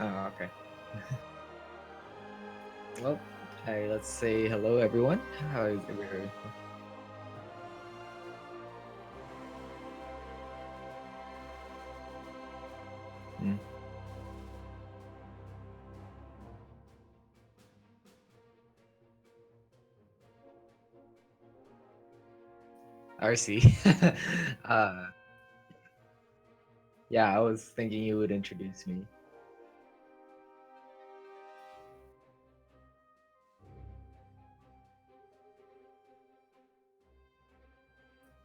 Oh, okay. Well, hey, let's say hello, everyone. How is everyone? Mm. RC. uh, yeah, I was thinking you would introduce me.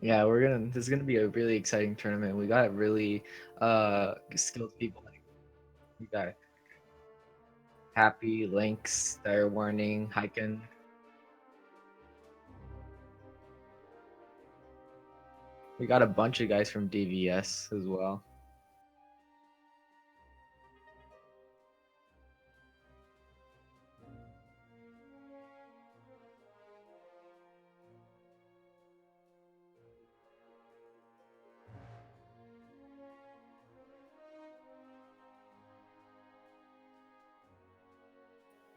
Yeah, this is gonna be a really exciting tournament. We got really skilled people. Like we got Happy, Lynx, Dire Warning, Hyken. We got a bunch of guys from DVS as well.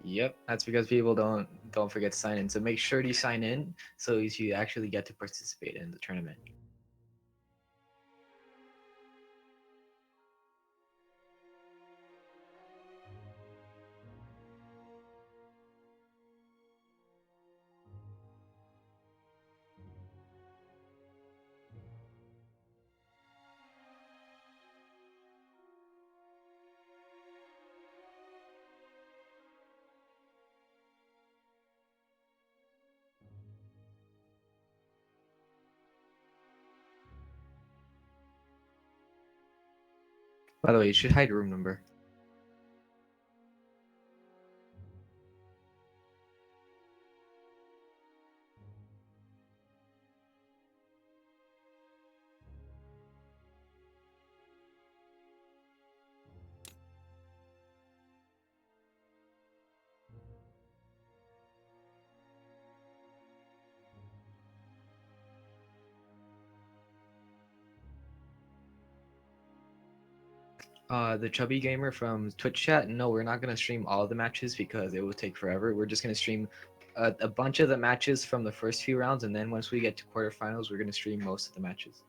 Yep, that's because people don't forget to sign in. So make sure you sign in so you actually get to participate in the tournament. By the way, you should hide room number. The chubby gamer from Twitch chat. No, we're not gonna stream all the matches because it will take forever. We're just gonna stream a bunch of the matches from the first few rounds, and then once we get to quarterfinals, we're gonna stream most of the matches.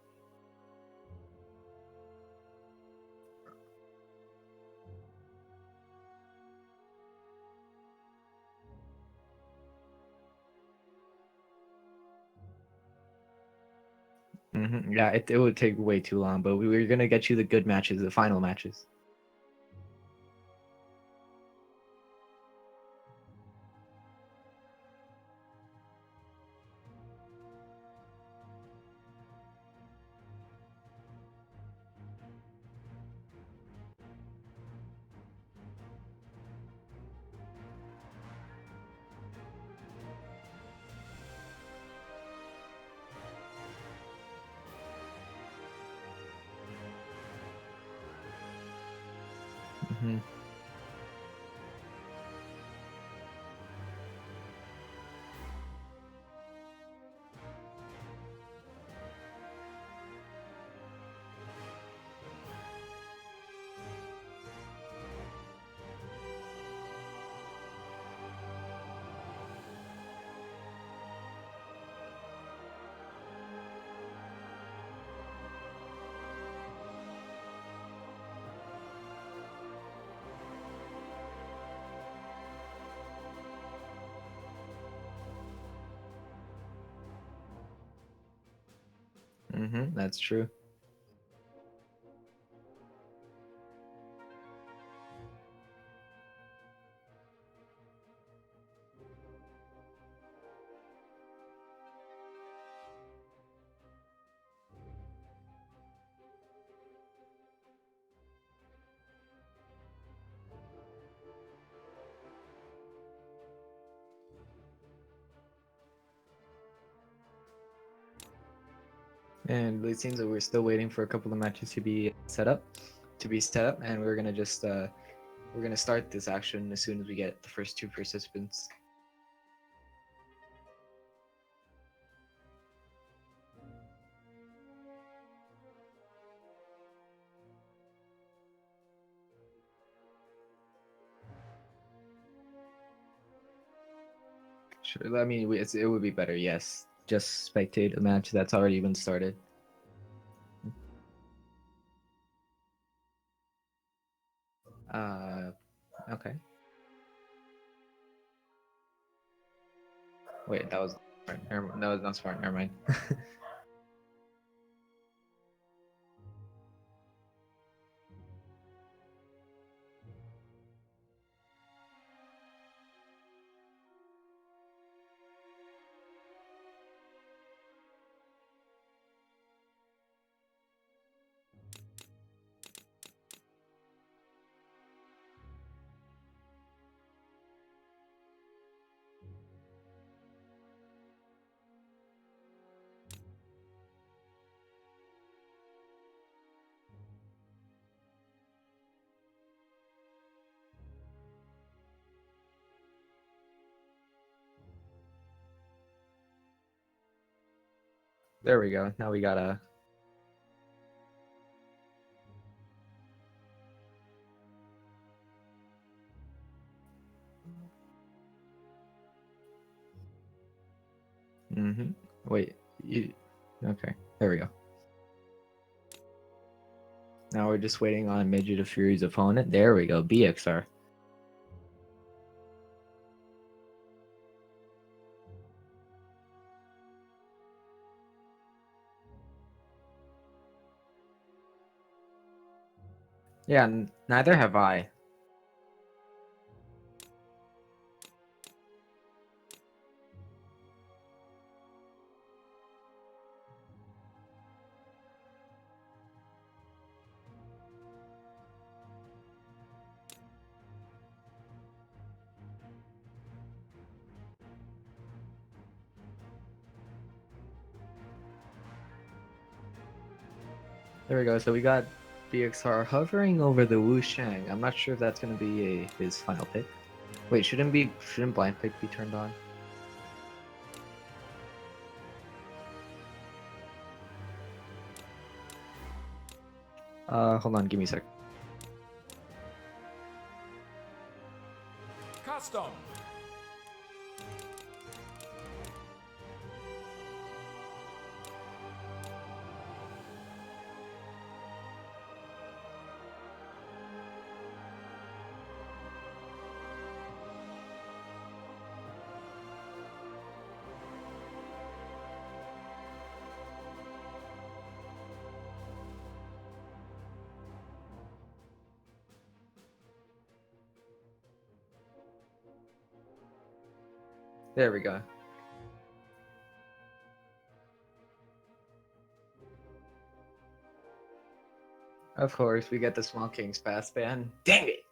Yeah, it would take way too long, but we're gonna get you the good matches, the final matches. Hmm. That's true. And it seems that we're still waiting for a couple of matches to be set up, and we're gonna start this action as soon as we get the first two participants. Sure. I mean, it would be better, yes. Just spectate a match that's already been started. Okay. Wait, that was smart. That was not smart. Never mind. There we go. Now we gotta. Wait. You. Okay. There we go. Now we're just waiting on Midget of Fury's opponent. There we go. BXR. Yeah, neither have I. There we go. So we got BXR hovering over the Wu Shang. I'm not sure if that's gonna be his final pick. Wait, shouldn't blind pick be turned on? Hold on, give me a sec. Custom. There we go. Of course, we get the Small Kings pass ban. Dang it!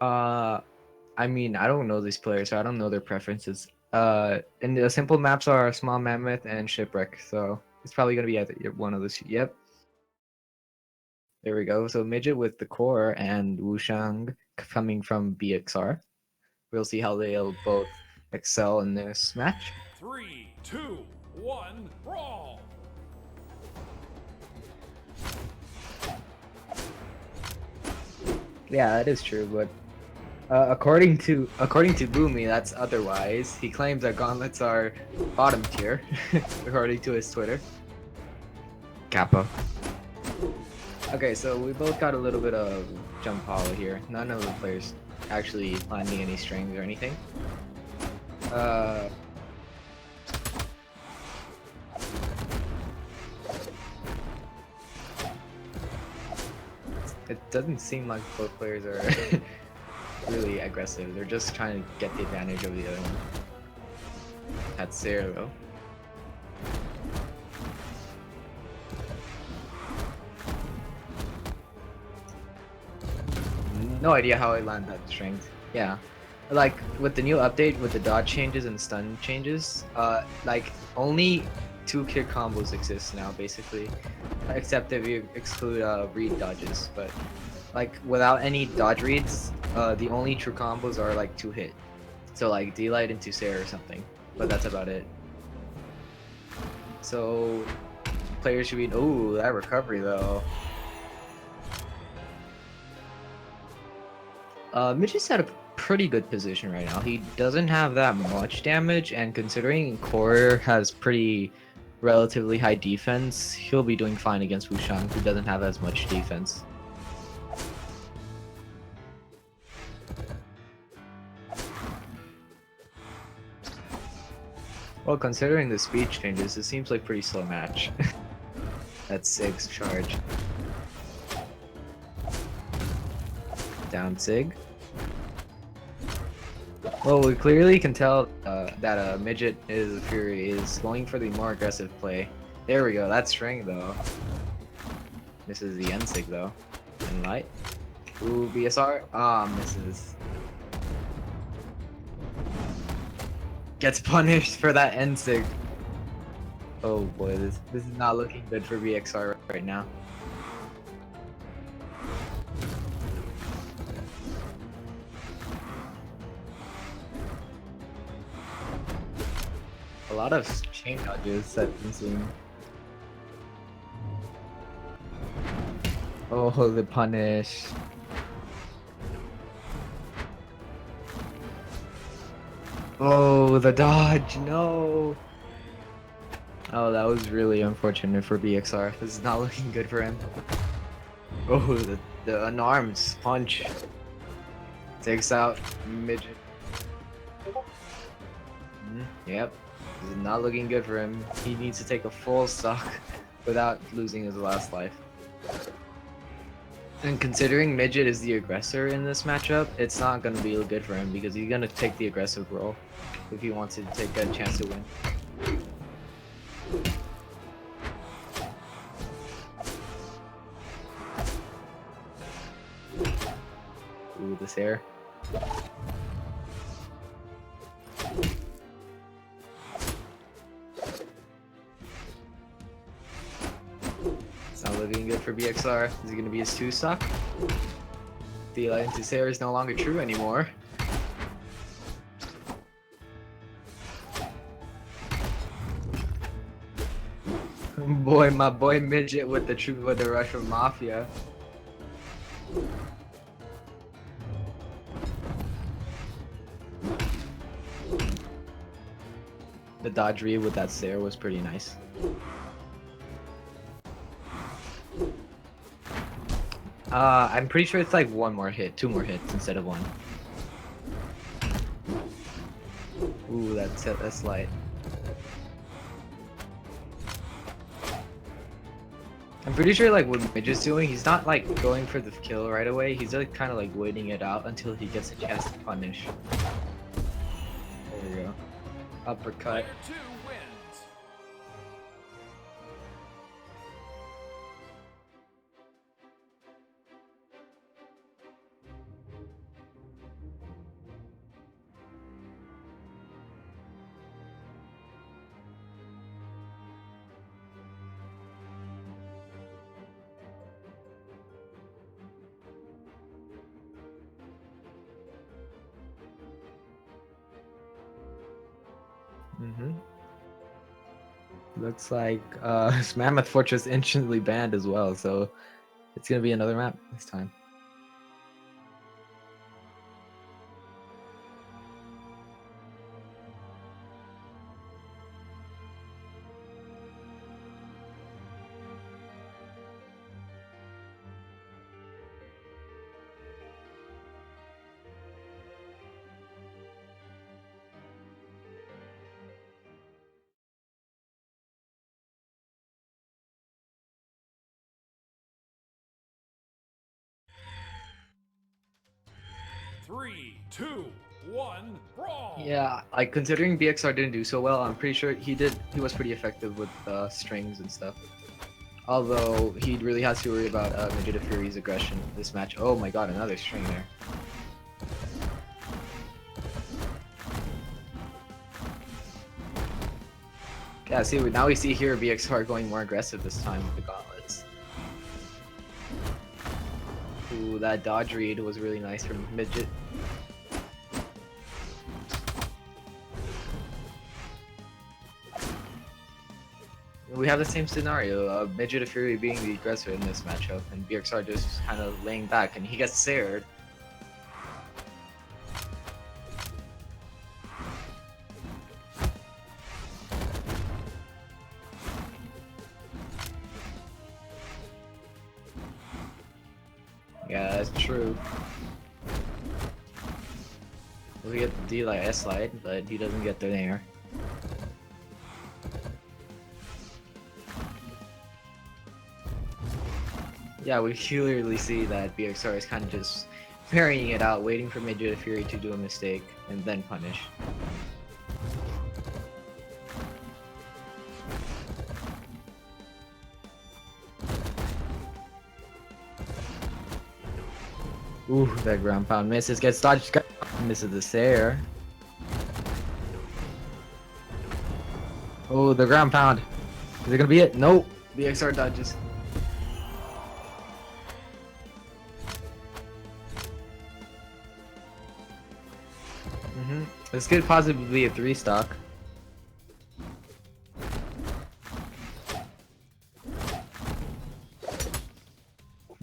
I mean, I don't know these players, so I don't know their preferences. And the simple maps are Small Mammoth and Shipwreck, so it's probably gonna be either one of those. Yep. There we go. So Midget with the core and Wushang coming from BXR. We'll see how they'll both excel in this match. 3, 2, 1, brawl! Yeah, that is true, but according to Boomy, that's otherwise. He claims that gauntlets are bottom tier, according to his Twitter. Kappa. Okay, so we both got a little bit of jump hollow here. None of the players actually landing any strings or anything. It doesn't seem like both players are really aggressive. They're just trying to get the advantage over the other one. That's Sarah though. No idea how I land that strength. Yeah. Like with the new update with the dodge changes and stun changes, like only 2 kick combos exist now basically. Except if you exclude read dodges, but like without any dodge reads, the only true combos are like 2 hit. So like D-Light into Sarah or something. But that's about it. So players should be that recovery though. Midget's at a pretty good position right now. He doesn't have that much damage, and considering Core has pretty relatively high defense, he'll be doing fine against Wushan, who doesn't have as much defense. Well, considering the speed changes, it seems like pretty slow match. That's 6 charge. Down Sig. Well, we clearly can tell that Midget is Fury is going for the more aggressive play. There we go, that's string though. Misses the end Sig though. And light. Ooh, BSR. Misses. Gets punished for that end Sig. Oh boy, this is not looking good for BXR right now. A lot of chain dodges that I'm seeing. Oh, the punish. Oh, the dodge, no! Oh, that was really unfortunate for BXR. This is not looking good for him. Oh, the unarmed punch. Takes out Midget. Yep. This is not looking good for him. He needs to take a full stock without losing his last life. And considering Midget is the aggressor in this matchup, it's not going to be good for him because he's going to take the aggressive role if he wants to take a chance to win. Ooh, this air. It's not looking good for BXR. Is it going to be his 2 stock? The Alliance's air is no longer true anymore. Boy, my boy Midget with the Russian Mafia. The dodge read with that stare was pretty nice. I'm pretty sure it's like 1 more hit, 2 more hits instead of 1. Ooh, that's light. I'm pretty sure like what Midget's doing, he's not like going for the kill right away. He's like kind of like waiting it out until he gets a chance to punish. There we go. Uppercut. Player 2 wins. Looks like Mammoth Fortress instantly banned as well, so it's gonna be another map this time. Three, two, one, brawl! Yeah, like considering BXR didn't do so well, I'm pretty sure he was pretty effective with strings and stuff. Although he really has to worry about Midget Fury's aggression this match. Oh my god, another string there. Yeah, see, now we see here BXR going more aggressive this time with the gauntlets. Ooh, that dodge read was really nice from Midget. We have the same scenario, Midget Fury being the aggressor in this matchup, and BXR just kind of laying back, and he gets sared. That's true. We get the D like S slide, but he doesn't get the Nair. Yeah, we clearly see that BXR is kind of just parrying it out, waiting for Midget Fury to do a mistake, and then punish. Ooh, that ground pound misses, gets dodged, misses the Sair. Oh, the ground pound. Is it gonna be it? Nope. BXR dodges. This could possibly be a 3-stock.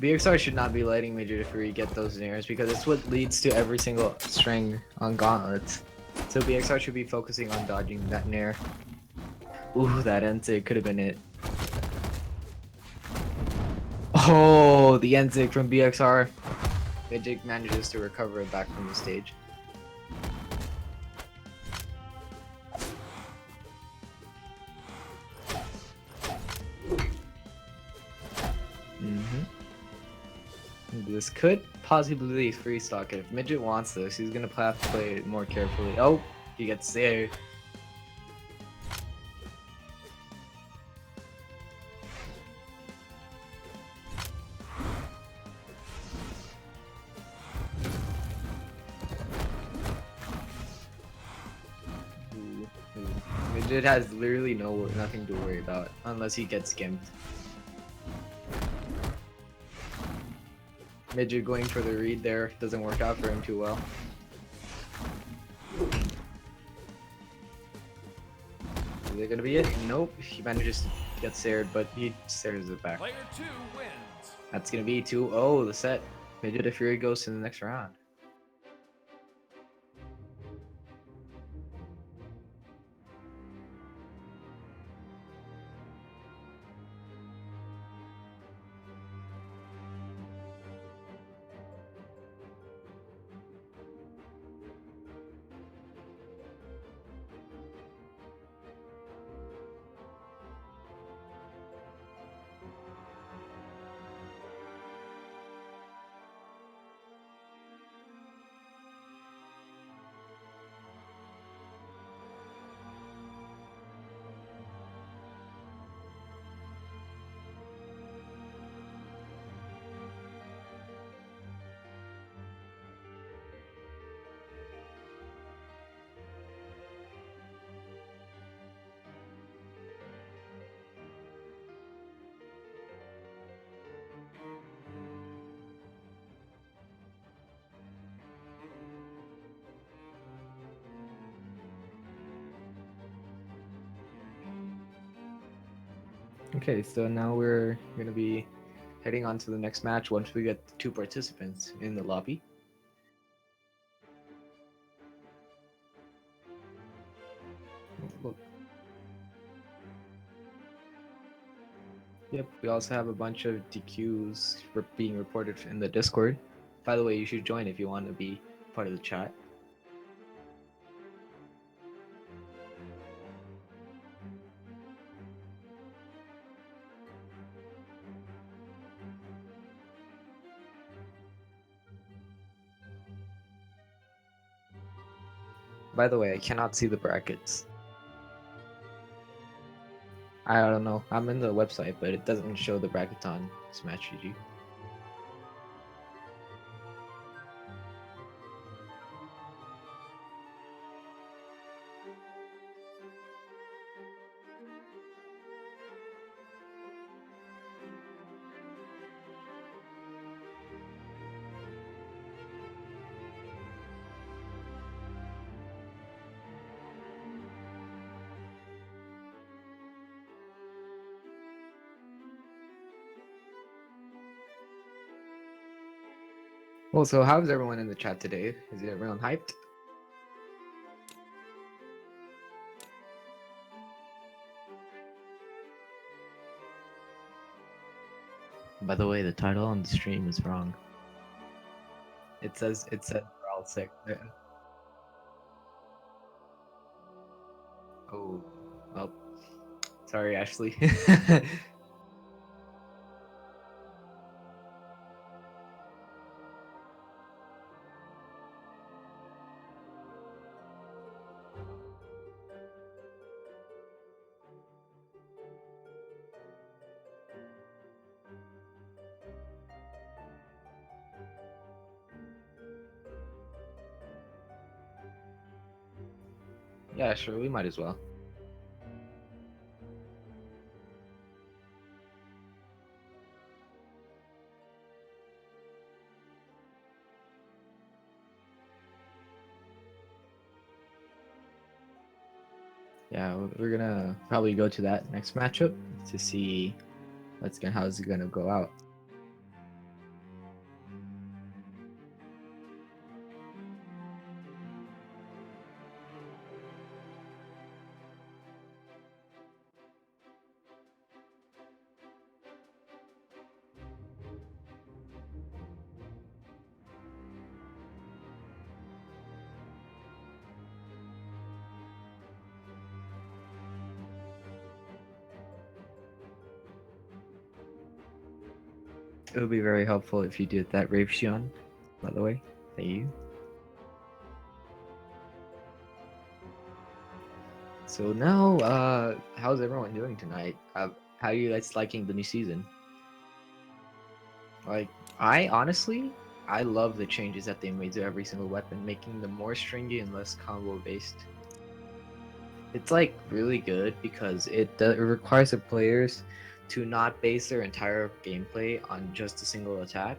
BXR should not be letting Major Fury get those nairs because it's what leads to every single string on gauntlets. So BXR should be focusing on dodging that nair. Ooh, that Enzig could have been it. Oh, the Enzig from BXR. Magic manages to recover it back from the stage. This could possibly be free stock. If Midget wants this, he's gonna have to play it more carefully. Oh, he gets there. Midget has literally nothing to worry about unless he gets skimped. Midget going for the read there doesn't work out for him too well. Is it gonna be it? Nope. He manages to get Saired, but he Sairs it back. Player 2 wins. That's gonna be 2-0 the set. Midget if Fury goes to the next round. Okay, so now we're gonna be heading on to the next match once we get 2 participants in the lobby. Look. Yep, we also have a bunch of DQs being reported in the Discord. By the way, you should join if you want to be part of the chat. By the way, I cannot see the brackets. I don't know. I'm in the website, but it doesn't show the brackets on Smash GG. Well, so how's everyone in the chat today? Is everyone hyped? By the way, the title on the stream is wrong. it says Brawl 6. Oh, well, sorry, Ashley. Yeah, sure, we might as well. Yeah, we're gonna probably go to that next matchup to see how's it gonna go out. It would be very helpful if you did that, Rave Shion, by the way. Thank you. So now, how's everyone doing tonight? How are you guys liking the new season? Like, I love the changes that they made to every single weapon, making them more stringy and less combo based. It's like really good because it requires the players to not base their entire gameplay on just a single attack,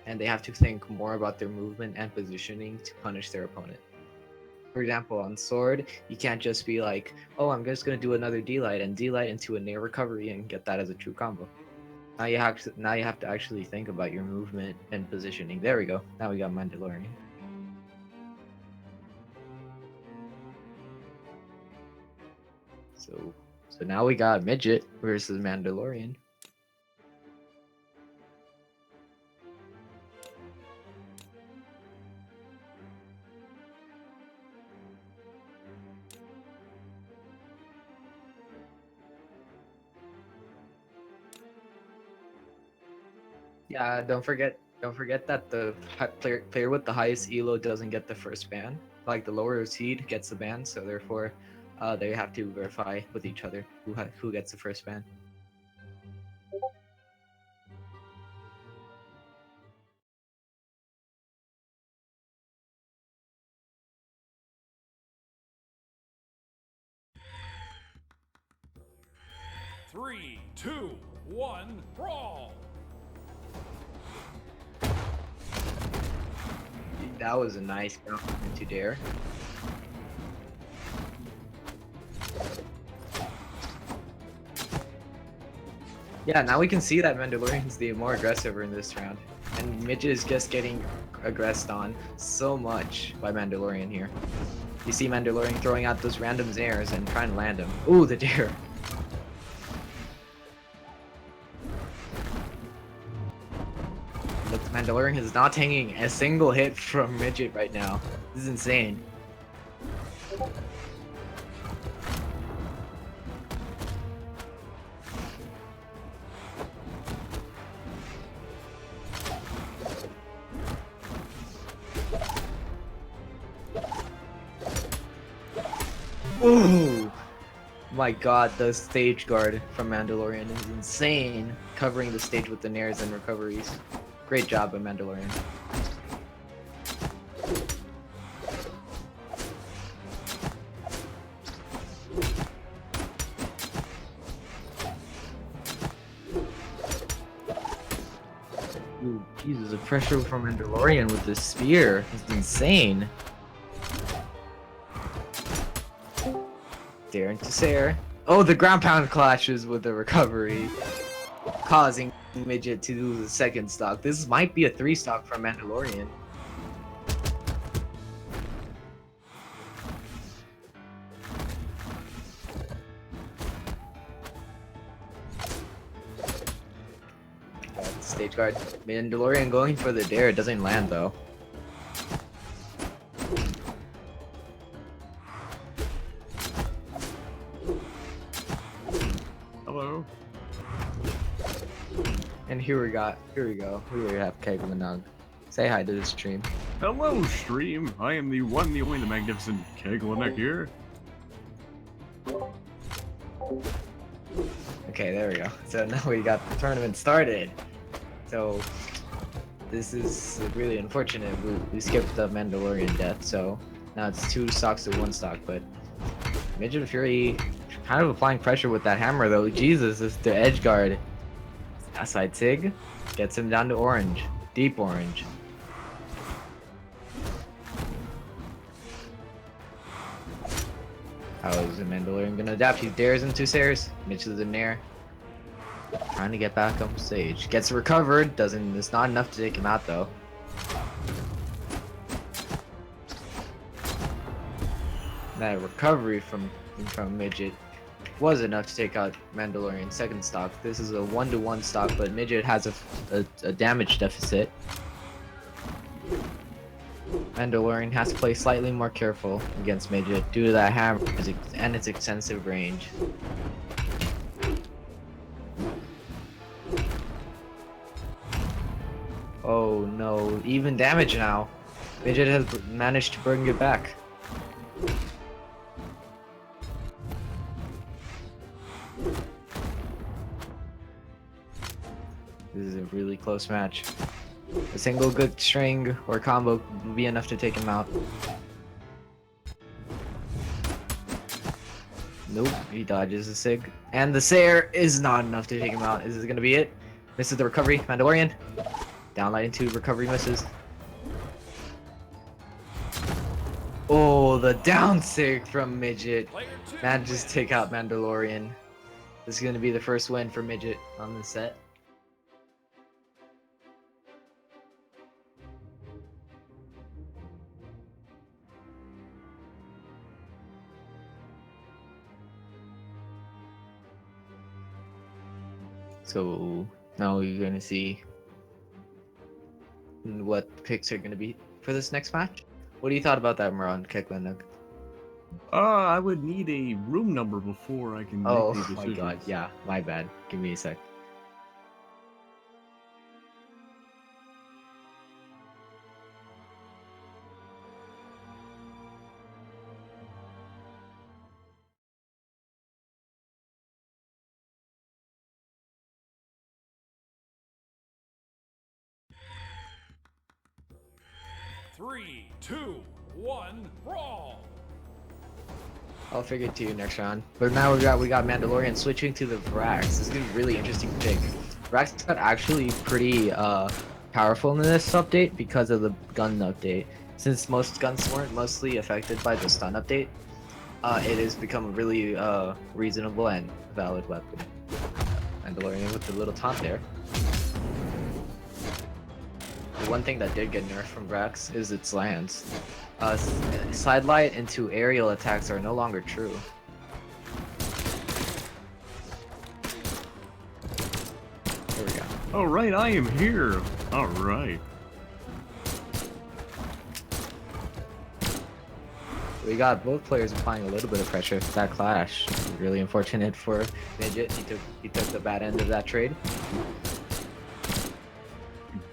and they have to think more about their movement and positioning to punish their opponent. For example, on sword, you can't just be like, "Oh, I'm just gonna do another D-light and D-light into a near recovery and get that as a true combo." Now you have to actually think about your movement and positioning. There we go. Now we got Mandalorian. So now we got Midget versus Mandalorian. Yeah, don't forget that the player with the highest elo doesn't get the first ban. Like the lower seed gets the ban, so therefore, they have to verify with each other who gets the first ban. Three, two, one, brawl! That was a nice compliment to Dare. Yeah, now we can see that Mandalorian's the more aggressive in this round. And Midget is just getting aggressed on so much by Mandalorian here. You see Mandalorian throwing out those random Zares and trying to land him. Ooh, the Dare. Look, Mandalorian is not taking a single hit from Midget right now. This is insane. Ooh! My god, the stage guard from Mandalorian is insane, covering the stage with the nairs and recoveries. Great job by Mandalorian. Ooh, Jesus, the pressure from Mandalorian with the spear is insane. Daring to Sair. Oh, the ground pound clashes with the recovery, causing Midget to lose a second stock. This might be a 3 stock from Mandalorian. Stage guard. Mandalorian going for the dare. It doesn't land though. Hello. And here we go. We have Keglanug. Say hi to the stream. Hello, stream. I am the one, the only, the magnificent Keglanek here. Okay, there we go. So now we got the tournament started. So this is really unfortunate. We skipped the Mandalorian death, so now it's 2 stocks to 1 stock. But Midget Fury kind of applying pressure with that hammer, though. Jesus, it's the edge guard. Aside Sig gets him down to orange, deep orange. How is the Mandalorian gonna adapt? He dares into stairs. Mitch is in there. Trying to get back up stage. Gets recovered. Doesn't. It's not enough to take him out though. That recovery from Midget was enough to take out Mandalorian second stock. This is a 1-to-1 stock, but Midget has a damage deficit. Mandalorian has to play slightly more careful against Midget due to that hammer and its extensive range. Oh no, even damage now. Midget has managed to bring it back. This is a really close match. A single good string or combo will be enough to take him out. Nope, he dodges the Sig. And the Sayer is not enough to take him out. Is this gonna be it? Misses the recovery. Mandalorian. Downlight into recovery misses. Oh, the down Sig from Midget. Manages to take out Mandalorian. This is gonna be the first win for Midget on the set. So now you're gonna see what picks are gonna be for this next match. What do you thought about that, Maran Keklanuk? I would need a room number before I can Oh make these my decisions. god, yeah, my bad. Give me a sec. Three, two, one, brawl! I'll figure it to you next round. But now we got Mandalorian switching to the Vrax. This is gonna be a really interesting pick. Vrax got actually pretty powerful in this update because of the gun update. Since most guns weren't mostly affected by the stun update, it has become a really reasonable and valid weapon. Mandalorian with the little taunt there. The one thing that did get nerfed from Vrax is its lands. Sidelight into aerial attacks are no longer true. There we go. Alright, I am here. Alright. We got both players applying a little bit of pressure. That clash, really unfortunate for Midget. He took the bad end of that trade.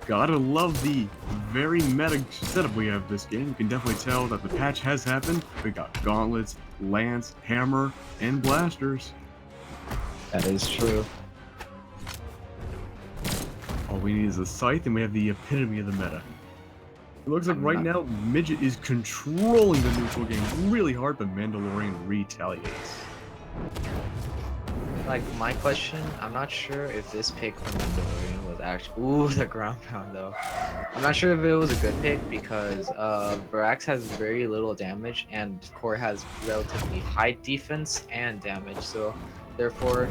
Gotta love the very meta setup we have this game. You can definitely tell that the patch has happened. We got gauntlets, lance, hammer, and blasters. That is true. All we need is a scythe, and we have the epitome of the meta. It looks like right now, Midget is controlling the neutral game really hard, but Mandalorian retaliates. Like, my question, I'm not sure if this pick from Mandalorian was actually... Ooh, the ground pound, though. I'm not sure if it was a good pick because Brax has very little damage and Core has relatively high defense and damage, so therefore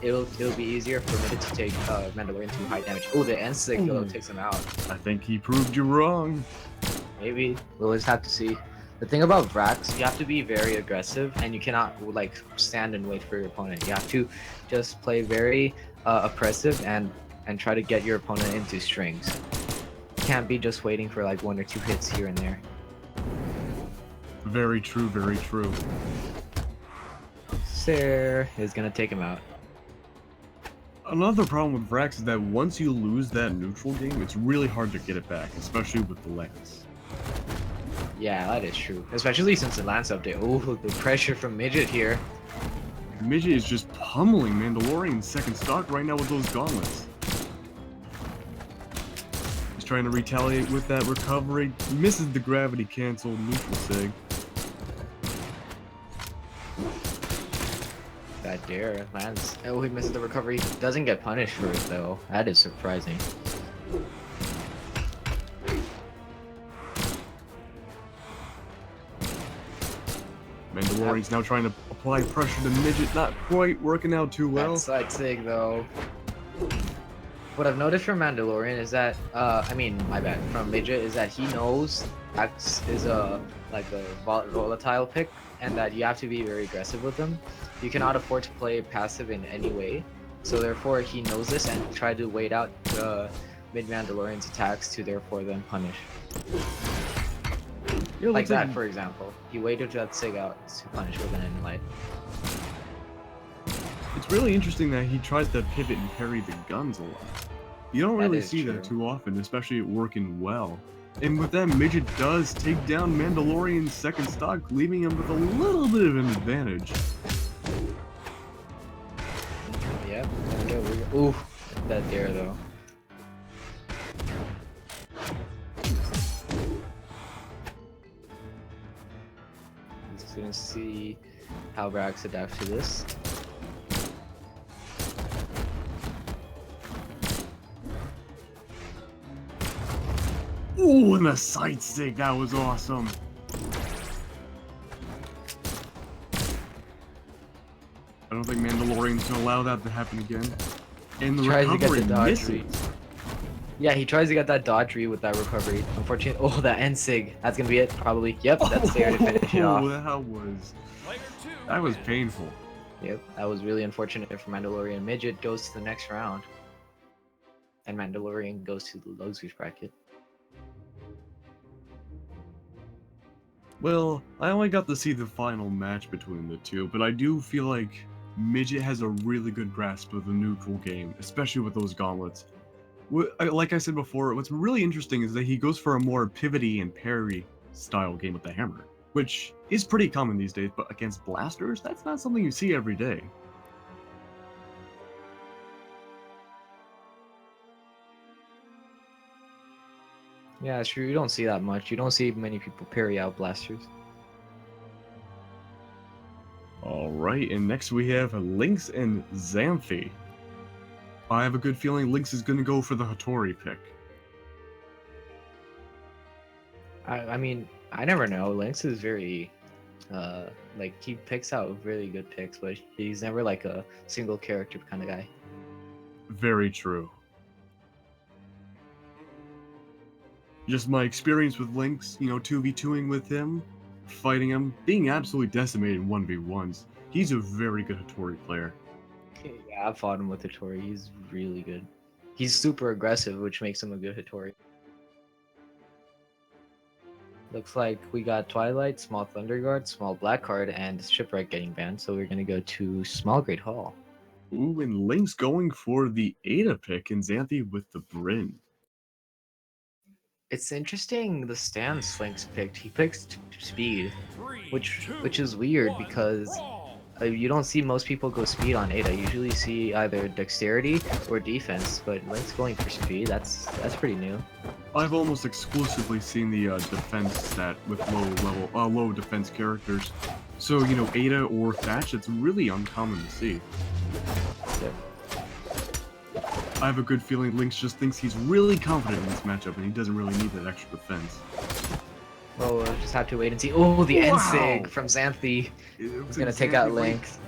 it'll be easier for Midget to take Mandalorian to high damage. Oh, the end stick though takes him out. I think he proved you wrong. Maybe. We'll just have to see. The thing about Vrax, you have to be very aggressive, and you cannot like stand and wait for your opponent. You have to just play very oppressive and try to get your opponent into strings. You can't be just waiting for like 1 or 2 hits here and there. Very true, very true. Sir is gonna take him out. Another problem with Vrax is that once you lose that neutral game, it's really hard to get it back, especially with the Lance. Yeah, that is true. Especially since the Lance update. Oh, the pressure from Midget here. Midget is just pummeling Mandalorian second stock right now with those gauntlets. He's trying to retaliate with that recovery. Misses the gravity cancel neutral sig. That dare, Lance. Oh, he misses the recovery. Doesn't get punished for it though. That is surprising. Mandalorian's now trying to apply pressure to Midget, not quite working out too well. That side sig though. What I've noticed from Mandalorian is that, I mean, my bad, from Midget is that he knows Axe is a volatile pick, and that you have to be very aggressive with him. You cannot afford to play passive in any way, so therefore he knows this and tried to wait out mid Mandalorian's attacks to therefore then punish. Like that, for example. He waited that sig out to punish with an end light. It's really interesting that he tries to pivot and parry the guns a lot. You don't really see that too often, especially it working well. And with that, Midget does take down Mandalorian's second stock, leaving him with a little bit of an advantage. Yeah, there we go. Ooh, that dare though. Just gonna see how Brax adapts to this. Ooh, and the side stick, that was awesome. I don't think Mandalorian's gonna allow that to happen again. And the recovery misses. Yeah, he tries to get that dodge read with that recovery. Unfortunately, oh, that end sig. That's gonna be it, probably. Yep, that's there to finish it off. That was painful. Yep, that was really unfortunate for Mandalorian. Midget goes to the next round. And Mandalorian goes to the losers bracket. Well, I only got to see the final match between the two, but I do feel like Midget has a really good grasp of the neutral game, especially with those gauntlets. Like I said before, what's really interesting is that he goes for a more pivoty and parry style game with the hammer, which is pretty common these days, but against blasters, that's not something you see every day. Yeah, it's true. You don't see that much. You don't see many people parry out blasters. Alright, and next we have Lynx and Xanthi. I have a good feeling Lynx is going to go for the Hattori pick. I mean, I never know. Lynx is very, like, he picks out really good picks, but he's never like a single character kind of guy. Very true. Just my experience with Lynx, you know, 2v2ing with him, fighting him, being absolutely decimated in 1v1s. He's a very good Hattori player. Yeah, I've fought him with Hattori. He's really good. He's super aggressive, which makes him a good Hattori. Looks like we got Twilight, Small Thunder Guard, Small Black Card, and Shipwreck getting banned, so we're gonna go to Small Great Hall. Ooh, and Lynx going for the Ada pick, and Xanthi with the Bryn. It's interesting the stance Lynx picked. He picked speed, which is weird because you don't see most people go speed on Ada. You usually see either dexterity or defense, but Lynx going for speed, that's pretty new. I've almost exclusively seen the defense stat with low defense characters. So, you know, Ada or Thatch, it's really uncommon to see. Yep. I have a good feeling Lynx just thinks he's really confident in this matchup and he doesn't really need that extra defense. Oh, we'll just have to wait and see. Oh, the end sig from Xanthi. He's gonna take out Lynx.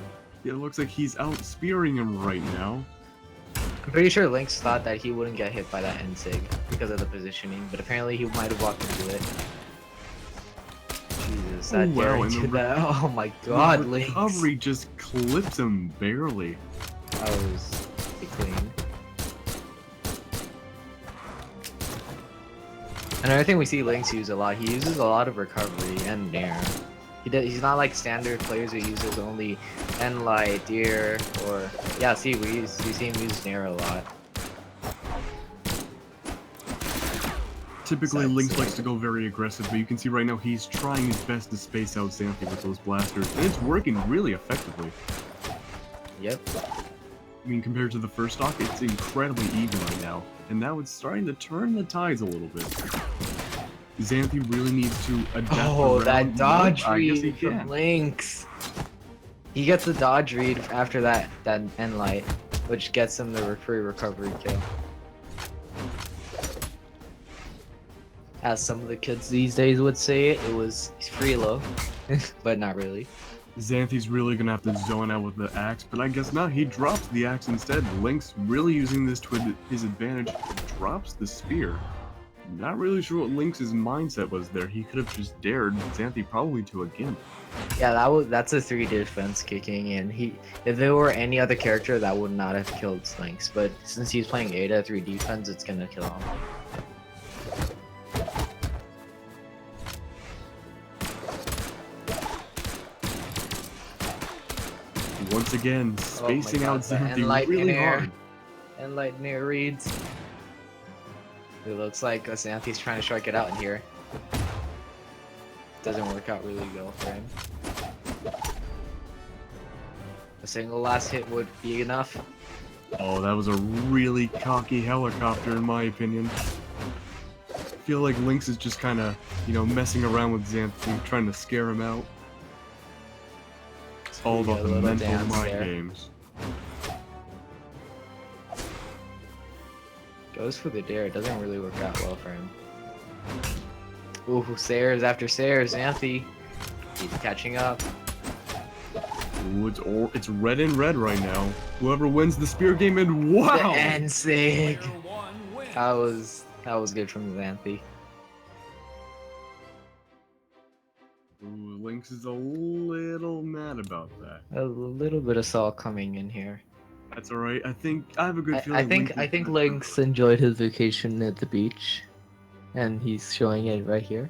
Yeah, it looks like he's out spearing him right now. I'm pretty sure Lynx thought that he wouldn't get hit by that end sig because of the positioning, but apparently he might have walked into it. Jesus, that into that. Oh my god, the Lynx. recovery just clips him barely. That was pretty clean. Another thing we see Lynx use a lot, he uses a lot of recovery and nair. He's not like standard players who uses only Enlight, Deer, or yeah. See, we see him use Nair a lot. Typically, Side Lynx swing. likes to go very aggressive, but you can see right now he's trying his best to space out Xanthe with those blasters, and it's working really effectively. Yep. I mean, compared to the first stock, it's incredibly even right now, and now it's starting to turn the tides a little bit. Xanthe really needs to adapt. Oh, that dodge I guess he read from can. Lynx. He gets the dodge read after that Enlight, which gets him the free recovery kill. As some of the kids these days would say it was free low, but not really. Xanthe's really gonna have to zone out with the axe, but I guess not. He drops the axe instead. Lynx really using this to his advantage, drops the spear. Not really sure what Lynx's mindset was there. He could have just dared Xanthe probably to a gimp. Yeah, that's a 3 defense kicking, and if there were any other character that would not have killed Lynx, but since he's playing Ada 3 defense, it's gonna kill him. Once again, spacing out the Xanthe Enlight really in air. hard. Enlight near reads. It looks like Xanthe's trying to strike it out in here. Doesn't work out really well for him. A single last hit would be enough. Oh, that was a really cocky helicopter in my opinion. I feel like Lynx is just kind of, messing around with Xanthe, trying to scare him out. It's all about the mental mind games. Goes for the dare. It doesn't really work out well for him. Ooh, Sayers after Sayers. Xanthe. He's catching up. Ooh, it's red and red right now. Whoever wins the spear game, and wow! The end sig. Player one wins. That was good from Xanthe. Ooh, Lynx is a little mad about that. A little bit of salt coming in here. That's alright. I have a good feeling. I think Lynx enjoyed his vacation at the beach, and he's showing it right here.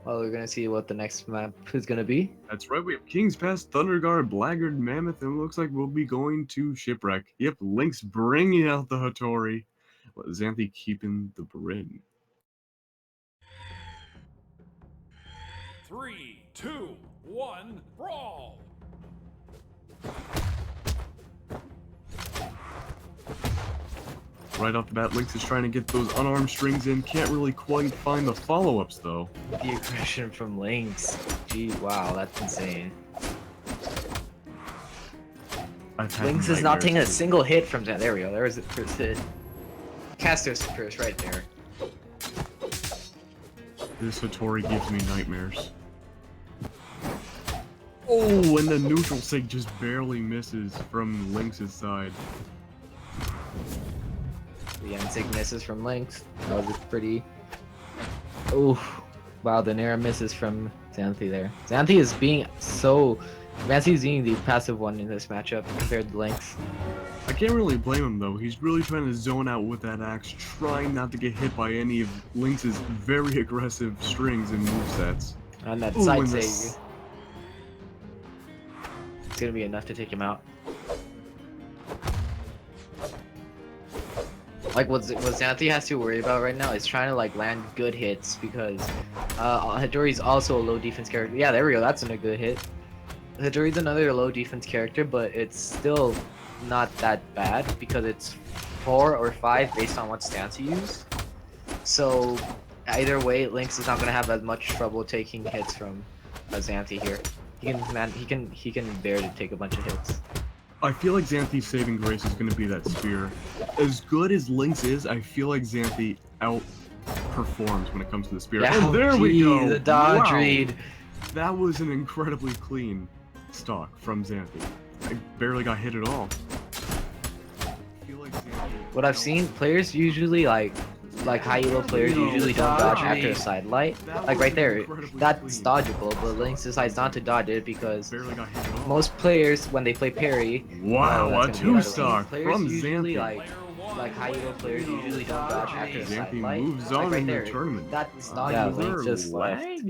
Well, we're gonna see what the next map is gonna be. That's right. We have King's Pass, Thunderguard, Blackguard, Mammoth, and it looks like we'll be going to Shipwreck. Yep, Lynx bringing out the Hattori. Xanthe keeping the Bryn. 3, 2, 1, brawl! Right off the bat, Lynx is trying to get those unarmed strings in. Can't really quite find the follow-ups, though. The aggression from Lynx. Gee, wow, that's insane. Lynx is not taking a single hit from that. There we go. There was the first hit. Caster's curse right there. This Hattori gives me nightmares. Oh, and the neutral sig just barely misses from Lynx's side. The N-Sig misses from Lynx. That was a pretty... Oof. Wow, the Nair misses from Xanthe there. Xanthe is being so... Xanthe is being the passive one in this matchup compared to Lynx. I can't really blame him, though. He's really trying to zone out with that axe, trying not to get hit by any of Lynx's very aggressive strings and movesets. On that Ooh, side and save. this- It's gonna be enough to take him out. Like what Xanthe has to worry about right now is trying to like land good hits because Hattori's also a low defense character. Yeah, there we go. That's a good hit. Hattori's another low defense character, but it's still not that bad because it's 4 or 5 based on what stance you use. So either way, Lynx is not gonna have as much trouble taking hits from Xanthe here. He can bear to take a bunch of hits. I feel like Xanthe's saving grace is going to be that spear. As good as Lynx is, I feel like Xanthe outperforms when it comes to the spear. Yeah, And there we go! The dodge Wow. read. That was an incredibly clean stock from Xanthe. I barely got hit at all. I feel like Xanthe... What I've seen, players usually like high elo players usually don't dodge after a side light. Like right there, that's dodgeable, but Lynx decides not to dodge it because Barely got hit at all. most players when they play parry, Wow, that's a gonna be 2-stock players from usually Xanthe. like high elo players usually don't dodge after a side Xanthe light. moves Like on right in the there, tournament. that's Yeah, dodgeable. Lynx just left.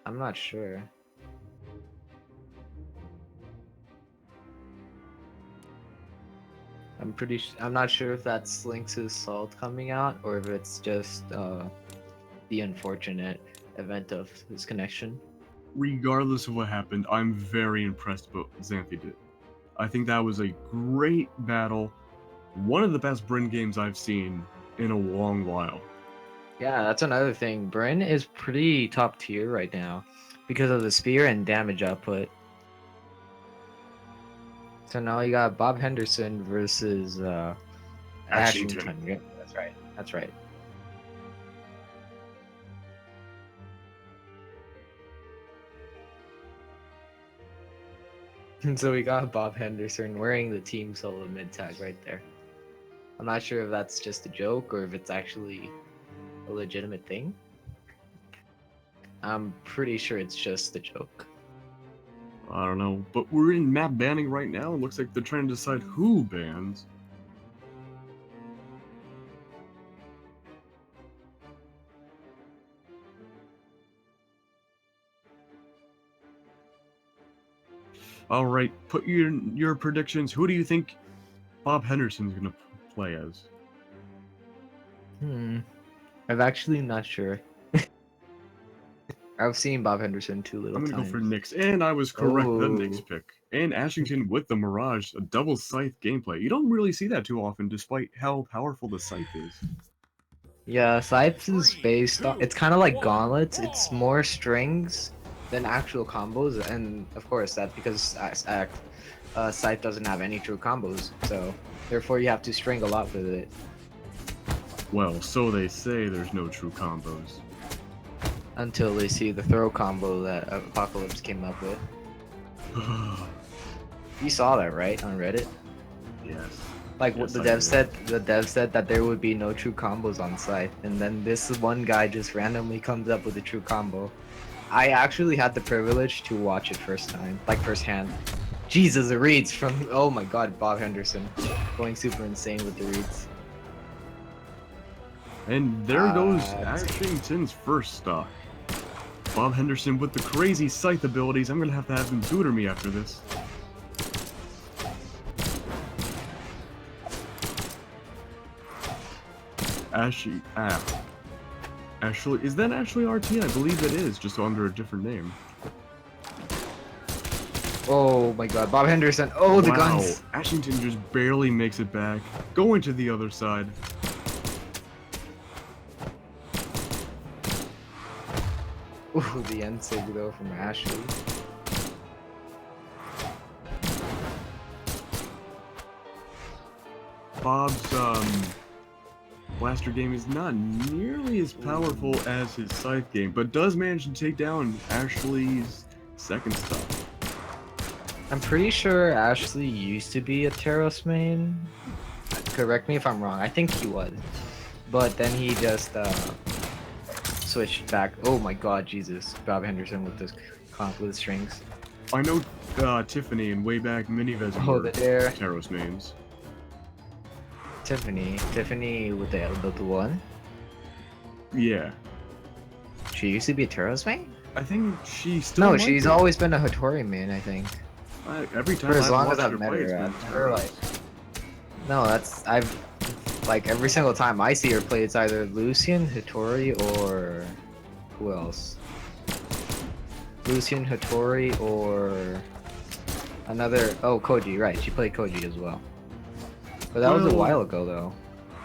I'm not sure. I'm not sure if that's Lynx's salt coming out or if it's just the unfortunate event of his connection. Regardless of what happened, I'm very impressed with what Xanthi did. I think that was a great battle. One of the best Bryn games I've seen in a long while. Yeah, that's another thing. Bryn is pretty top tier right now because of the spear and damage output. So now you got Bob Henderson versus Ashington. Ashington. Yeah, that's right. That's right. And so we got Bob Henderson wearing the team solo mid tag right there. I'm not sure if that's just a joke or if it's actually a legitimate thing. I'm pretty sure it's just a joke. I don't know, but we're in map banning right now. It looks like they're trying to decide who bans. All right, put your predictions. Who do you think Bob Henderson's gonna play as? I'm actually not sure. I've seen Bob Henderson too little I'm gonna times. go for Nyx, and I was correct. The Nyx Oh. pick, and Ashington with the Mirage, a double scythe gameplay. You don't really see that too often, despite how powerful the scythe is. Yeah, Scythes is 3, based on. 2, It's kind of like 1, gauntlets. It's brawl. more strings than actual combos, and of course that's because Scythe doesn't have any true combos. So therefore, you have to string a lot with it Well, so they say. There's no true combos. until they see the throw combo that Apocalypse came up with. You saw that right on Reddit? Yes. Like what Yes, the I dev did. said. The dev said that there would be no true combos on Scythe, and then this one guy just randomly comes up with a true combo. I actually had the privilege to watch it firsthand. Jesus, the reads from oh my god, Bob Henderson going super insane with the reads. And there goes Uh, Ashington's first stock. Bob Henderson with the crazy scythe abilities. I'm gonna have to have him tutor me after this. Ashley, is that Ashley RT? I believe it is, just under a different name. Oh my god, Bob Henderson. Oh, the Wow, guns. Ashington just barely makes it back. Going to the other side. Ooh, the end sig though from Ashley. Bob's blaster game is not nearly as powerful as his scythe game, but does manage to take down Ashley's second stop. I'm pretty sure Ashley used to be a Teros main. Correct me if I'm wrong. I think he was. But then he just switched back. Oh my god, Jesus. Bob Henderson with this comp with strings. I know Tiffany and way back Minives Oh, were the dare. Taros names. Tiffany with the one. Yeah. She used to be a Teros main? I think she still No, might she's be. always been a Hattori main, I think. Every time For as I've long as watched I've her met play, her, it's been or Taros. like, no, I've like every single time I see her play, it's either Lucian, Hattori, or who else? Lucian, Hattori, or another. Oh, Koji, right? She played Koji as well. But that was a Well, while ago, though.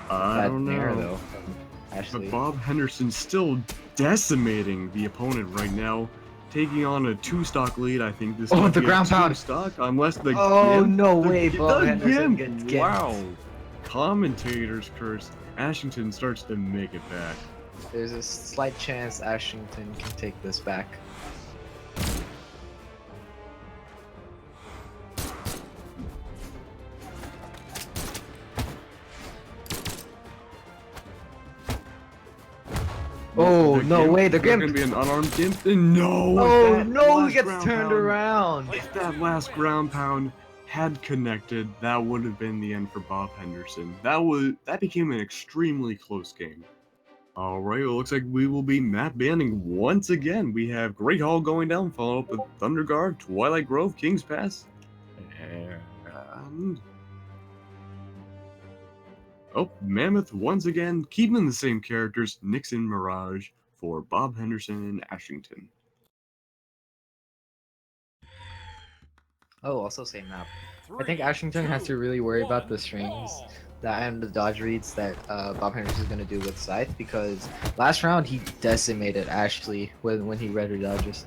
I That don't Nair, know. though, from Ashley. But Bob Henderson's still decimating the opponent right now, taking on a 2-stock lead. I think this Oh, might the be ground a pound. 2-stock, unless the Oh, gimp, no the, way, Bob the Henderson gimp. gets gimped. Wow. Commentator's curse. Ashington starts to make it back. There's a slight chance Ashington can take this back. Oh, The no gimp, way, the there's gimp! gonna be an unarmed gimp. And no! Oh that no, last he gets ground turned pound- around! If that last ground pound had connected, that would have been the end for Bob Henderson. That became an extremely close game. Alright, it looks like we will be map banning once again. We have Great Hall going down, followed up with Thunderguard, Twilight Grove, King's Pass, and... oh, Mammoth once again, keeping the same characters, Nixon Mirage, for Bob Henderson and Ashington. Oh, also same map. I 3, think Ashington has to really worry about the 1, strings brawl. that and the dodge reads that Bob Henderson is going to do with Scythe, because last round he decimated Ashley when he read her dodges.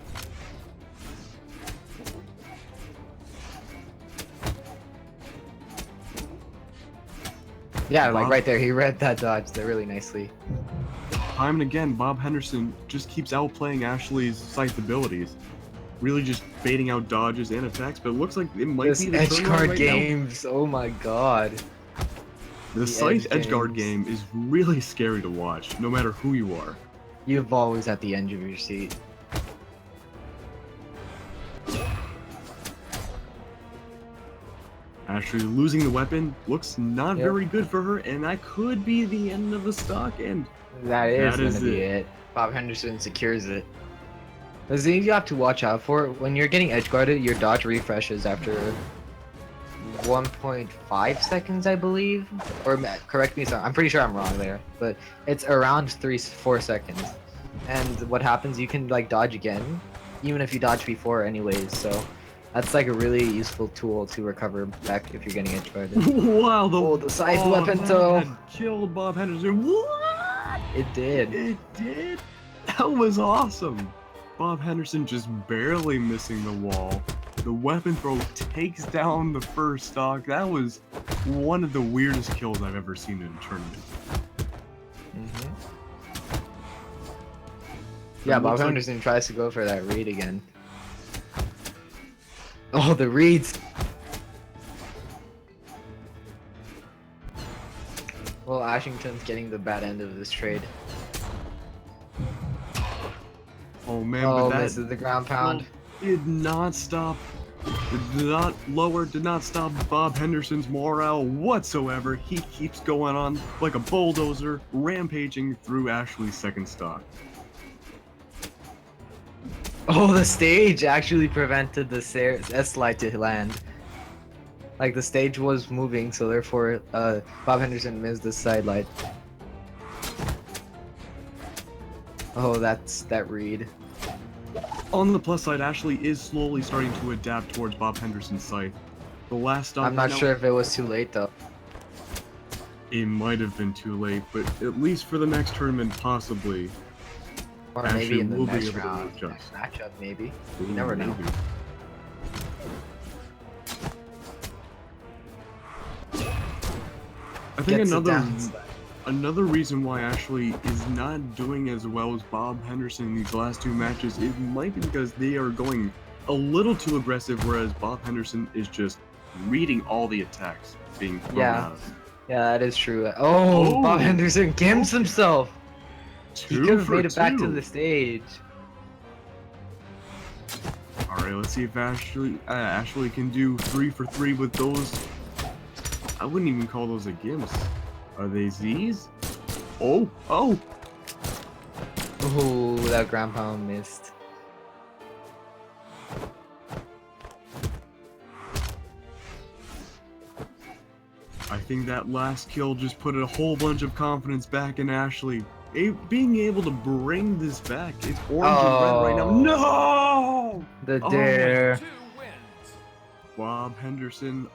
Yeah, like Bob- right there, he read that dodge there really nicely. Time and again, Bob Henderson just keeps outplaying Ashley's Scythe abilities. Really just baiting out dodges and attacks, but it looks like it might This be the edge turnaround guard right now. games, oh my god. The Scythe edge Edgeguard games. game is really scary to watch, no matter who you are. You've always at the edge of your seat. Ashley losing the weapon looks not Yep. very good for her, and that could be the end of the stock, and That is That is gonna be it. Bob Henderson secures it. The thing you have to watch out for, when you're getting edge guarded, your dodge refreshes after 1.5 seconds, I believe. Or correct me, I'm pretty sure I'm wrong there, but it's around 4 seconds. And what happens, you can like dodge again, even if you dodge before anyways, so that's like a really useful tool to recover back if you're getting edge guarded. wow, The scythe weapon that though. had killed Bob Henderson. What? It did. It did? That was awesome. Bob Henderson just barely missing the wall. The weapon throw takes down the first stock. That was one of the weirdest kills I've ever seen in a tournament. Yeah, Bob looks like- Henderson tries to go for that read again. Oh, the reads! Well, Ashington's getting the bad end of this trade. Oh man, Oh, but that misses the ground pound. did not stop. Did not stop Bob Henderson's morale whatsoever. He keeps going on like a bulldozer, rampaging through Ashley's second stock. Oh, the stage actually prevented the S-slide to land. Like, the stage was moving, so therefore, Bob Henderson missed the side light. Oh, that's that read. On the plus side, Ashley is slowly starting to adapt towards Bob Henderson's scythe. The last stock. I'm not now- sure if it was too late, though. It might have been too late, but at least for the next tournament, possibly. Or Ashley maybe in the will be next able to round. adjust. Next matchup, maybe. You never know. Maybe. I think Gets it another down. Another reason why Ashley is not doing as well as Bob Henderson in these last two matches, it might be because they are going a little too aggressive, whereas Bob Henderson is just reading all the attacks being thrown Yeah. at him. Yeah, that is true. Oh, Bob Oh. Henderson gims himself. He Two could have for made it back to two. the stage. All right, let's see if Ashley can do 3 for 3 with those. I wouldn't even call those a gimps. Are they Z's? Oh. Oh, that ground pound missed. I think that last kill just put a whole bunch of confidence back in Ashley. Being able to bring this back. It's orange and red right now. Oh. No! The Oh. dare. 2 wins. Bob Henderson,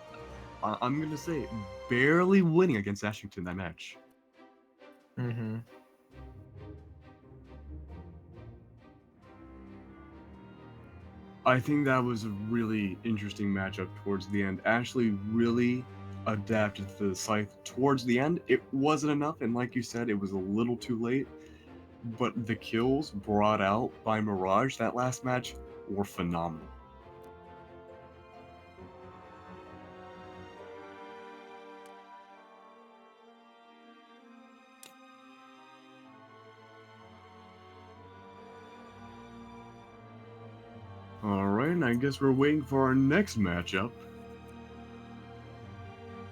I'm going to say it, barely winning against Ashington that match. Mm-hmm. I think that was a really interesting matchup towards the end. Ashley really adapted to the scythe towards the end. It wasn't enough, and like you said, it was a little too late. But the kills brought out by Mirage that last match were phenomenal. Alright, and I guess we're waiting for our next matchup.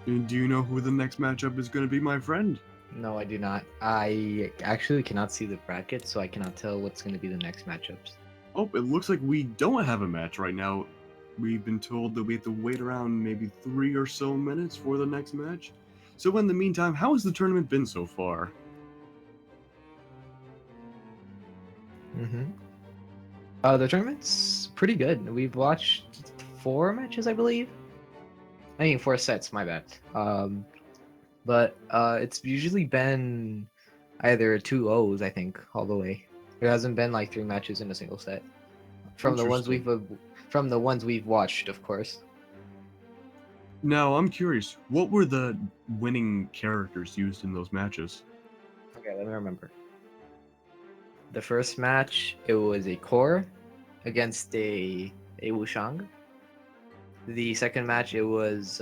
And do you know who the next matchup is going to be, my friend? No, I do not. I actually cannot see the bracket, so I cannot tell what's going to be the next matchups. Oh, it looks like we don't have a match right now. We've been told that we have to wait around maybe 3 or so minutes for the next match. So in the meantime, how has the tournament been so far? Mm-hmm. The tournament's pretty good. We've watched 4 matches, I believe. I mean, 4 sets. My bad. But it's usually been either 2-0s, I think, all the way. There hasn't been like 3 matches in a single set. From the ones Interesting. we've watched, of course. Now, I'm curious, what were the winning characters used in those matches? Okay, let me remember. The first match, it was a core against a Wushang. The second match, it was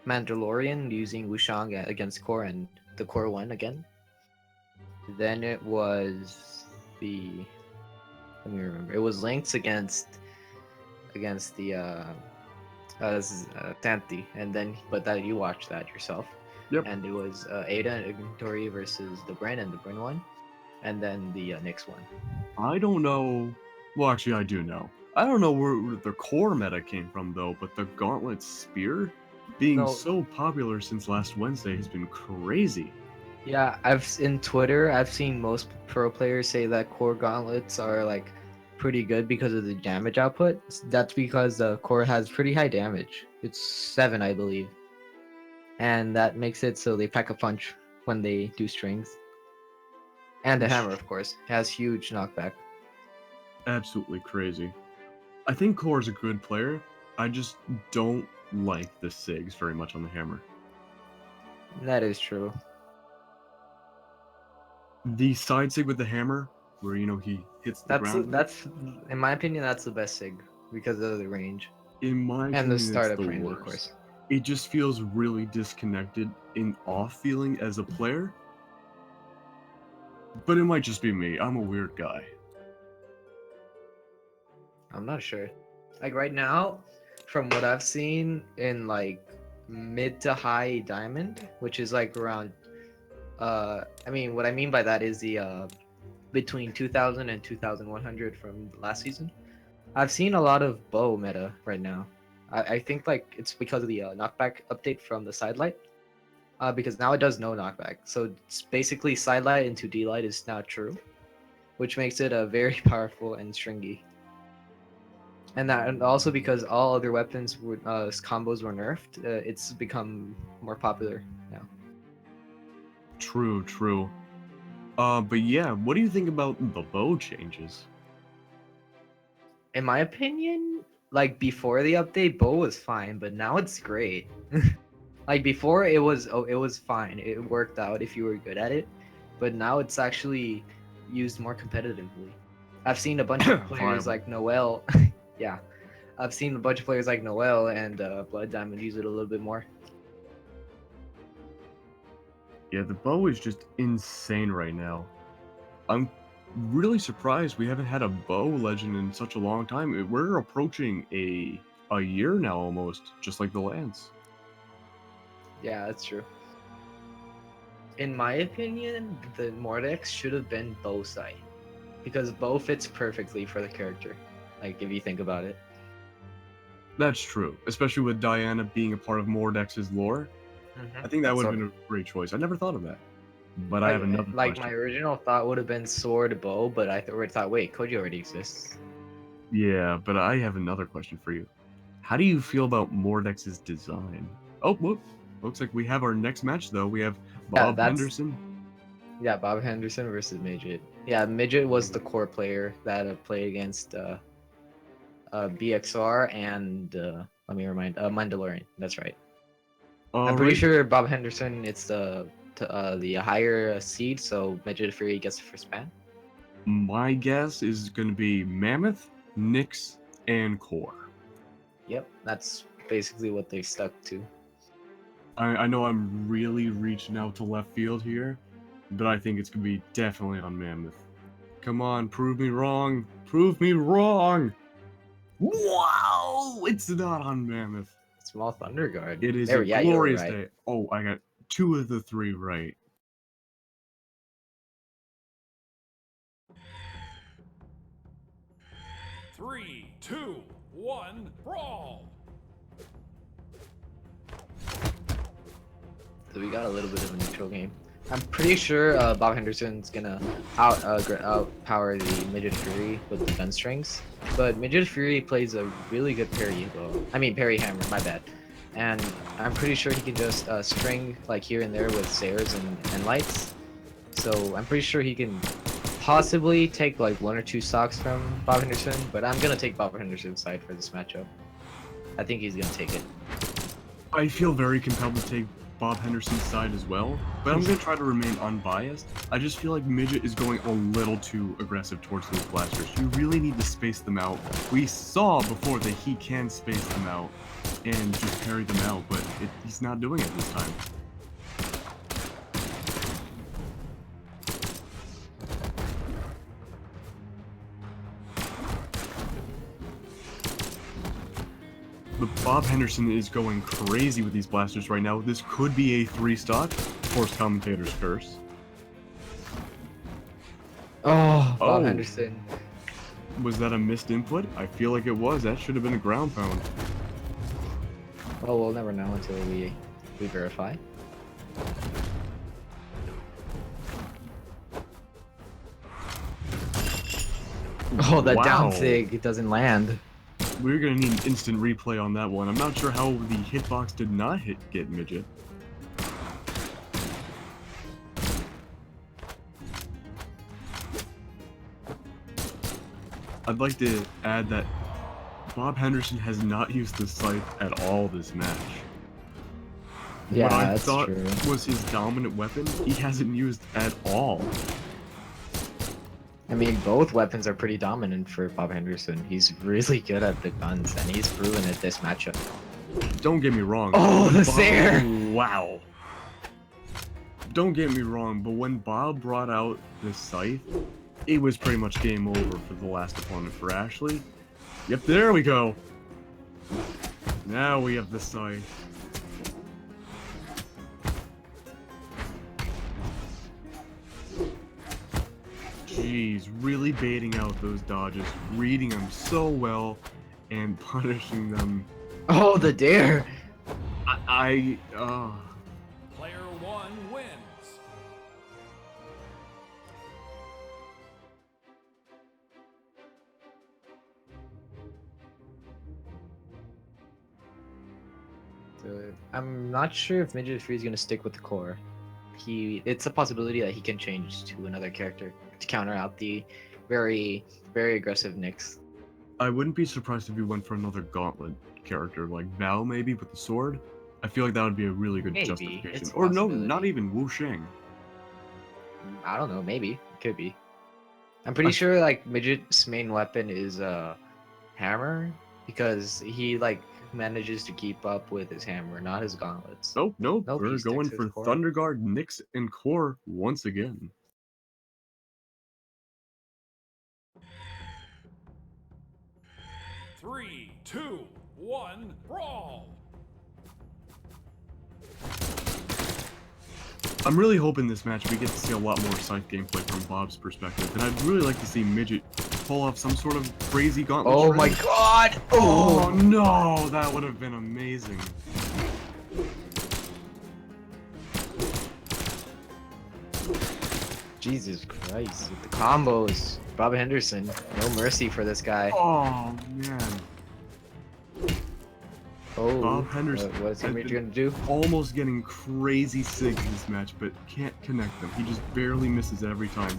Mandalorian using Wushang against core, and the core won again. Then it was the let me remember. It was Lynx against the Tanti, and then but that you watched that yourself. Yep. And it was Ada and Ignitori versus the Bryn, and the Bryn won, and then the Nyx won. I don't know. Well, actually, I do know. I don't know where the core meta came from, though, but the Gauntlet Spear being No, so popular since last Wednesday has been crazy. yeah, in Twitter, I've seen most pro players say that core gauntlets are like pretty good because of the damage output. That's because the core has pretty high damage. It's 7, I believe, and that makes it so they pack a punch when they do strings. And the hammer, of course, has huge knockback. Absolutely crazy. I think Core's a good player. I just don't like the SIGs very much on the hammer. That is true. The side SIG with the hammer, where he hits the ground with it, That's in my opinion that's the best sig because of the range in my and the opinion, it's startup the range, of worst. course. It just feels really disconnected and off feeling as a player. But it might just be me. I'm a weird guy. I'm not sure. Like right now, from what I've seen in like mid to high diamond, which is like around I mean what I mean by that is the between 2000 and 2100 from last season. I've seen a lot of bow meta right now. I think like it's because of the knockback update from the sidelight. Because now it does no knockback. So it's basically sidelight into D-light is now true, which makes it a very powerful and stringy. And also because all other weapons combos were nerfed, it's become more popular now. True, true. But yeah, what do you think about the bow changes? In my opinion, like before the update, bow was fine, but now it's great. Like before, it was fine. It worked out if you were good at it, but now it's actually used more competitively. I've seen a bunch of players Viable. like Noel. Yeah, I've seen a bunch of players like Noel and Blood Diamond use it a little bit more. Yeah, the bow is just insane right now. I'm really surprised we haven't had a bow legend in such a long time. We're approaching a year now almost, just like the lance. Yeah, that's true. In my opinion, the Mordex should have been bow side because bow fits perfectly for the character. Like if you think about it. That's true, especially with Diana being a part of Mordex's lore. I think that That's would have sort been of a great choice. I never thought of that. But I have another like my question. original thought would have been sword bow, but I thought, wait, Koji already exists. Yeah, but I have another question for you. How do you feel about Mordex's design? Oh, whoop. Looks like we have our next match, though. We have Yeah, Bob that's Henderson. yeah, Bob Henderson versus Midget. Yeah, Midget was the core player that played against BXR and let me remind Mandalorian. That's right. I'm All pretty right. sure Bob Henderson. It's the higher seed, so Midget Fury gets the first ban. My guess is going to be Mammoth, Nyx, and Core. Yep, that's basically what they stuck to. I know I'm really reaching out to left field here, but I think it's going to be definitely on Mammoth. Come on, prove me wrong. Prove me wrong. Wow! It's not on Mammoth. Small Thunder Guard. It is There, a yeah, you were glorious right. day. Oh, I got 2 of the 3 right. 3, 2, 1, brawl! So we got a little bit of a neutral game. I'm pretty sure Bob Henderson's gonna outpower the Midget Fury with the gun strings, but Midget Fury plays a really good parry bow. I mean parry hammer, my bad. And I'm pretty sure he can just string like here and there with Sayers and lights. So I'm pretty sure he can possibly take like 1 or 2 stocks from Bob Henderson, but I'm gonna take Bob Henderson's side for this matchup. I think he's gonna take it. I feel very compelled to take Bob Henderson's side as well, but I'm going to try to remain unbiased. I just feel like Midget is going a little too aggressive towards those blasters. You really need to space them out. We saw before that he can space them out and just parry them out, but he's not doing it this time. But Bob Henderson is going crazy with these blasters right now. This could be a 3-stock. Force commentator's curse. Oh, Bob Henderson. Was that a missed input? I feel like it was. That should have been a ground pound. Well, we'll never know until we verify. Oh, that down sig, it doesn't land. We're gonna need an instant replay on that one. I'm not sure how the hitbox did not get Midget. I'd like to add that Bob Henderson has not used the scythe at all this match. Yeah, what I that's thought true. was his dominant weapon, he hasn't used at all. I mean, both weapons are pretty dominant for Bob Henderson. He's really good at the guns, and he's proven it this matchup. Don't get me wrong. Oh, the Sayer! Wow. Don't get me wrong, but when Bob brought out the scythe, it was pretty much game over for the last opponent for Ashley. Yep, there we go. Now we have the scythe. Jeez, really baiting out those dodges, reading them so well, and punishing them. Oh, the dare! Player 1 wins. So, I'm not sure if Midget Fury is going to stick with the core. It's a possibility that he can change to another character to counter out the very, very aggressive Nyx. I wouldn't be surprised if he went for another gauntlet character, like Bao maybe with the sword. I feel like that would be a really good Maybe, justification. it's a Or no, possibility. not even Wu Sheng. I don't know, maybe. It could be. I'm pretty sure like Midget's main weapon is hammer, because he like manages to keep up with his hammer, not his gauntlets. Nope, Nope, we're he sticks going to for his core. Thunder Guard, Nyx, and Core once again. Three, two, one, brawl! I'm really hoping this match we get to see a lot more scythe gameplay from Bob's perspective, and I'd really like to see Midget pull off some sort of crazy gauntlet. Oh trend. my god! Oh no, that would have been amazing. Jesus Christ, with the combos. Bob Henderson, no mercy for this guy. Oh man. Oh, Bob Henderson what is has Midget been gonna do? almost getting crazy sigs in this match, but can't connect them. He just barely misses every time.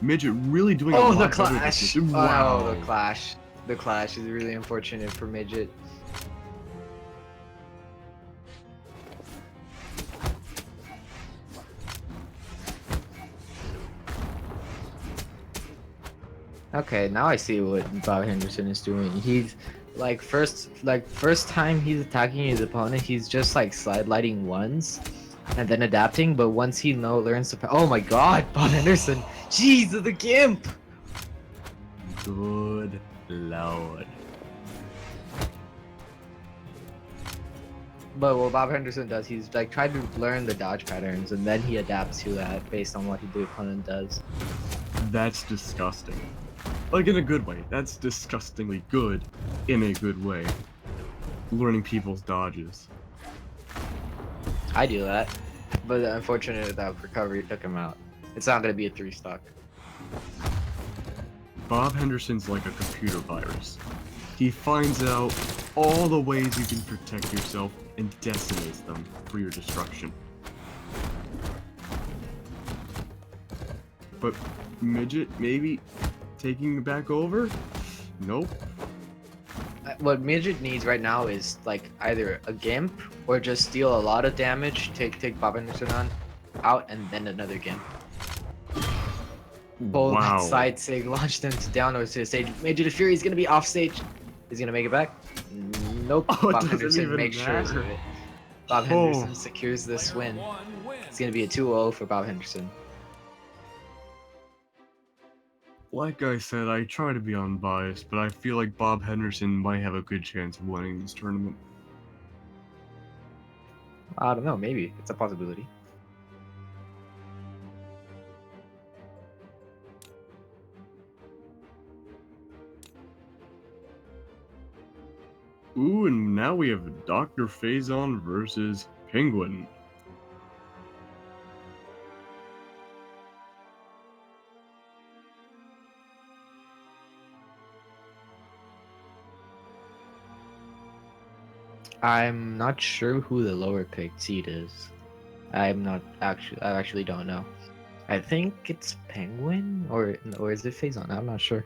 Midget really doing a Oh, lot the better than clash! this. Wow. Oh, the clash. The clash is really unfortunate for Midget. Okay, now I see what Bob Henderson is doing. He's like first time he's attacking his opponent, he's just like slide lighting ones and then adapting, but once he learns to oh my god, Bob Henderson! Jeez, the gimp! Good lord. But what Bob Henderson does, he's like tried to learn the dodge patterns and then he adapts to that based on what the opponent does. That's disgusting. Like, in a good way. That's disgustingly good in a good way. Learning people's dodges. I do that, but unfortunately that recovery took him out. It's not gonna be a 3-stock. Bob Henderson's like a computer virus. He finds out all the ways you can protect yourself and decimates them for your destruction. But Midget, maybe taking back over? Nope. What Midget needs right now is like either a Gimp or just deal a lot of damage, take Bob Henderson out, and then another Gimp. Pull Wow. that side sig, launched him down to the stage. Midget of Fury is gonna be off stage. He's gonna make it back. Nope. Oh, it Bob doesn't Henderson even makes sure of matter. it. Bob Henderson secures this Player win. one wins. It's gonna be a 2-0 for Bob Henderson. Like I said, I try to be unbiased, but I feel like Bob Henderson might have a good chance of winning this tournament. I don't know, maybe. It's a possibility. Ooh, and now we have Dr. Phazon versus Penguin. I'm not sure who the lower picked seed is. I actually don't know. I think it's Penguin or is it Phazon? I'm not sure.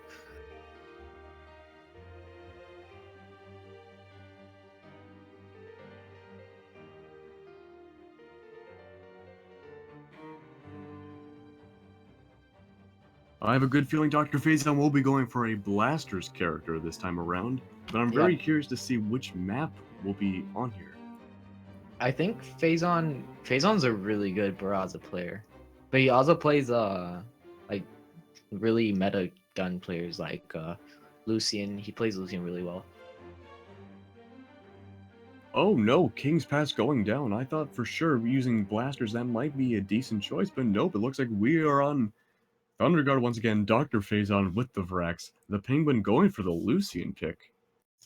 I have a good feeling Dr. Phazon will be going for a Blasters character this time around, but I'm very curious to see which map will be on here. I think Phazon's a really good Barraza player, but he also plays like really meta gun players like Lucian. He plays Lucian really well. Oh no, King's Pass going down. I thought for sure using Blasters that might be a decent choice, but nope, it looks like we are on Thunder Guard once again. Dr. Phazon with the Vrax. The Penguin going for the Lucian pick.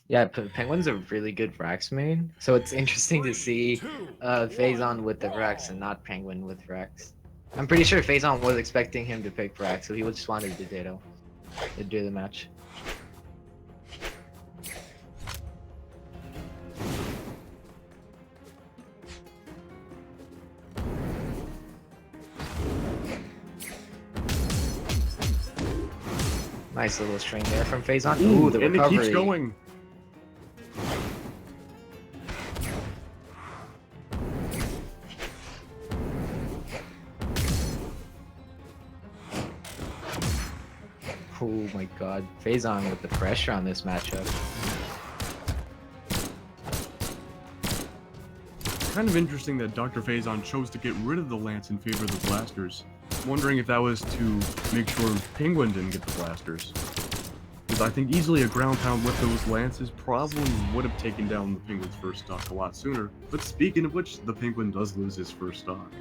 Yeah, Penguin's a really good Vrax main, so it's interesting to see Phazon with the Vrax and not Penguin with Vrax. I'm pretty sure Phazon was expecting him to pick Vrax, so he just wanted to do the match. Nice little string there from Phazon. Ooh, the and recovery. it keeps going. Oh my god. Phazon with the pressure on this matchup. Kind of interesting that Dr. Phazon chose to get rid of the Lance in favor of the Blasters. Wondering if that was to make sure Penguin didn't get the Blasters. Because I think easily a ground pound with those Lances probably would have taken down the Penguin's first stock a lot sooner. But speaking of which, the Penguin does lose his first stock.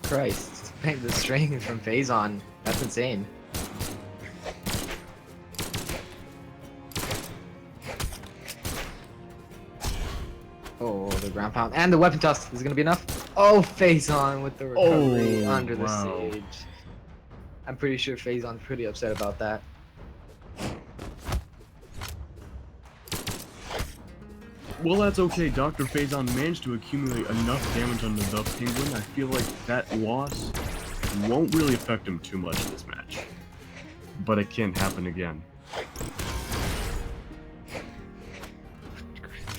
Christ. The string from Phazon. That's insane. Oh, the ground pound. And the weapon toss. Is it going to be enough? Oh, Phazon with the recovery under the stage. I'm pretty sure Phazon's pretty upset about that. Well, that's okay. Dr. Phazon managed to accumulate enough damage on the Penguin. I feel like that loss won't really affect him too much this match. But it can happen again.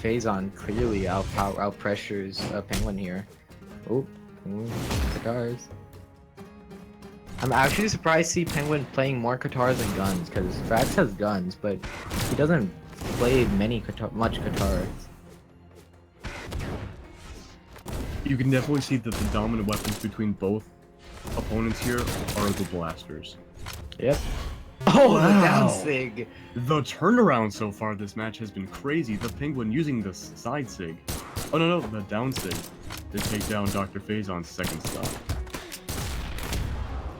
Phazon clearly out pressures Penguin here. Oh, Katars. I'm actually surprised to see Penguin playing more Katars than guns, because Frax has guns, but he doesn't play much Katars. You can definitely see that the dominant weapons between both opponents here are the Blasters. Yep. Oh, wow. The down sig! The turnaround so far this match has been crazy. The Penguin using the side sig Oh no, the down sig to take down Dr. Phazon's second stock.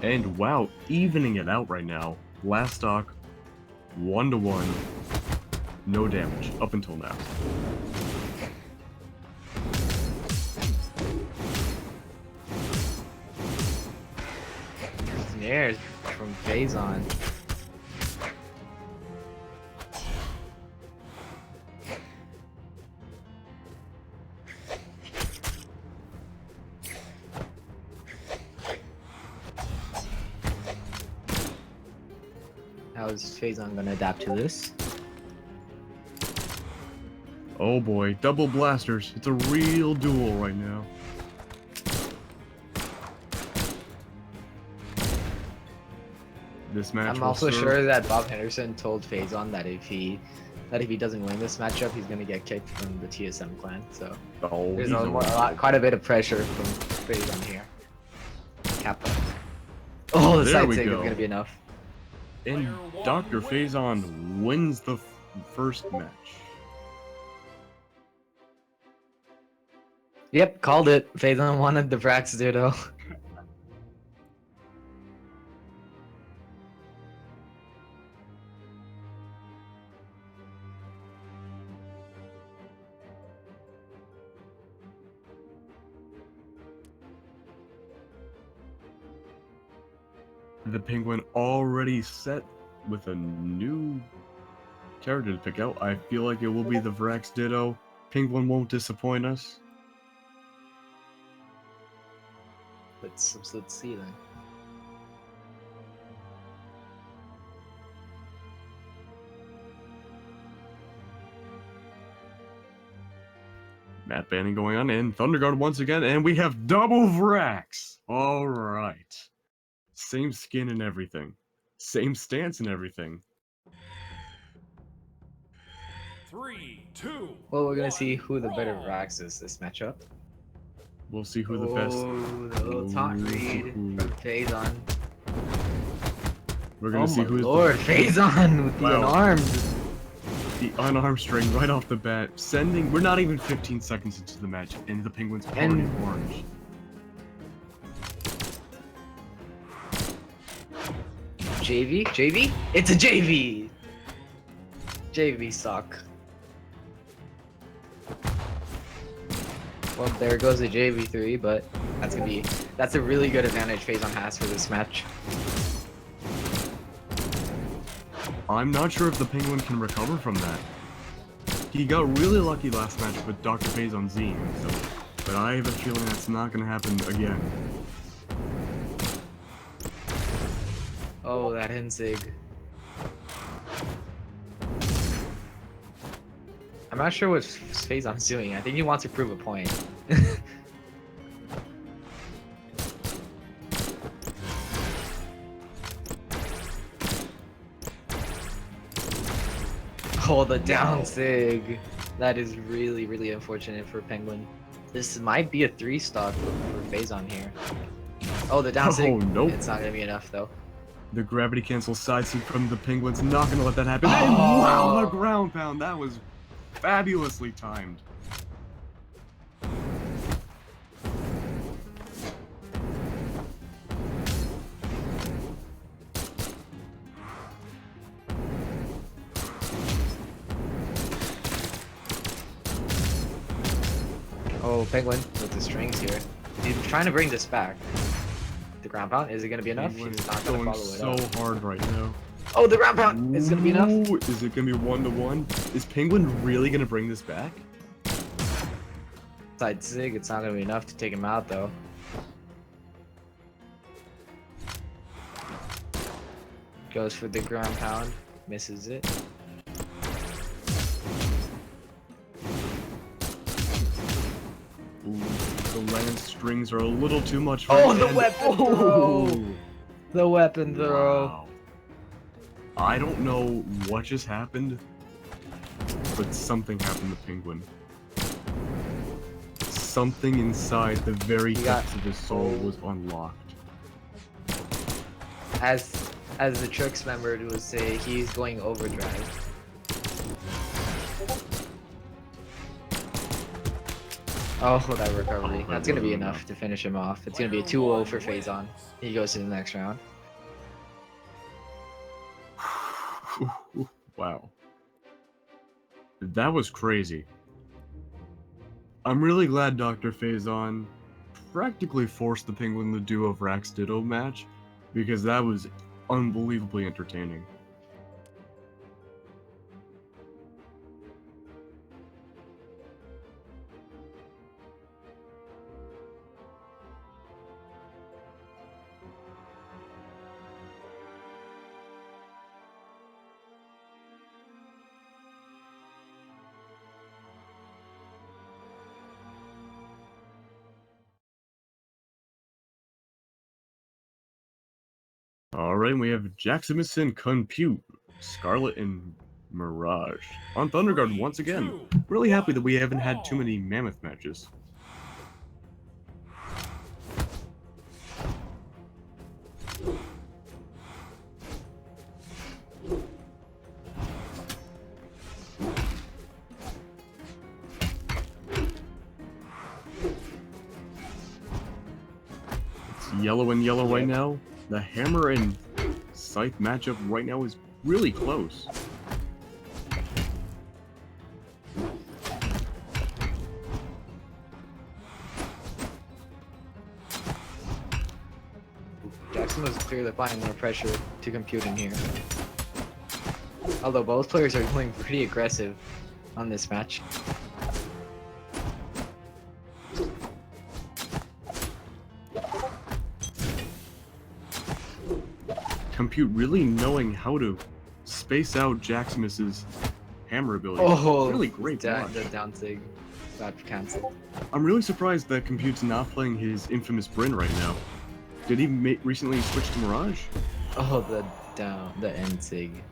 And wow, evening it out right now. Last stock, 1-1, no damage up until now. Snares from Phazon. How is Phazon gonna adapt to this? Oh boy, double blasters. It's a real duel right now. This match I'm will also serve- sure that Bob Henderson told Phazon that if he doesn't win this matchup, he's gonna get kicked from the TSM clan. So Oh, there's he's quite a bit of pressure from Phazon here. Kappa. Oh, the There side we sig is go. gonna be enough. And Dr. Phazon wins the first match. Yep, called it. Phazon wanted the Brax Ditto. The Penguin already set with a new character to pick out. I feel like it will be the Vrax Ditto. Penguin won't disappoint us. Let's see then. Map banning going on, and Thunderguard once again, and we have double Vrax! Alright. Same skin and everything. Same stance and everything. 3, 2. Well, we're gonna see 1, who the better brawl. Rax is this matchup. We'll see who the best... Oh, the little taunt read Ooh. from Phazon. We're gonna Oh see my who's lord, Phazon with the Wow. unarmed. the unarmed string right off the bat, sending... We're not even 15 seconds into the match, and the Penguin's already And- orange. JV? JV? It's a JV! JV suck. Well, there goes the JV3, but that's a really good advantage Phazon has for this match. I'm not sure if the Penguin can recover from that. He got really lucky last match with Dr. Phazon Zine, so... But I have a feeling that's not gonna happen again. Oh, that Hensig. I'm not sure what Phazon's doing. I think he wants to prove a point. Oh, the down sig. That is really, really unfortunate for Penguin. This might be a 3-stock for Phazon here. Oh, the down sig. Oh, nope. It's not gonna be enough though. The gravity cancel side sweep from the Penguins, not gonna let that happen. Oh. And wow, the ground pound, that was fabulously timed. Oh, Penguin with the strings here. He's trying to bring this back. The ground pound, is it gonna be enough? Penguin He's is not gonna going follow it so up. hard right now. Oh, the ground pound! Is it gonna be enough? Ooh, is it gonna be 1-1? Is Penguin really gonna bring this back? Side sig, it's not gonna be enough to take him out though. Goes for the ground pound, misses it. Ooh, the lance strings are a little too much for Oh, him, the and- weapon throw! The weapon throw. Wow. I don't know what just happened, but something happened to Penguin. Something inside the very He got- depths of his soul was unlocked. As the Tricks member would say, he's going overdrive. Oh, that recovery. that That's gonna be wasn't enough enough. to finish him off. It's gonna be a Player 2-0 one for Phazon. wins. He goes to the next round. Wow. That was crazy. I'm really glad Dr. Phazon practically forced the Penguin to do a Vrax Ditto match, because that was unbelievably entertaining. Alright, we have Jaximus and Compute, Scarlet and Mirage. On Thunderguard once again. Really happy that we haven't had too many Mammoth matches. It's yellow and yellow right now. The Hammer and Scythe matchup right now is really close. Jackson was clearly applying more pressure to Compute in here. Although both players are going pretty aggressive on this match. Compute really knowing how to space out Jaximus's hammer ability. Oh, really great the watch. down sig got cancelled. I'm really surprised that Compute's not playing his infamous Bryn right now. Did he recently switch to Mirage? Oh, the end sig.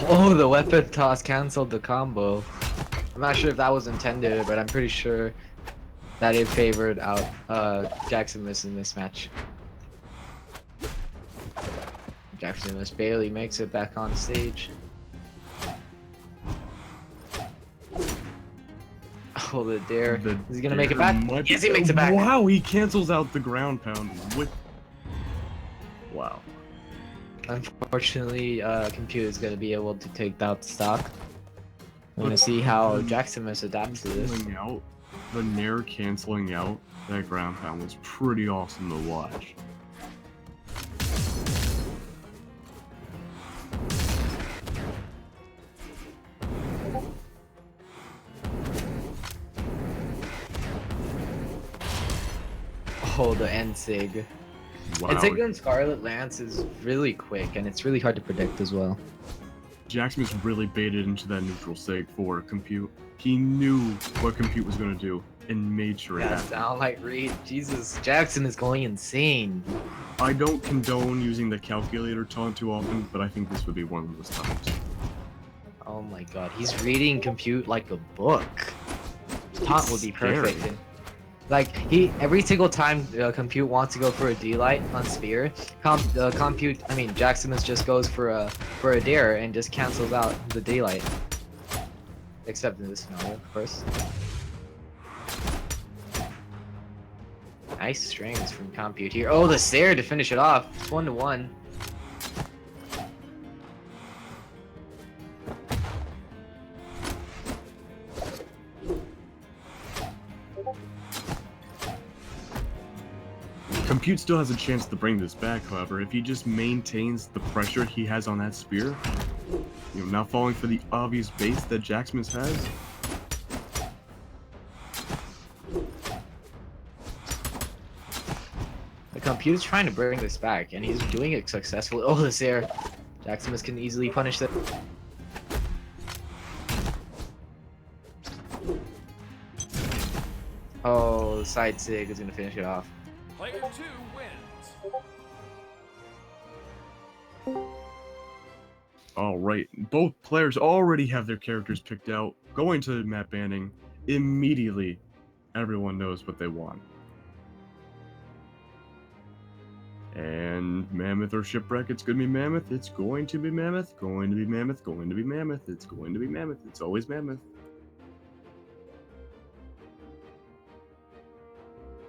Oh, the weapon toss canceled the combo. I'm not sure if that was intended, but I'm pretty sure that it favored out Jaximus in this match. Jaximus barely makes it back on stage. Oh, the dare. Is he gonna make it back? Yes, he makes it back. Wow, he cancels out the ground pound with... Wow. Unfortunately, Compute is gonna be able to take out the stock. I'm gonna see how Jaximus adapts to this. Out, the Nair canceling out that ground pound was pretty awesome to watch. Oh, the end sig. Wow. End sig on Scarlet Lance is really quick, and it's really hard to predict as well. Jaximus really baited into that neutral sig for Compute. He knew what Compute was going to do and made sure it Yeah, happened. downlight read. Jesus, Jackson is going insane. I don't condone using the calculator taunt too often, but I think this would be one of those times. Oh my god, he's reading Compute like a book. Taunt would be perfect. scary. Like, every single time Compute wants to go for a D-Light on Spear, Jaximus just goes for a dare and just cancels out the D-Light. Except in this scenario, of course. Nice strings from Compute here. Oh, the Sair to finish it off. It's 1-1. Compute still has a chance to bring this back, however, if he just maintains the pressure he has on that spear. Not falling for the obvious baits that Jaximus has. The Compute's trying to bring this back, and he's doing it successfully. Oh, the Sair. Jaximus can easily punish that. Oh, the side sig is going to finish it off. Player 2 wins. Alright, both players already have their characters picked out. Going to map banning, immediately everyone knows what they want. And Mammoth or Shipwreck, it's going to be Mammoth. It's going to be Mammoth. Going to be Mammoth. Going to be Mammoth. It's going to be Mammoth. It's always Mammoth.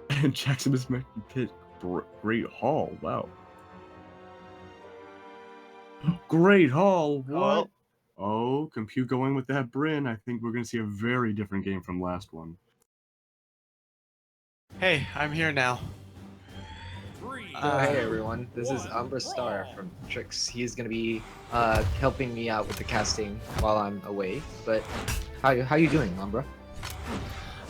And Jackson is picked Great Hall. Wow. Great Hall. What? Oh, Compute going with that Bryn. I think we're going to see a very different game from last one. Hey, I'm here now. Oh, hey everyone, this is Umbra Star from Trix. He's gonna be helping me out with the casting while I'm away. But how you doing, Umbra?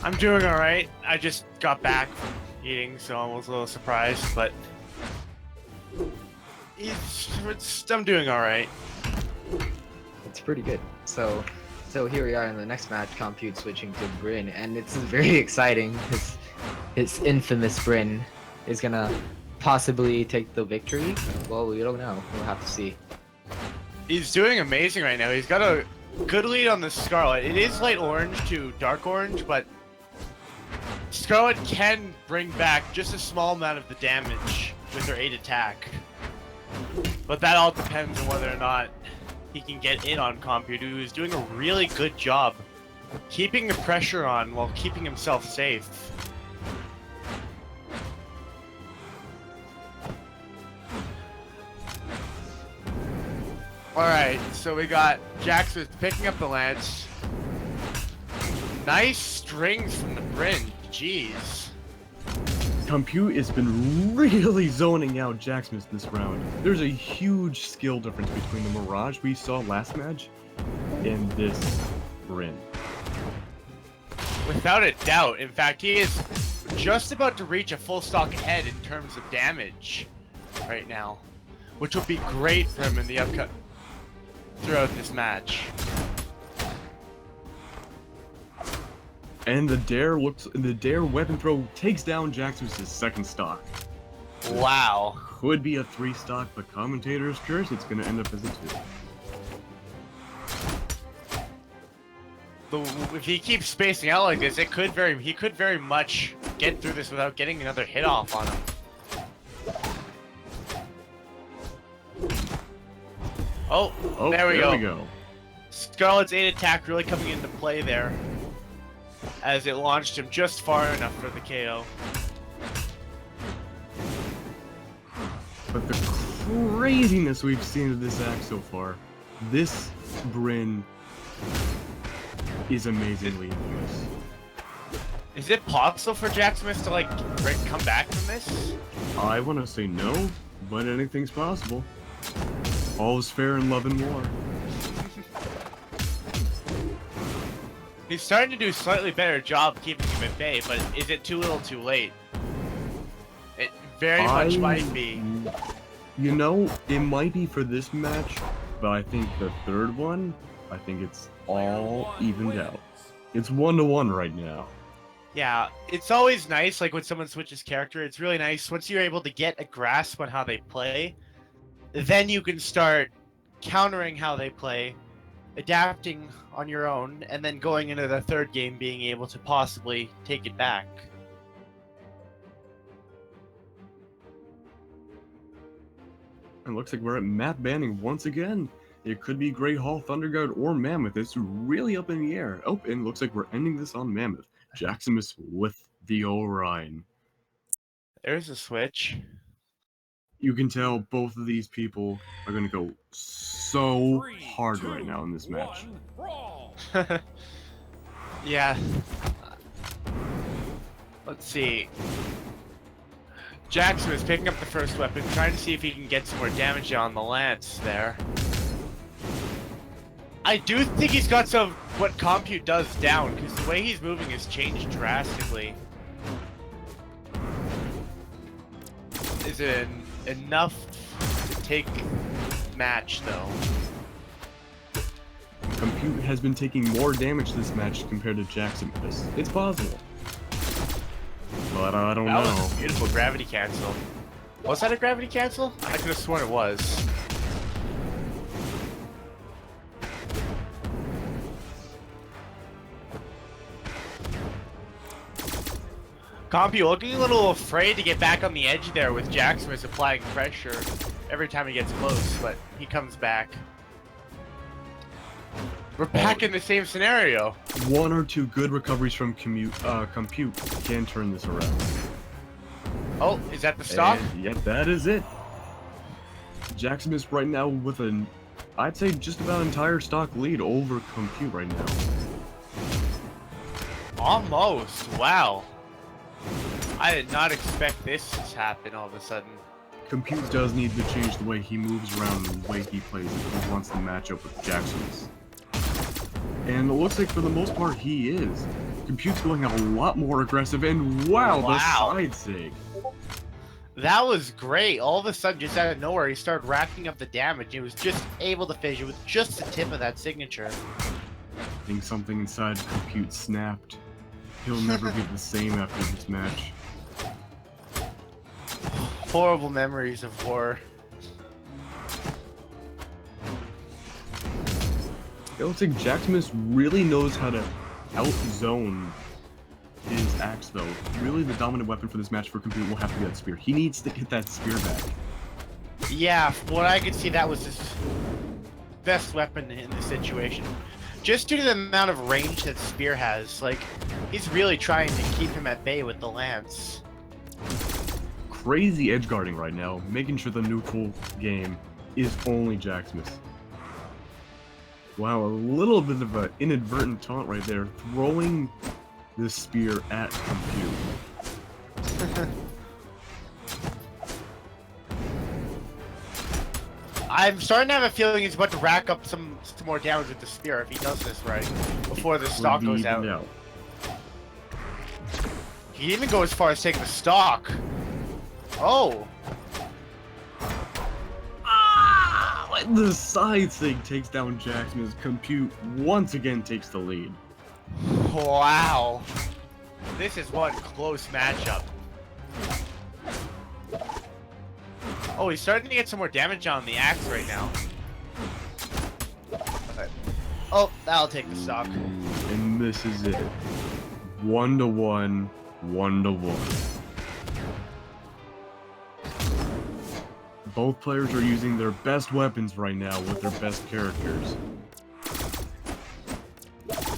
I'm doing all right. I just got back from eating, so I was a little surprised, but I'm doing all right. It's pretty good. So here we are in the next match. Compute switching to Bryn, and it's very exciting. His infamous Bryn is gonna possibly take the victory. Well, we don't know. We'll have to see. He's doing amazing right now. He's got a good lead on the Scarlet. It is light orange to dark orange, but Scarlet can bring back just a small amount of the damage with her 8 attack. But that all depends on whether or not he can get in on Compute, who is doing a really good job keeping the pressure on while keeping himself safe. Alright, so we got Jackson picking up the lance. Nice strings from the Bryn. Jeez. Compute has been really zoning out Jacksmith this round. There's a huge skill difference between the Mirage we saw last match and this Bryn. Without a doubt. In fact, he is just about to reach a full stock ahead in terms of damage right now, which will be great for him in the throughout this match. And the dare weapon throw takes down Jacksmith's second stock. Wow. Could be a 3 stock, but commentators curse it's gonna end up as a 2. If he keeps spacing out like this, he could very much get through this without getting another hit off on him. Oh, there we go. Scarlet's 8 attack really coming into play there, as it launched him just far enough for the KO. But the craziness we've seen of this act so far, this Bryn is amazingly infamous. Is it possible for Jacksmith to come back from this? I want to say no, but anything's possible. All is fair in love and war. He's starting to do a slightly better job keeping him at bay, but is it too little too late? It very much might be. You know, it might be for this match, but I think the third one, I think it's all evened out. It's 1-1 right now. Yeah, it's always nice, like when someone switches character, it's really nice once you're able to get a grasp on how they play. Then you can start countering how they play, adapting on your own, and then going into the third game being able to possibly take it back. It looks like we're at map banning once again. It could be Great Hall, Thunderguard, or Mammoth. It's really up in the air. Oh, and looks like we're ending this on Mammoth. Jackson's with the Orion. There's a switch. You can tell both of these people are going to go so hard right now in this match. Yeah. Let's see. Jackson is picking up the first weapon, trying to see if he can get some more damage on the lance there. I do think he's got some what Compute does down, because the way he's moving has changed drastically. Is it enough to take match, though? Compute has been taking more damage this match compared to Jackson. It's possible. But I don't know. That was a beautiful gravity cancel. Was that a gravity cancel? I could have sworn it was. Compy looking a little afraid to get back on the edge there with Jacksmith applying pressure every time he gets close, but he comes back. We're back in the same scenario. One or two good recoveries from Compute can turn this around. Oh, is that the stop? And, yeah, that is it. Jacksmith right now with an, I'd say just about entire stock lead over Compute right now. Almost. Wow. I did not expect this to happen all of a sudden. Compute does need to change the way he moves around and the way he plays if he wants to match up with Jacksmith. And it looks like for the most part he is. Compute's going a lot more aggressive, and wow. The side sig. That was great. All of a sudden, just out of nowhere, he started racking up the damage. He was just able to finish it with just the tip of that signature. I think something inside Compute snapped. He'll never be the same after this match. Horrible memories of war. It looks like Jacksmith really knows how to outzone his axe, though. Really, the dominant weapon for this match for Compute will have to be that spear. He needs to get that spear back. Yeah, from what I could see, that was his best weapon in this situation. Just due to the amount of range that Spear has, like, he's really trying to keep him at bay with the lance. Crazy edge guarding right now, making sure the neutral game is only Jacksmith. Wow, a little bit of an inadvertent taunt right there, throwing the spear at Compute. I'm starting to have a feeling he's about to rack up some more damage with the spear if he does this right before the stock goes out. He even go as far as taking the stock. Oh. The side thing takes down Jacksmith. Compute once again takes the lead. Wow. This is one close matchup. Oh, he's starting to get some more damage on the axe right now. Okay. Oh, that'll take the stock. And this is it. 1-1, 1-1. Both players are using their best weapons right now with their best characters.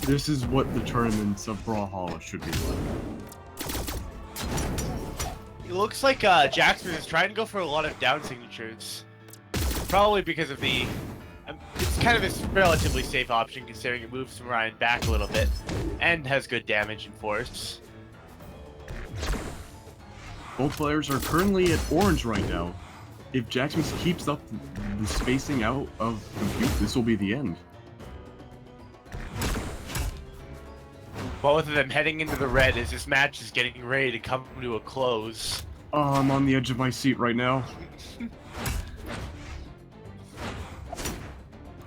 This is what the tournaments of Brawlhalla should be like. It looks like Jackson is trying to go for a lot of down signatures. Probably because of the... it's kind of a relatively safe option considering it moves Ryan back a little bit. And has good damage and force. Both players are currently at orange right now. If Jackson keeps up the spacing out of Compute, this will be the end. Both of them heading into the red as this match is getting ready to come to a close. Oh, I'm on the edge of my seat right now.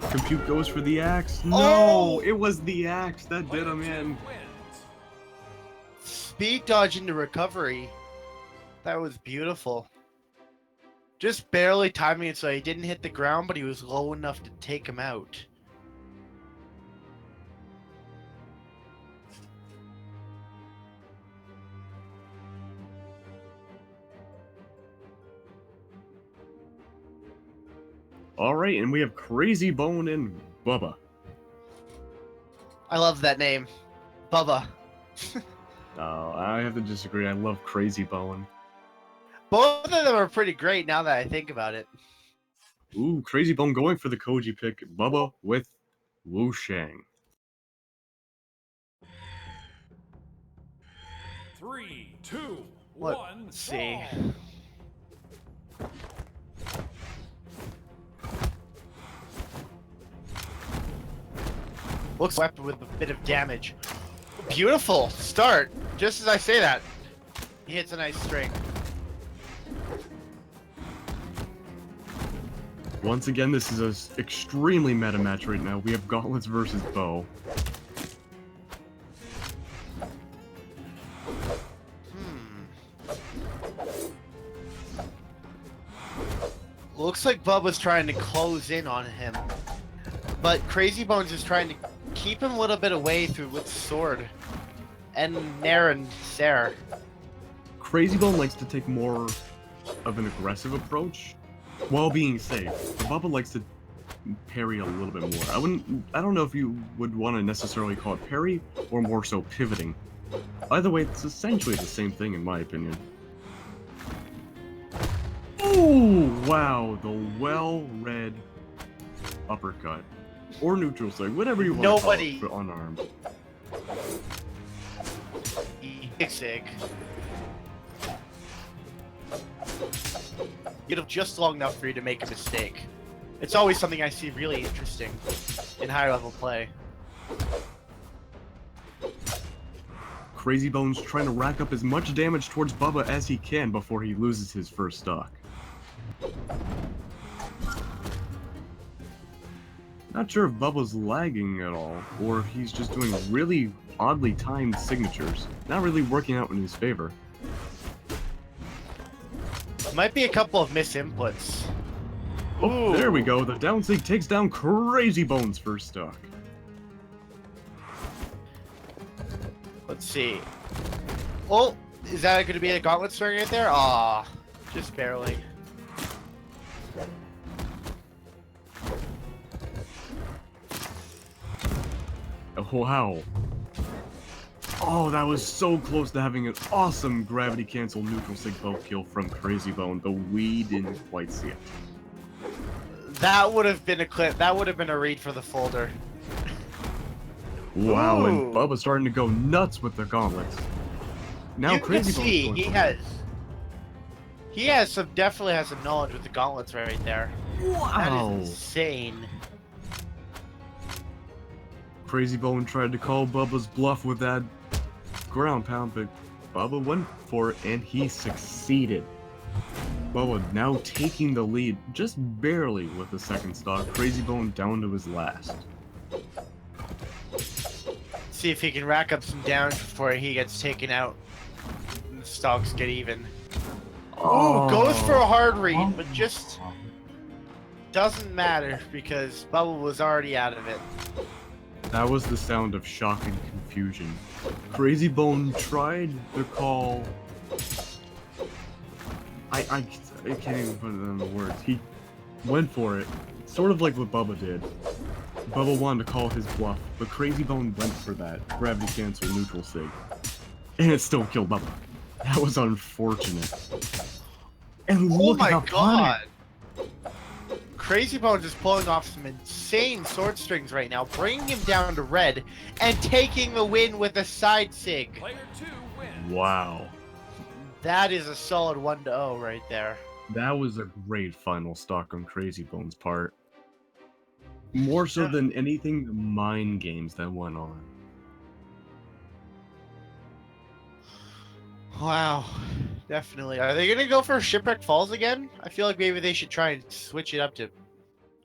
Compute goes for the axe. No, Oh! it was the axe that did him in. Speed dodge into recovery. That was beautiful. Just barely timing it so he didn't hit the ground, but he was low enough to take him out. Alright, and we have Crazy Bone and Bubba. I love that name. Bubba. I have to disagree. I love Crazy Bone. Both of them are pretty great now that I think about it. Ooh, Crazy Bone going for the Koji pick. Bubba with Wu Shang. 3, 2, Let's 1. see. Brawl. Looks weapon with a bit of damage. Beautiful start. Just as I say that, he hits a nice string. Once again, this is an extremely meta match right now. We have Gauntlets versus Bow. Looks like Bubba's trying to close in on him. But Crazy Bones is trying to keep him a little bit away through with sword. And Nair and Sarah. Crazy Bone likes to take more of an aggressive approach while being safe. But Bubba likes to parry a little bit more. I don't know if you would want to necessarily call it parry or more so pivoting. Either way, it's essentially the same thing in my opinion. Oh, wow, the well-read uppercut. Or neutral sig, whatever you want to call it for unarmed. Sig. You know, just long enough for you to make a mistake. It's always something I see really interesting in higher level play. Crazy Bone's trying to rack up as much damage towards Bubba as he can before he loses his first stock. Not sure if Bubba's lagging at all, or if he's just doing really oddly timed signatures. Not really working out in his favor. Might be a couple of misinputs. Oh, there we go. The down sig takes down Crazy Bone's first stock. Let's see. Oh, is that going to be a gauntlet string right there? Aw, just barely. Oh, wow. Oh, that was so close to having an awesome gravity cancel neutral sig both kill from Crazy Bone, though we didn't quite see it. That would have been a clip. That would have been a read for the folder. Wow, Ooh. and Bubba's starting to go nuts with the gauntlets. Now You Crazy can Bone's see going he for has. He has some definitely has some knowledge with the gauntlets right there. it. Wow. That is insane. Crazy Bone tried to call Bubba's bluff with that ground pound, but Bubba went for it and he succeeded. Bubba now taking the lead just barely with the second stock. Crazy Bone down to his last. See if he can rack up some damage before he gets taken out. And the stocks get even. Oh, goes for a hard read, but just doesn't matter because Bubba was already out of it. That was the sound of shock and confusion. Crazy Bone tried to call... I can't even put it in the words. He went for it, sort of like what Bubba did. Bubba wanted to call his bluff, but Crazy Bone went for that gravity cancel neutral sig. And it still killed Bubba. That was unfortunate. And look Oh at my how god! Crazy Bones is pulling off some insane sword strings right now, bringing him down to red, and taking the win with a side sig. Player 2 wins. Wow. That is a solid 1-0 right there. That was a great final stock on Crazy Bone's part. More so than anything, the mind games that went on. Wow, definitely. Are they gonna go for Shipwreck Falls again? I feel like maybe they should try and switch it up to...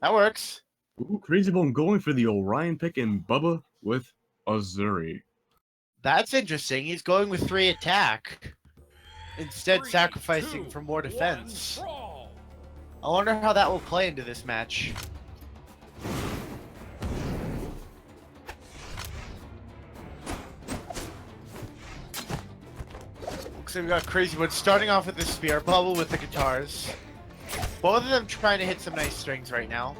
That works. Ooh, Crazy Bone going for the Orion pick and Bubba with Azuri. That's interesting. He's going with 3 attack. Instead 3, sacrificing 2, for more 1, defense. brawl. I wonder how that will play into this match. So we got Crazy Wood starting off with the spear, Bubble with the guitars. Both of them trying to hit some nice strings right now.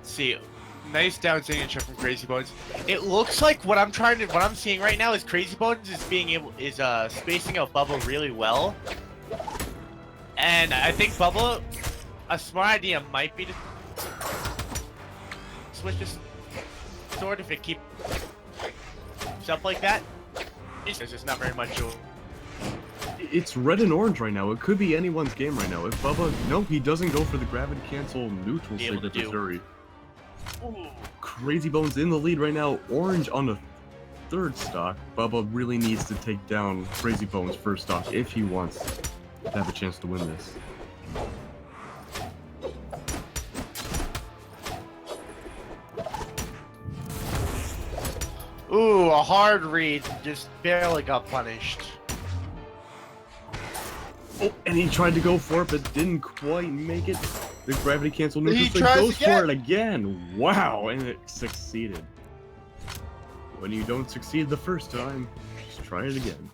See, nice down signature from Crazy Bones. It looks like what I'm seeing right now is Crazy Bones is spacing out Bubba really well. And I think Bubba, a smart idea might be to switch this sword if it keeps up like that. There's just not very much to it. It's red and orange right now. It could be anyone's game right now. If Bubba... No, he doesn't go for the gravity cancel neutral Be able sig with to do. Azuri. Crazy Bones in the lead right now. Orange on the third stock. Bubba really needs to take down Crazy Bones first stock if he wants to have a chance to win this. Ooh, a hard read, just barely got punished. Oh, and he tried to go for it, but didn't quite make it. The gravity cancel neutral He stick tries goes again. for it again. Wow, and it succeeded. When you don't succeed the first time, just try it again.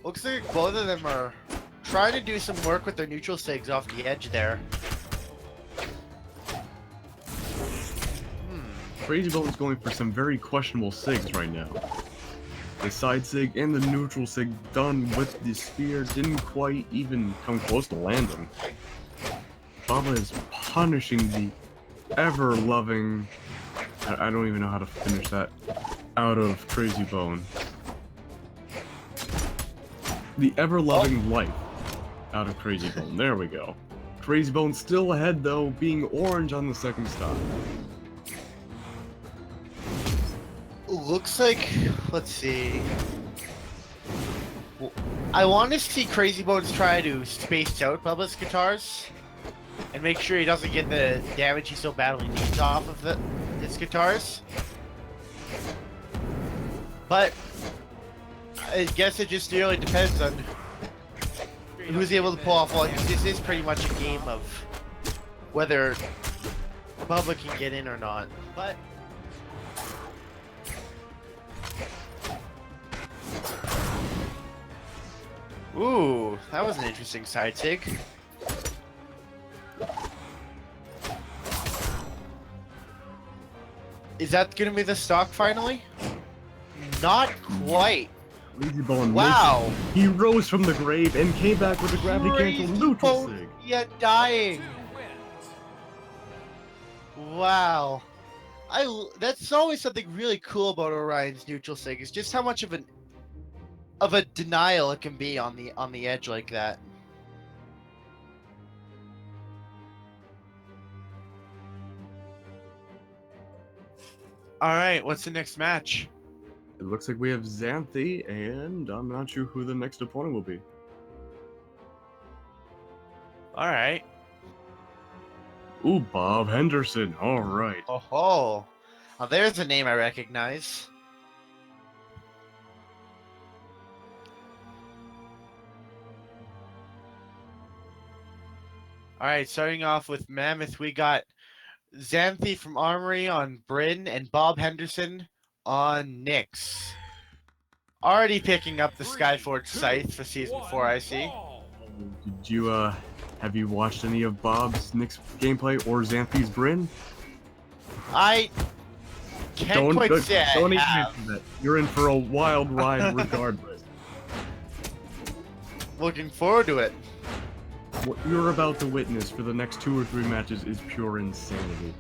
Looks like both of them are trying to do some work with their neutral sigs off the edge there. Crazy Bone's going for some very questionable sigs right now. The side sig and the neutral sig done with the spear didn't quite even come close to landing. Baba is punishing the ever-loving... I don't even know how to finish that out of Crazy Bone. The ever-loving life out of Crazy Bone. There we go. Crazy Bone still ahead though, being orange on the second stop. Looks like, let's see. I want to see Crazy Bones try to space out Bubba's guitars and make sure he doesn't get the damage he so badly needs off of his guitars. But I guess it just really depends on who's able to pull off what, because this is pretty much a game of whether Bubba can get in or not. But ooh, that was an interesting side sig. Is that gonna be the stock finally? Not quite. Crazy Bone Wow. he rose from the grave and came back with a gravity cancel Crazy neutral Bone sig. yet dying. Two wins. Wow. That's always something really cool about Orion's neutral sig, is just how much of a denial it can be on the edge like that. All right, what's the next match? It looks like we have Xanthi, and I'm not sure who the next opponent will be. All right. Ooh, Bob Henderson. All right. Oh ho. Oh, there's a name I recognize. All right, starting off with Mammoth, we got Xanthi from Armory on Bryn and Bob Henderson on Nyx. Already picking up the Skyforge Scythe for Season 4, I see. Did you, have you watched any of Bob's Nyx gameplay or Xanthi's Bryn? I can't quite say I don't even have. mention that. You're in for a wild ride regardless. Looking forward to it. What you're about to witness for the next 2 or 3 matches is pure insanity.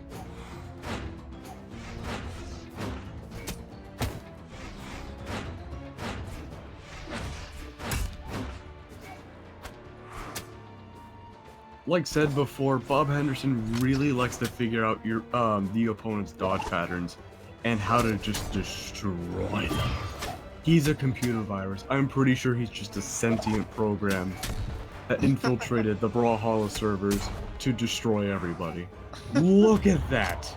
Like said before, Bob Henderson really likes to figure out your the opponent's dodge patterns and how to just destroy them. He's a computer virus. I'm pretty sure he's just a sentient program that infiltrated the Brawlhalla servers to destroy everybody. Look at that!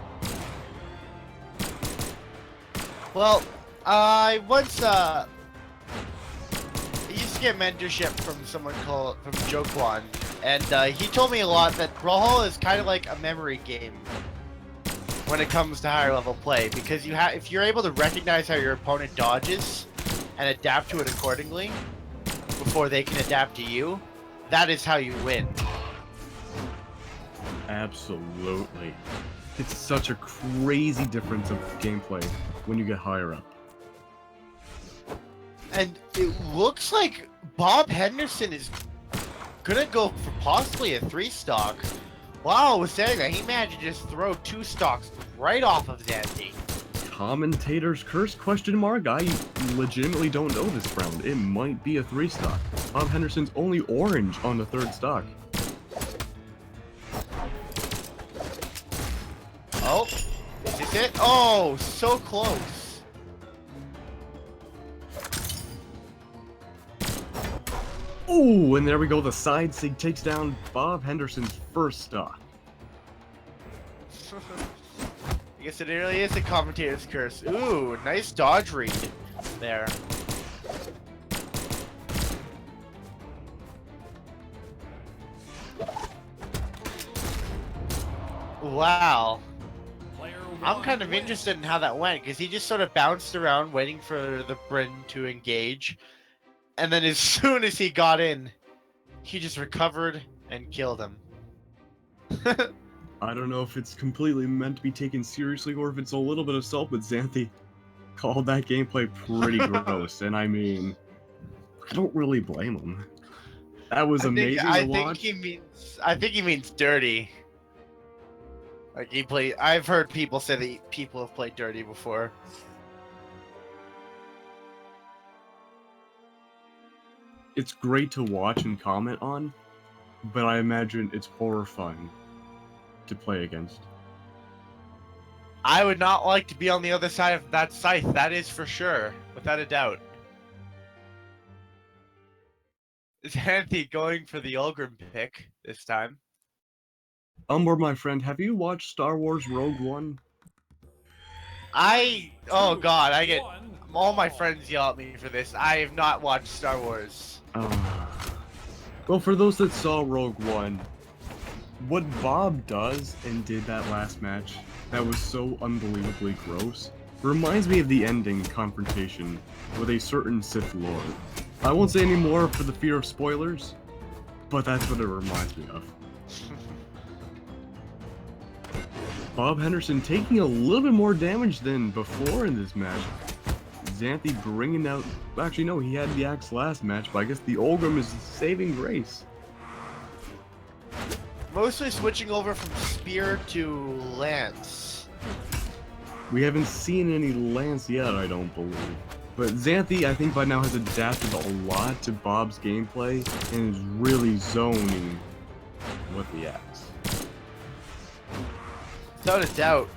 Well, I once I used to get mentorship from someone from Joquan, and he told me a lot that Brawl is kind of like a memory game when it comes to higher level play, because if you're able to recognize how your opponent dodges and adapt to it accordingly before they can adapt to you, that is how you win. Absolutely. It's such a crazy difference of gameplay when you get higher up. And it looks like Bob Henderson is gonna go for possibly a 3-stock. Wow, I was saying that he managed to just throw 2 stocks right off of Xanthi. Commentator's curse question mark? I legitimately don't know this round. It might be a 3-stock. Bob Henderson's only orange on the 3rd stock. Oh, is this it? Oh, so close. Ooh, and there we go. The side sig takes down Bob Henderson's 1st stock. I guess it really is a commentator's curse. Ooh, nice dodge read there. Wow. Player I'm one kind of wins. interested in how that went, because he just sort of bounced around waiting for the Bryn to engage. And then as soon as he got in, he just recovered and killed him. I don't know if it's completely meant to be taken seriously or if it's a little bit of salt, but Xanthi called that gameplay pretty gross, and I mean, I don't really blame him. That was amazing I to think watch. I think he means dirty. Like he played. I've heard people say that people have played dirty before. It's great to watch and comment on, but I imagine it's horrifying to play against. I would not like to be on the other side of that scythe. That is for sure, without a doubt. Is Anthony going for the Ulgrim pick this time? Umbor, my friend, have you watched Star Wars Rogue One? Oh god, I get One, all my Brawl. friends yell at me for this. I have not watched Star Wars. Well, for those that saw Rogue One, what Bob does and did that last match, that was so unbelievably gross, reminds me of the ending confrontation with a certain Sith Lord. I won't say any more for the fear of spoilers, but that's what it reminds me of. Bob Henderson taking a little bit more damage than before in this match. Xanthi bringing out... Actually, no, he had the axe last match, but I guess the Ulgrim is saving grace. Mostly switching over from spear to lance. We haven't seen any Lance yet, I don't believe. But Xanthi, I think by now has adapted a lot to Bob's gameplay and is really zoning with the axe. Without a doubt.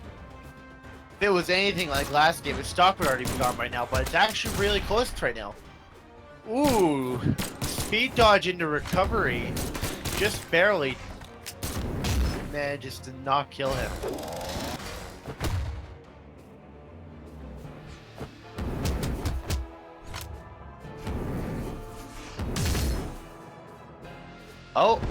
If it was anything like last game, his stock would already be gone by now, but it's actually really close right now. Ooh, speed dodge into recovery. Just barely manages to not kill him. Oh,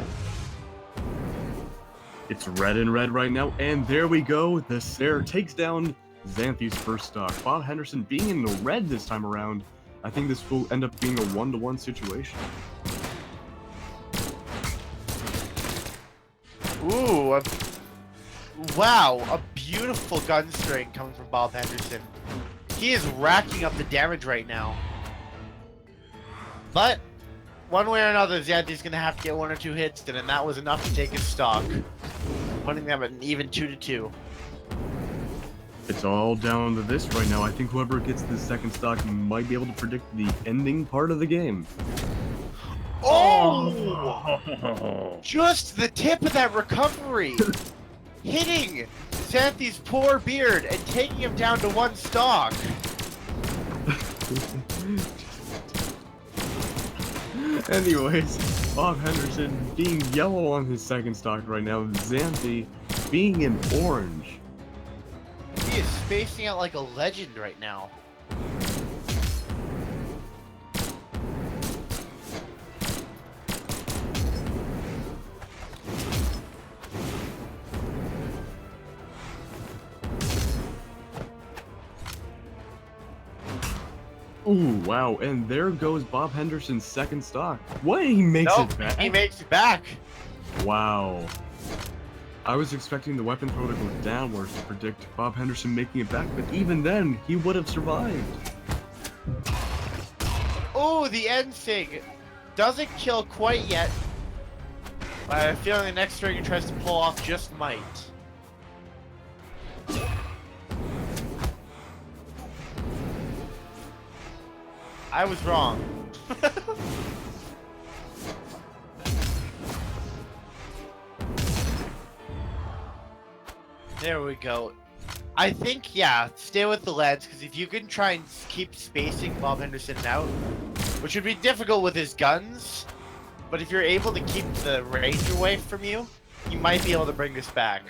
It's red and red right now, and there we go. The Sarah takes down Xanthi's first stock. Bob Henderson being in the red this time around. I think this will end up being a 1-to-1 situation. ooh, wow, a beautiful gun string coming from Bob Henderson. He is racking up the damage right now. But, one way or another, Xanthi's going to have to get 1 or 2 hits in, and that was enough to take his stock. Putting them at an even 2-2. It's all down to this right now. I think whoever gets the second stock might be able to predict the ending part of the game. Oh! Just the tip of that recovery! Hitting Xanthi's poor beard and taking him down to 1 stock. Anyways, Bob Henderson being yellow on his second stock right now. Xanthi being in orange. He is spacing out like a legend right now. Ooh, wow, and there goes Bob Henderson's second stock. What? He makes Nope, it back? he makes it back. Wow. I was expecting the weapon throw to go downwards to predict Bob Henderson making it back, but even then, he would have survived. Oh, the end thing doesn't kill quite yet. But I have a feeling the next string he tries to pull off just might. I was wrong. There we go. I think, yeah, stay with the leads, because if you can try and keep spacing Bob Henderson out, which would be difficult with his guns, but if you're able to keep the range away from you, you might be able to bring this back.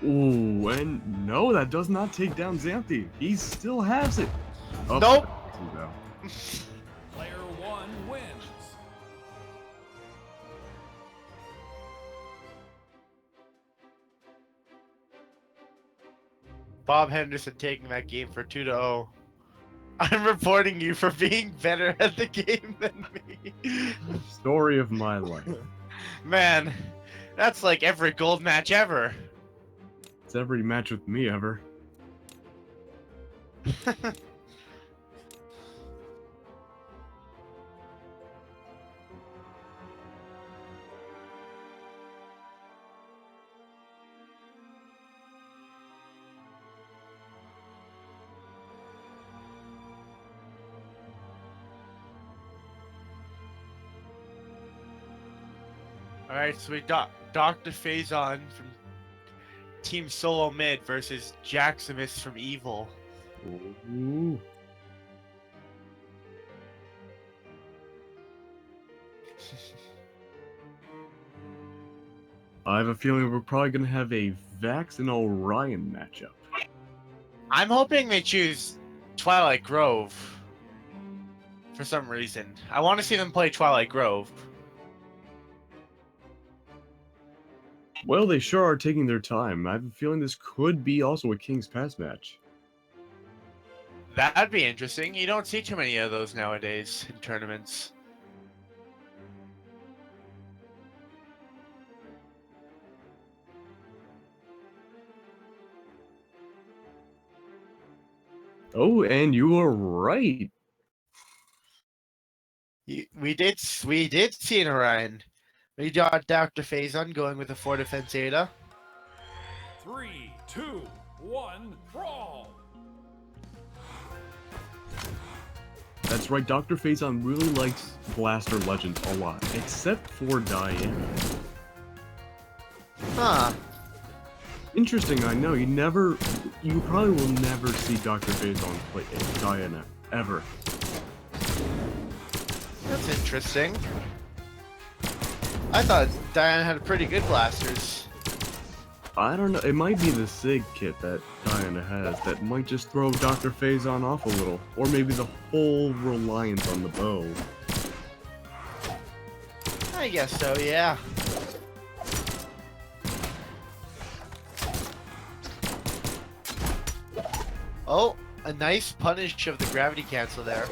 Ooh, and no, that does not take down Xanthe. He still has it. Oh, Nope. that takes him down. Player one wins. Bob Henderson taking that game for 2-0. I'm reporting you for being better at the game than me. Story of my life. Man, that's like every gold match ever. It's every match with me ever. Alright, so we got Dr. Phazon from Team Solo Mid versus Jaximus from Evil. Ooh. I have a feeling we're probably gonna have a Vax and Orion matchup. I'm hoping they choose Twilight Grove for some reason. I want to see them play Twilight Grove. Well, they sure are taking their time. I have a feeling this could be also a King's Pass match. That'd be interesting. You don't see too many of those nowadays in tournaments. Oh, and you are right. We did see an Orion. We got Dr. Phazon going with a 4 defense Ada. 3, 2, 1, brawl. That's right, Dr. Phazon really likes Blaster Legends a lot, except for Diana. Huh. Interesting, I know, you probably will never see Dr. Phazon play Diana, ever. That's interesting. I thought Diana had pretty good blasters. I don't know, it might be the SIG kit that Diana has that might just throw Dr. Phazon off a little, or maybe the whole reliance on the bow. I guess so, yeah. Oh, a nice punish of the gravity cancel there.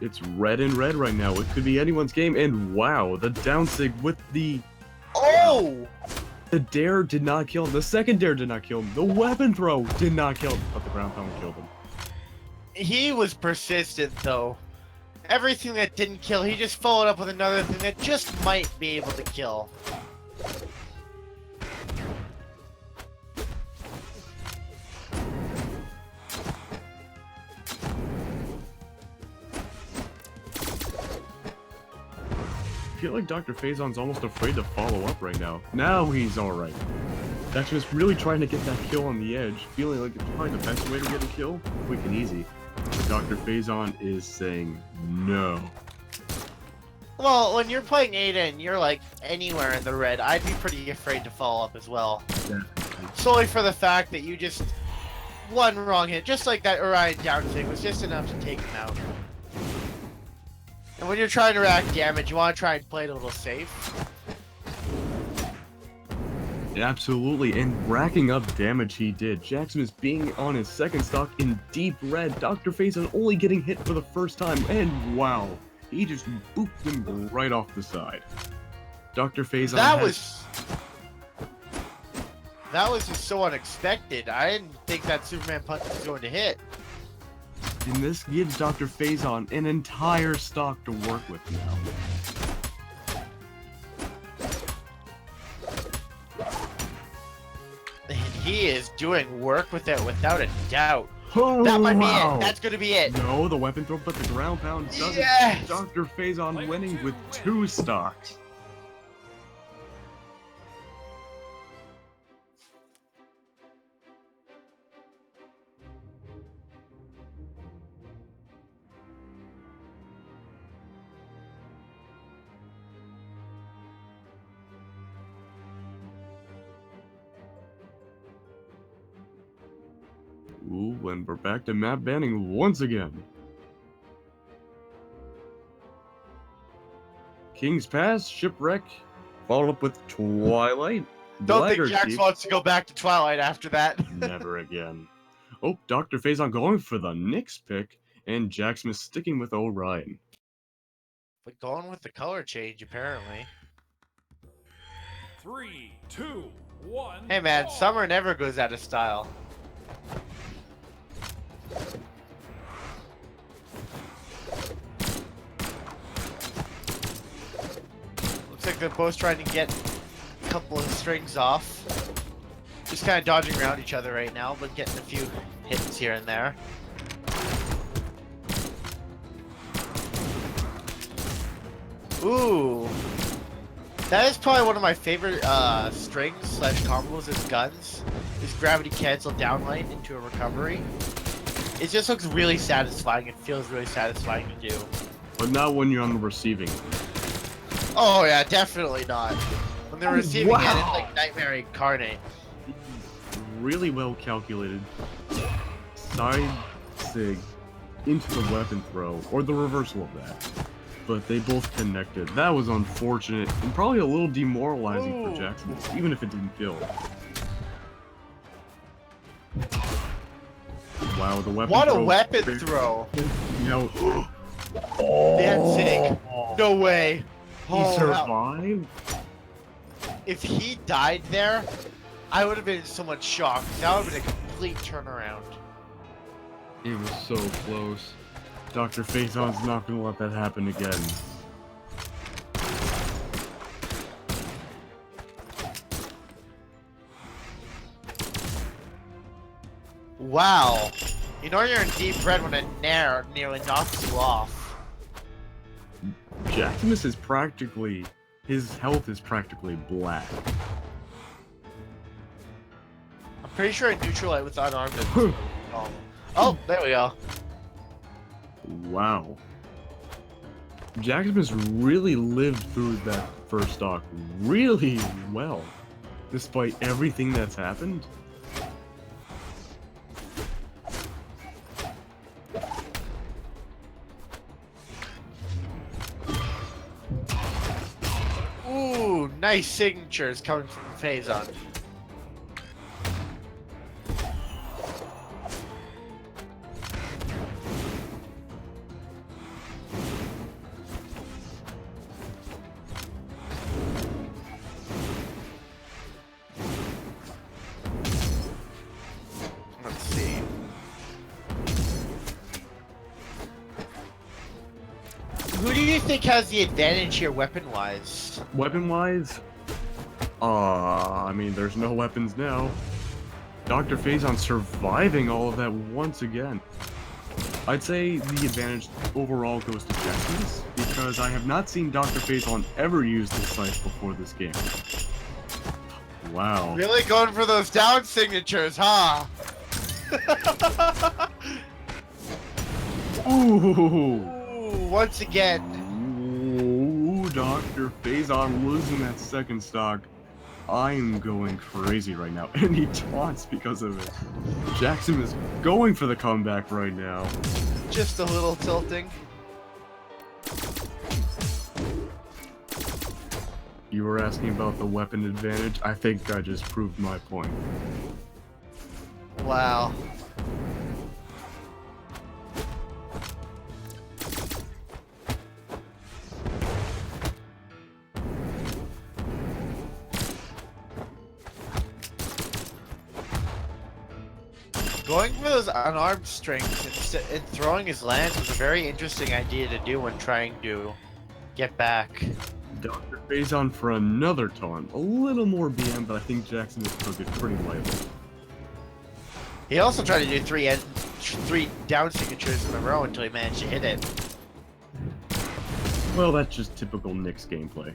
It's red and red right now, it could be anyone's game, and wow, the down SIG with the... Oh! The dare did not kill him, the second dare did not kill him, the weapon throw did not kill him, but the ground pound killed him. He was persistent though. Everything that didn't kill, he just followed up with another thing that just might be able to kill. I feel like Dr. Phazon's almost afraid to follow up right now. Now he's alright. That's just really trying to get that kill on the edge, feeling like it's probably the best way to get a kill. Quick and easy. But Dr. Phazon is saying no. Well, when you're playing Ada and you're like anywhere in the red, I'd be pretty afraid to follow up as well. Yeah. Solely for the fact that you just one wrong hit, just like that Orion down thing was just enough to take him out. And when you're trying to rack damage, you want to try and play it a little safe. Absolutely, and racking up damage he did. Jaximus being on his second stock in deep red. Dr. Phazon only getting hit for the first time, and wow, he just booped him right off the side. Dr. Phazon That was just so unexpected. I didn't think that Superman punch was going to hit. And this gives Dr. Phazon an entire stock to work with now. And he is doing work with it without a doubt. Oh, That might be wow. it. That's gonna be it. No, the weapon throw, but the ground pound doesn't. Yes! Dr. Phazon winning with 2 stocks. Ooh, and we're back to map banning once again. King's Pass, Shipwreck, followed up with Twilight. Don't think Blackguard Jax Thief, wants to go back to Twilight after that. never again. Oh, Dr. Phazon going for the Nyx pick, and Jacksmith sticking with Orion. But going with the color change, apparently. 3, 2, 1. Hey man, brawl. summer never goes out of style. Looks like they're both trying to get a couple of strings off. Just kind of dodging around each other right now, but getting a few hits here and there. Ooh. That is probably one of my favorite strings slash combos as guns. Is gravity cancel downlight into a recovery. It just looks really satisfying. It feels really satisfying to do. But not when you're on the receiving. Oh yeah, definitely not. When they're receiving it, it's like Nightmare Incarnate. Really well calculated. Side sig into the weapon throw, or the reversal of that. But they both connected. That was unfortunate, and probably a little demoralizing for Jackson, even if it didn't kill. Wow, the weapon What throw. a weapon throw! No. That's sick. No way. He Oh, that- survived? if he died there, I would have been in so much shock. That would have been a complete turnaround. It was so close. Dr. Phazon's not gonna let that happen again. Wow. You know you're in deep red when a nair nearly knocks you off. Jackmus is practically... his health is practically black. I'm pretty sure I neutralize with unarmed. Oh, there we go. Wow. Jackmus really lived through that first stock really well, despite everything that's happened. Ooh, nice signatures coming from Phazon. Let's see. Who do you think has the advantage here weapon-wise? Weapon-wise, I mean, there's no weapons now. Dr. Phazon surviving all of that once again. I'd say the advantage overall goes to Jackson's, because I have not seen Dr. Phazon ever use this scythe before this game. Wow. Really going for those down signatures, huh? Ooh! Ooh, once again. Ooh, Dr. Phazon losing that second stock. I'm going crazy right now, and he taunts because of it. Jackson is going for the comeback right now. Just a little tilting. You were asking about the weapon advantage? I think I just proved my point. Wow. Going for those unarmed strings and throwing his lance was a very interesting idea to do when trying to get back. Dr. Phazon for another taunt. A little more BM, but I think Jackson just took it pretty lightly. He also tried to do three down signatures in a row until he managed to hit it. Well, that's just typical Nyx gameplay.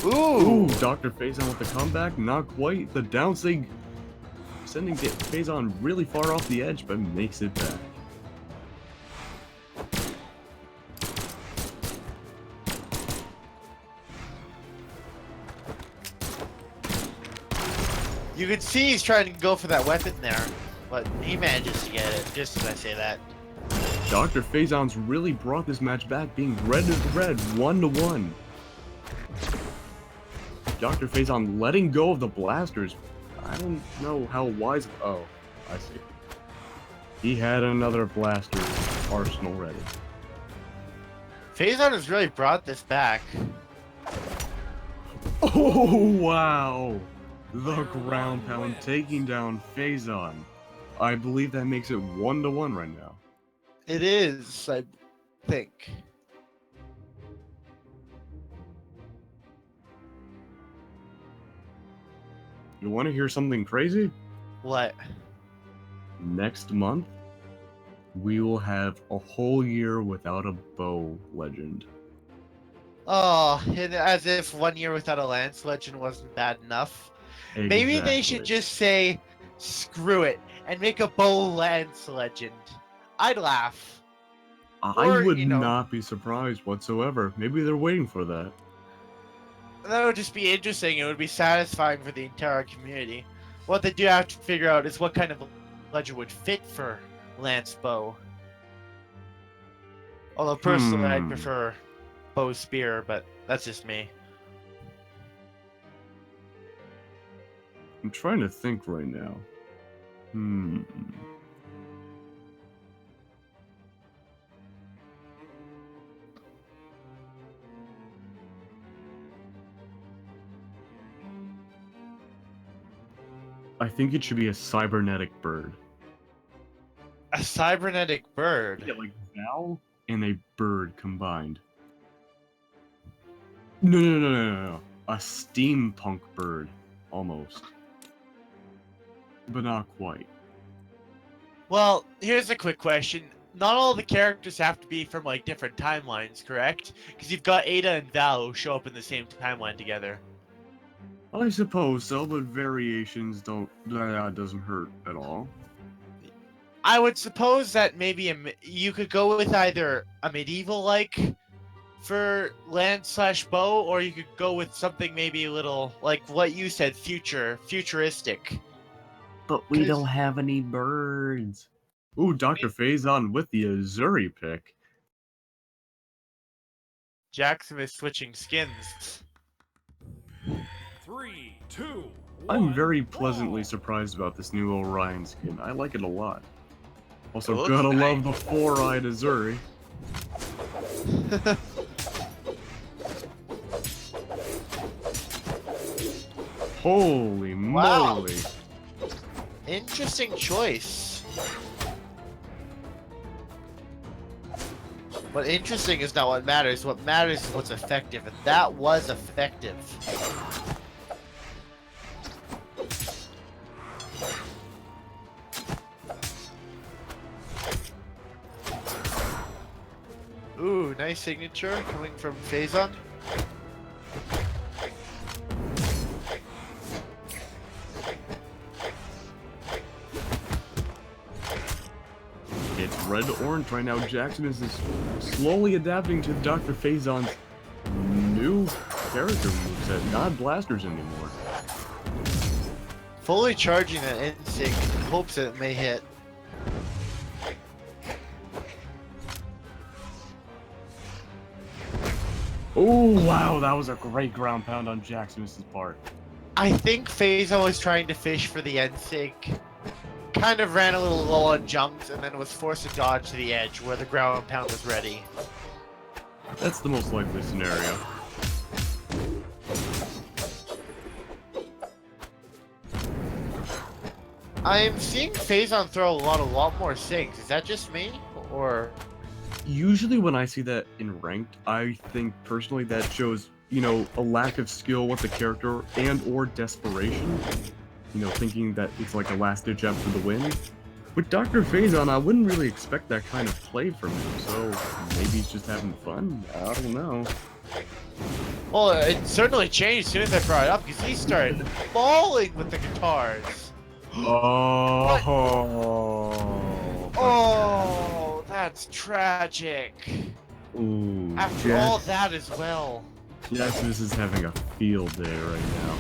Ooh! Ooh, Dr. Phazon with the comeback, not quite. The down sig sending Phazon really far off the edge, but makes it back. You can see he's trying to go for that weapon there, but he manages to get it, just as I say that. Dr. Phazon's really brought this match back, being red, 1-1. Dr. Phazon letting go of the blasters. I don't know how wise. Oh, I see. He had another blaster arsenal ready. Phazon has really brought this back. Oh, wow. The ground pound taking down Phazon. I believe that makes it 1-1 right now. It is, I think. You want to hear something crazy? What? Next month, we will have a whole year without a bow legend. Oh, as if 1 year without a Lance Legend wasn't bad enough. Maybe they should just say, screw it, and make a Bow Lance Legend. I'd laugh. I Or, would you know, not be surprised whatsoever. Maybe they're waiting for that. that would just be interesting. It would be satisfying for the entire community. What they do have to figure out is what kind of legend would fit for Lance Bow. Although personally, I'd prefer Bow Spear, but that's just me. I'm trying to think right now. I think it should be a cybernetic bird. A cybernetic bird? Yeah, like Val and a bird combined. No. A steampunk bird, almost. But not quite. Well, here's a quick question. Not all the characters have to be from, like, different timelines, correct? Because you've got Ada and Val who show up in the same timeline together. I suppose so, but variations doesn't hurt at all. I would suppose that maybe you could go with either a medieval-like for Lance/Bow, or you could go with something maybe a little, like what you said, futuristic. But we don't have any birds. Ooh, Dr. Phazon with the Azuri pick. Jackson is switching skins. 3, 2, 1. I'm very pleasantly surprised about this new Orion skin. I like it a lot. Also, It gotta looks love the four-eyed Azuri. Holy moly! Interesting choice. But interesting is not what matters. What matters is what's effective, and that was effective. Ooh, nice signature coming from Phazon. It's red-orange right now. Jackson is slowly adapting to Dr. Phazon's new character moveset, not blasters anymore. Fully charging that insig in hopes that it may hit. Oh, wow, that was a great ground pound on Jackson's part. I think Phazon was trying to fish for the insig. Kind of ran a little low on jumps and then was forced to dodge to the edge where the ground pound was ready. That's the most likely scenario. I'm seeing Phazon throw a lot more sings. Is that just me? Or... Usually when I see that in ranked, I think personally that shows, you know, a lack of skill with the character and or desperation. You know, thinking that it's like a last-ditch effort for the win. With Dr. Phazon, I wouldn't really expect that kind of play from him, so maybe he's just having fun? I don't know. Well, it certainly changed as soon as I brought it up, because he started falling with the guitars. Oh. Oh, that's tragic. Ooh, After all that as well. Jackson is having a field day right now.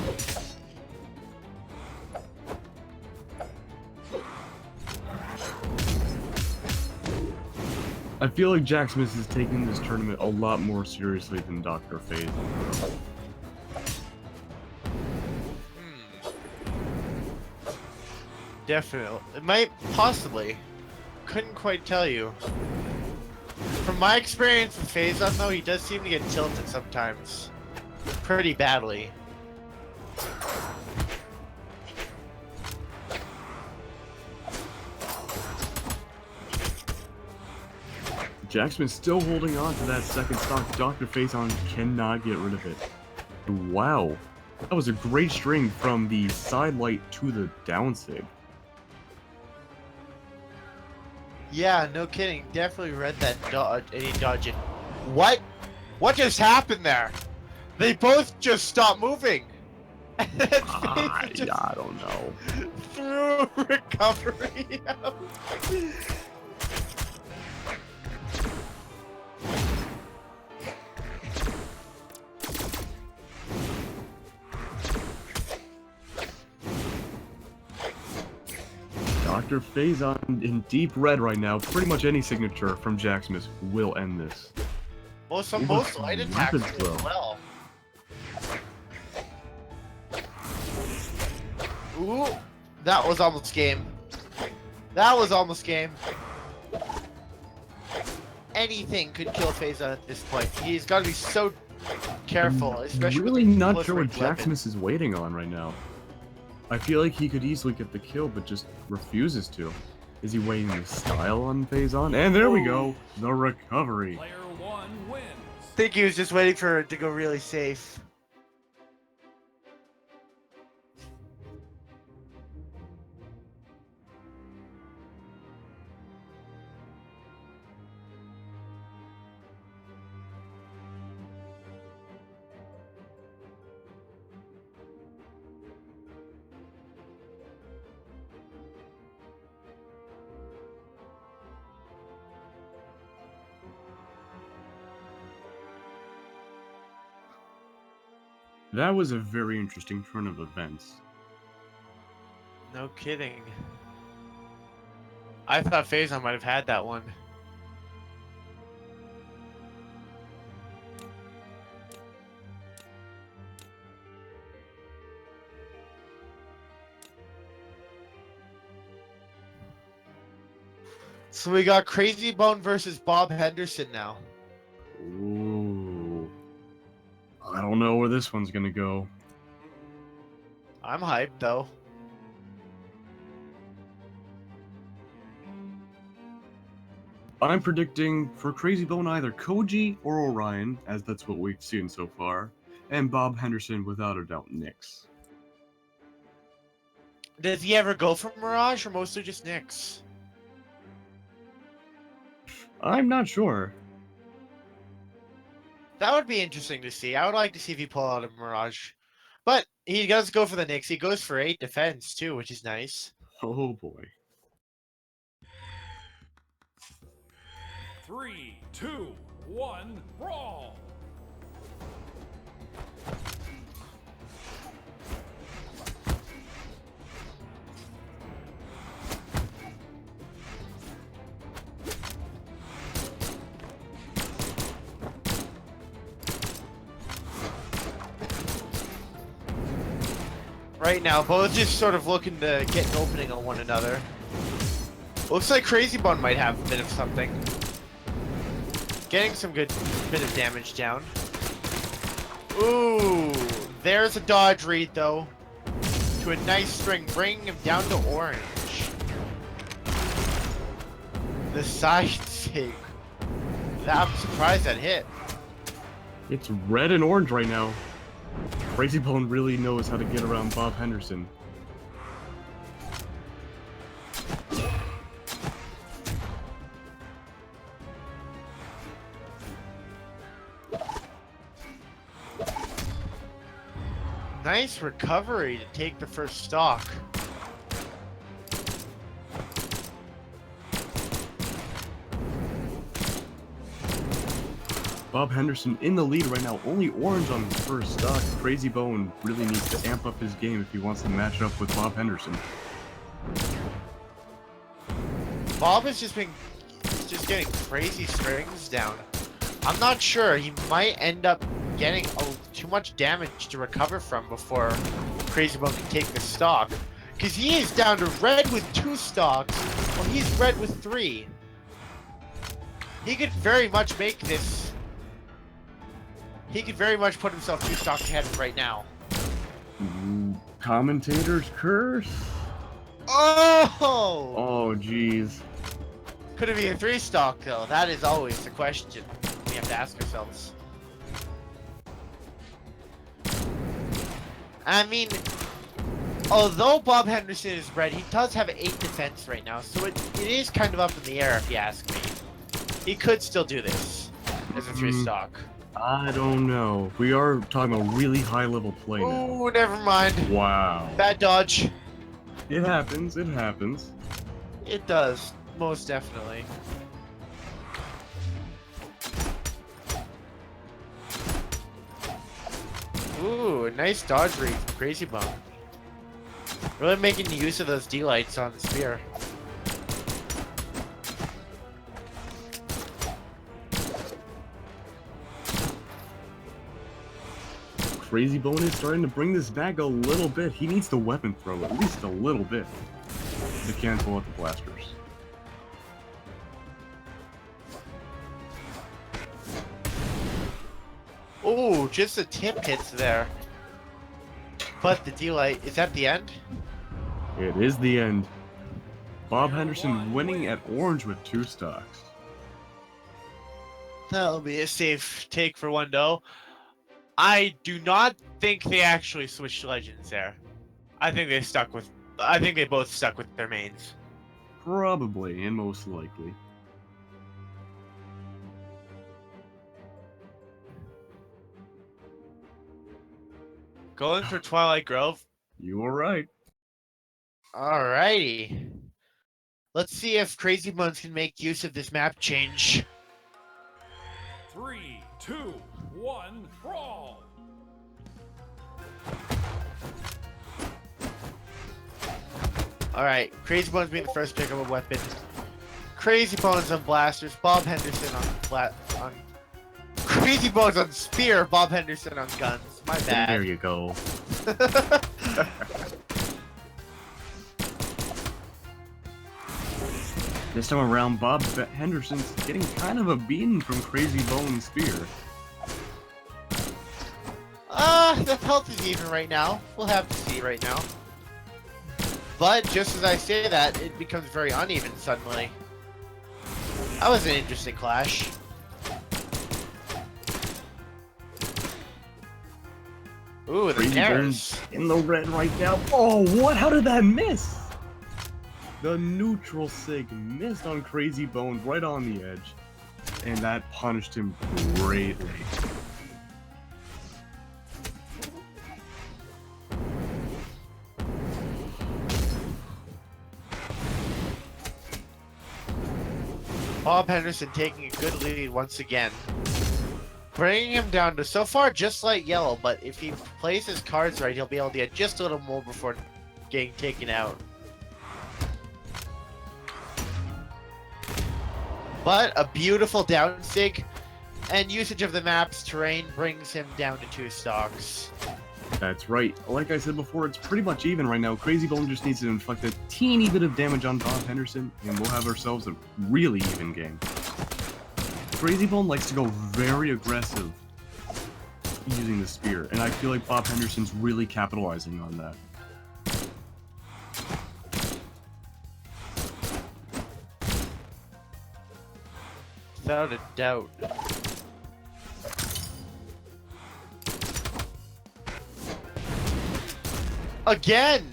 I feel like Jack Smith is taking this tournament a lot more seriously than Dr. FaZe. Definitely. It might possibly. Couldn't quite tell you. From my experience with Phazon though, he does seem to get tilted sometimes. Pretty badly. Jack Smith still holding on to that second stock. Dr. Phazon cannot get rid of it. Wow. That was a great string from the side light to the down sig. Yeah, no kidding. Definitely read that dodge, and he dodged it. What? What just happened there? They both just stopped moving. I don't know. Through recovery. Dr. Phazon in deep red right now. Pretty much any signature from Jack Smith will end this. Most light attacks rapid as throw. well. Ooh, that was almost game. That was almost game. Anything could kill Phazon at this point. He's got to be so careful, especially I'm really with the not close sure what range Jack weapon. Smith is waiting on right now. I feel like he could easily get the kill, but just refuses to. Is he waiting the style on Phazon? And there we go, the recovery. Player 1 wins. I think he was just waiting for it to go really safe. That was a very interesting turn of events. No kidding. I thought Phazon might have had that one. So we got Crazy Bone versus Bob Henderson now. Ooh. I don't know where this one's gonna go. I'm hyped though. I'm predicting for Crazy Bone either Koji or Orion, as that's what we've seen so far, and Bob Henderson without a doubt Nyx. Does he ever go for Mirage or mostly just Nyx? I'm not sure. That would be interesting to see. I would like to see if he pull out a Mirage. But he does go for the Nyx. He goes for 8 defense too, which is nice. Oh boy. 3, 2, 1, brawl. Right now, both just sort of looking to get an opening on one another. Looks like Crazy Bone might have a bit of something. Getting some good bit of damage down. Ooh, there's a dodge read though. To a nice string, bringing him down to orange. The side sig. I'm surprised that hit. It's red and orange right now. Crazy Bone really knows how to get around Bob Henderson. Nice recovery to take the first stock. Bob Henderson in the lead right now, only orange on his first stock. Crazy Bone really needs to amp up his game if he wants to match up with Bob Henderson. Bob has just been just getting crazy strings down. I'm not sure. He might end up getting too much damage to recover from before Crazy Bone can take the stock. Because he is down to red with 2 stocks, while he's red with 3. He could very much make this. He could very much put himself 2 stocks ahead right now. Commentator's curse? Oh! Oh, jeez. Could it be a 3 stock though? That is always the question we have to ask ourselves. I mean, although Bob Henderson is red, he does have 8 defense right now, so it is kind of up in the air if you ask me. He could still do this as a 3 stock. I don't know. We are talking about really high level play now. Oh, never mind. Wow. Bad dodge. It happens, it happens. It does, most definitely. Ooh, nice dodge read from Crazy Bone. Really making use of those D-lights on the spear. Crazy Bone is starting to bring this back a little bit. He needs the weapon throw at least a little bit to cancel out the blasters. Ooh, just a tip hits there. But the D-light, is that the end? It is the end. Bob Henderson winning at orange with 2 stocks. That'll be a safe take for 1-0. I do not think they actually switched legends there. I think they both stuck with their mains. Probably, and most likely. Going for Twilight Grove. You were right. Alrighty. Let's see if Crazy Bones can make use of this map change. 3, 2, 1, brawl! Alright, Crazy Bones being the first pick of a weapon. Crazy Bones on blasters, Bob Henderson on Crazy Bones on spear, Bob Henderson on guns. My bad. There you go. This time around, Bob Henderson's getting kind of a beating from Crazy Bone's spear. The health is even right now. We'll have to see right now. But just as I say that, it becomes very uneven suddenly. That was an interesting clash. Ooh, the Crazy Nares. Bone's in the red right now. Oh, what? How did that miss? The neutral sig missed on Crazy Bones right on the edge. And that punished him greatly. Bob Henderson taking a good lead once again. Bringing him down to so far just light yellow, but if he plays his cards right, he'll be able to get just a little more before getting taken out. But a beautiful down sig, and usage of the map's terrain brings him down to 2 stocks. That's right. Like I said before, it's pretty much even right now. Crazy Bone just needs to inflict a teeny bit of damage on Bob Henderson, and we'll have ourselves a really even game. Crazy Bone likes to go very aggressive using the spear, and I feel like Bob Henderson's really capitalizing on that. Without a doubt. Again!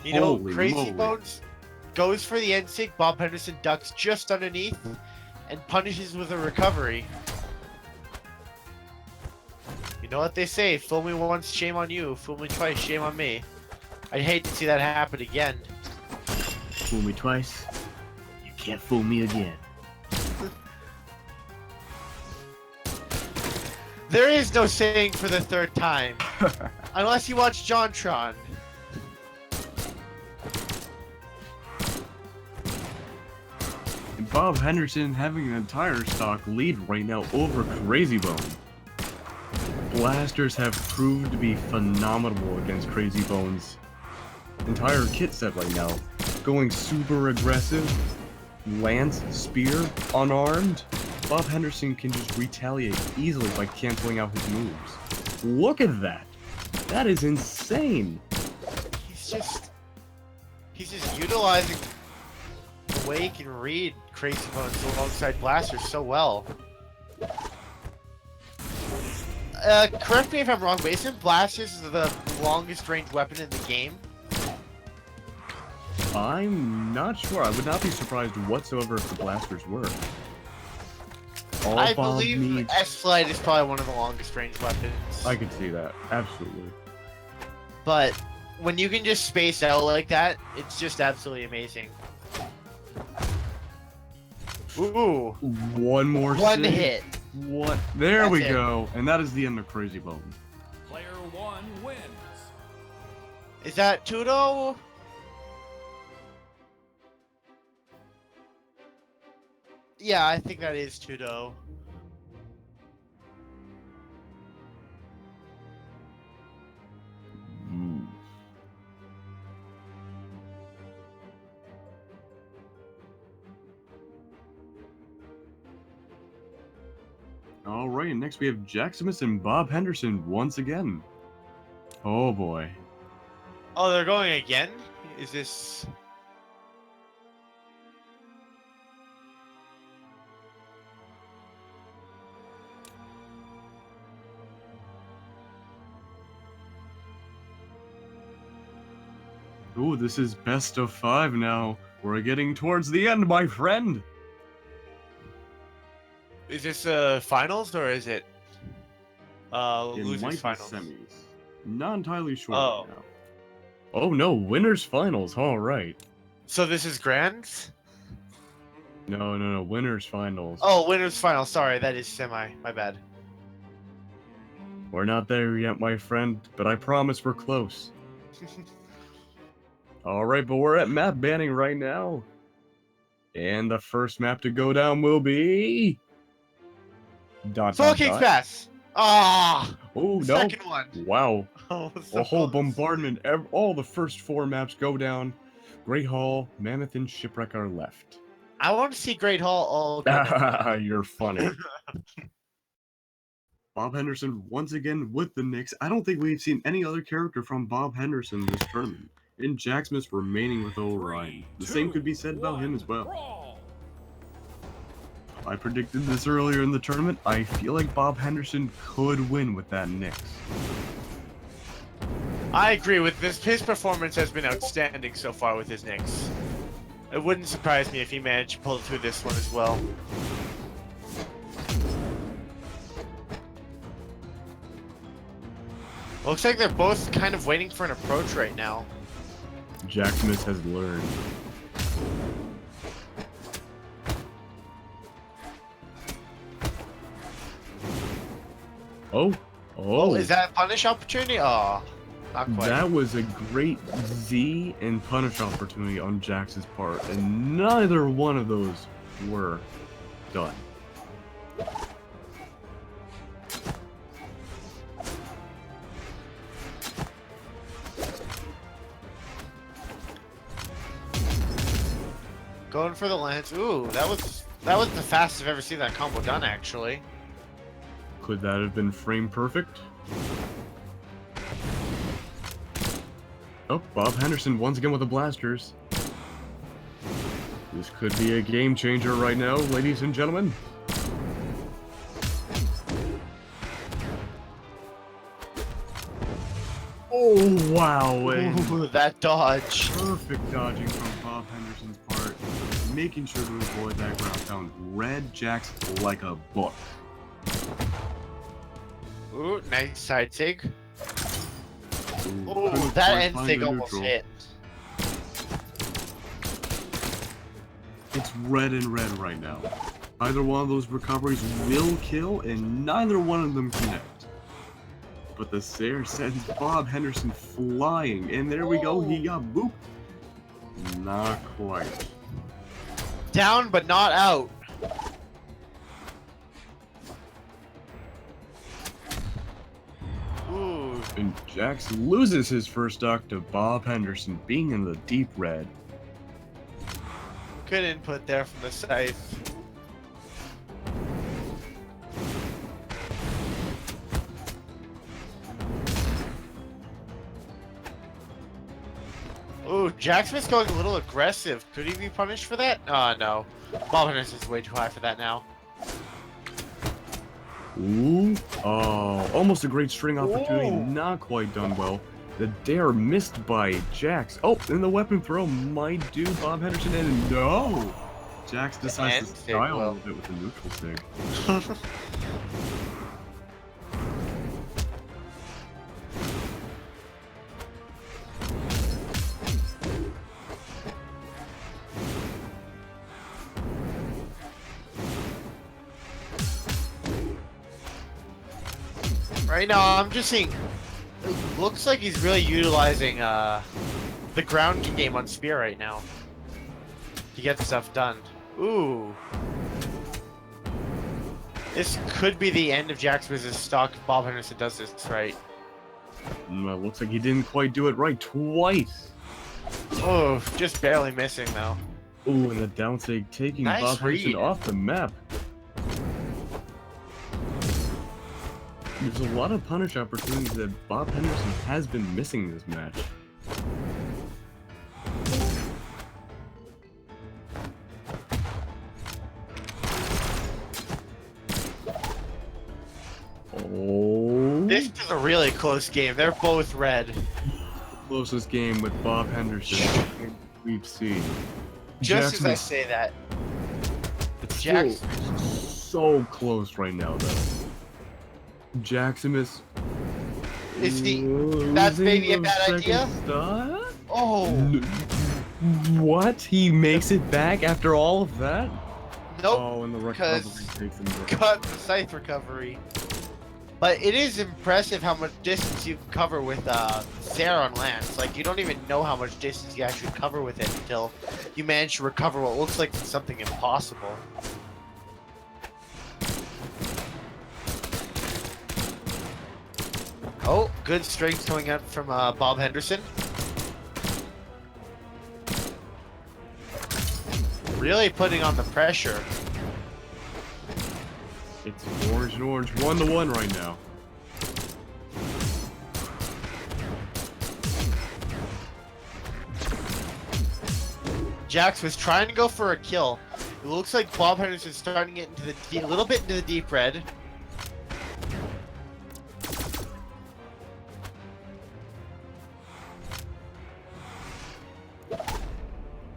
You know, Holy Crazy moly. Bones goes for the end sig, Bob Henderson ducks just underneath and punishes with a recovery. You know what they say, fool me once, shame on you. Fool me twice, shame on me. I'd hate to see that happen again. Fool me twice, you can't fool me again. There is no saying for the 3rd time. Unless you watch JonTron. Bob Henderson having an entire stock lead right now over Crazy Bone. Blasters have proved to be phenomenal against Crazy Bone's entire kit set right now. Going super aggressive, lance, spear, unarmed. Bob Henderson can just retaliate easily by canceling out his moves. Look at that! That is insane! He's just utilizing the way he can read Crazy Bones alongside Blasters so well. Correct me if I'm wrong, but isn't Blasters the longest range weapon in the game? I'm not sure. I would not be surprised whatsoever if the Blasters were. All I Bob believe needs... S-Flight is probably one of the longest range weapons. I could see that, absolutely. But when you can just space out like that, it's just absolutely amazing. Ooh. One more One save. hit. What? There That's we it. go. And that is the end of Crazy Bone. Player 1 wins. Is that Tudo? Yeah, I think that is Tudo. Alright, next we have Jack Smith and Bob Henderson once again. Oh boy. Oh, they're going again? Is this... Ooh, this is best of 5 now. We're getting towards the end, my friend. Is this finals or is it It losers might be finals? semis. Not entirely sure Oh. right now. Oh no, winners finals. All right. So this is grands? No, winners finals. Oh, winners finals. Sorry, that is semi. My bad. We're not there yet, my friend, but I promise we're close. All right, but we're at map banning right now. And the first map to go down will be... Soul King's Pass! Ah! Oh, no. Second one. Wow. Oh, A whole close. bombardment. All the first 4 maps go down. Great Hall, Mammoth, and Shipwreck are left. I want to see Great Hall all go. You're funny. Bob Henderson once again with the Knicks. I don't think we've seen any other character from Bob Henderson this tournament. And Jack Smith remaining with Orion. The same could be said about him as well. Brawl. I predicted this earlier in the tournament. I feel like Bob Henderson could win with that Knicks. I agree with this. His performance has been outstanding so far with his Knicks. It wouldn't surprise me if he managed to pull through this one as well. Looks like they're both kind of waiting for an approach right now. Jack Smith has learned. Oh, Is that a punish opportunity? Oh, not quite. that was a great Z and punish opportunity on Jax's part, and neither one of those were done. Going for the lance. Ooh, that was the fastest I've ever seen that combo done, actually. Could that have been frame perfect? Oh, Bob Henderson once again with the blasters. This could be a game changer right now, ladies and gentlemen. Oh, wow. Ooh, that dodge. Perfect dodging from Bob Henderson's part. Making sure to avoid that ground pound. Read Jax like a book. Ooh, nice side sig. Ooh, Ooh, couldn't that quite end find sig the almost neutral. hit. It's red and red right now. Either one of those recoveries will kill, and neither one of them connect. But the Sayer sends Bob Henderson flying, and there we go, he got booped. Not quite. Down, but not out. Ooh. And Jax loses his first stock to Bob Henderson, being in the deep red. Good input there from the Scythe. Ooh, Jack Smith's going a little aggressive. Could he be punished for that? Oh, no. Bob Henderson's way too high for that now. Ooh. Oh, almost a great string opportunity. Ooh. Not quite done well. The dare missed by Jax. Oh, and the weapon throw might do Bob Henderson in. No! Jax decides to style a little bit with the neutral stick. Right now, I'm just seeing. It looks like he's really utilizing the ground game on Spear right now to get stuff done. Ooh. This could be the end of Jack Smith's stock if Bob Henderson does this right. Looks like he didn't quite do it right twice. Oh, just barely missing though. Ooh, and the downstage taking Nice Bob Henderson read. off the map. There's a lot of punish opportunities that Bob Henderson has been missing this match. Oh. This is a really close game. They're both red. Closest game with Bob Henderson we've seen. Just Jackson as I is- say that, it's Jack. still so close right now, though. Jackson is. That's maybe a bad idea? Oh. What? He makes it back after all of that? Nope. Oh, and the recovery takes him down. Cut the Scythe recovery. But it is impressive how much distance you can cover with Sarah on Lance. Like, you don't even know how much distance you actually cover with it until you manage to recover what looks like something impossible. Oh, good strength coming up from Bob Henderson. Really putting on the pressure. It's orange and orange, 1-1 right now. Jax was trying to go for a kill. It looks like Bob Henderson's starting to get into the a little bit into the deep red.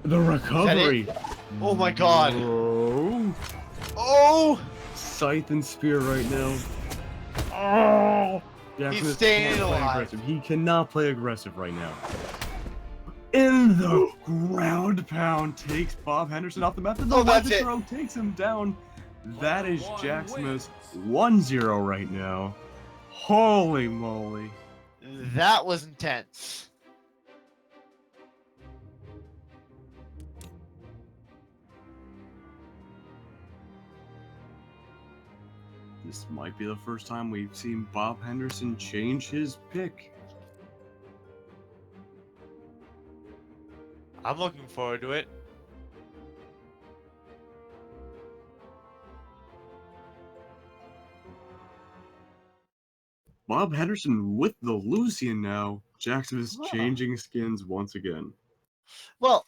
The recovery. Oh my god. Bro. Oh! Scythe and spear right now. Oh! Jackson He's staying can't play alive. aggressive. He cannot play aggressive right now. In the ground pound takes Bob Henderson off the map. And the Oh, that's weapon it. throw takes him down. That is One Jack Smith's wins. 1-0 right now. Holy moly. That was intense. This might be the first time we've seen Bob Henderson change his pick. I'm looking forward to it. Bob Henderson with the Lucian now. Jackson is changing skins once again. Well,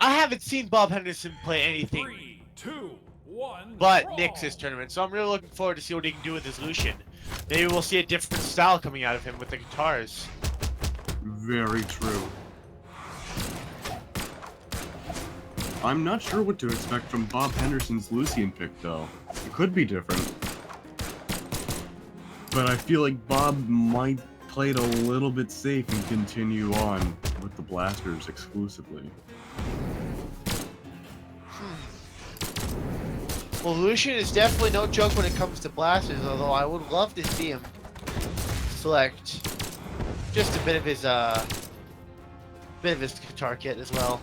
I haven't seen Bob Henderson play anything 3, 2, 1. but Brawl. Nyx's tournament, so I'm really looking forward to see what he can do with his Lucian. Maybe we'll see a different style coming out of him with the guitars. Very true. I'm not sure what to expect from Bob Henderson's Lucian pick, though. It could be different. But I feel like Bob might play it a little bit safe and continue on with the blasters exclusively. Well, Lucian is definitely no joke when it comes to blasters, although I would love to see him select just a bit of his guitar kit as well.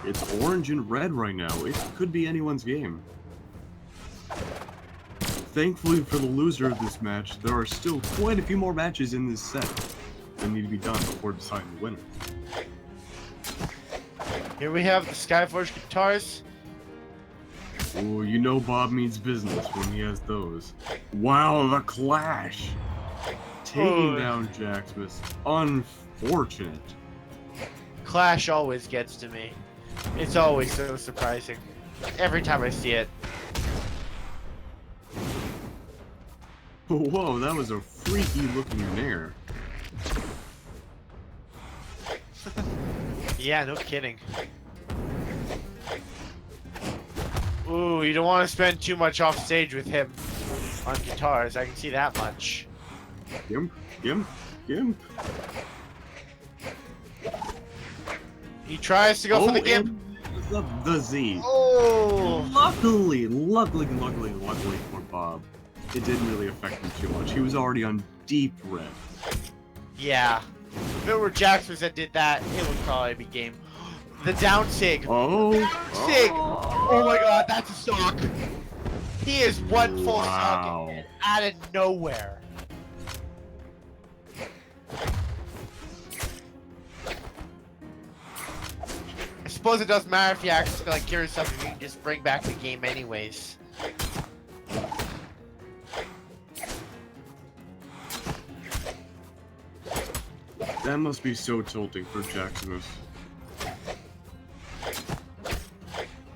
It's orange and red right now. It could be anyone's game. Thankfully for the loser of this match, there are still quite a few more matches in this set that need to be done before deciding the winner. Here we have the Skyforge guitars. Oh, you know Bob means business when he has those. Wow, the clash! Taking down Jaxmus. Unfortunate. Clash always gets to me. It's always so surprising. Every time I see it. Whoa, that was a freaky looking nair. Yeah, no kidding. Ooh, you don't want to spend too much off stage with him on guitars. I can see that much. Gimp, gimp, gimp. He tries to go for the gimp. The Z. Oh! Luckily for Bob, it didn't really affect him too much. He was already on deep red. Yeah. If it were Jaxmus that did that, it would probably be game. The down sig. Oh! Sig! Oh my god, that's a stock. He is one full Wow. stock out of nowhere. I suppose it doesn't matter if you actually like cure yourself if you can just bring back the game anyways. That must be so tilting for Jaxmus.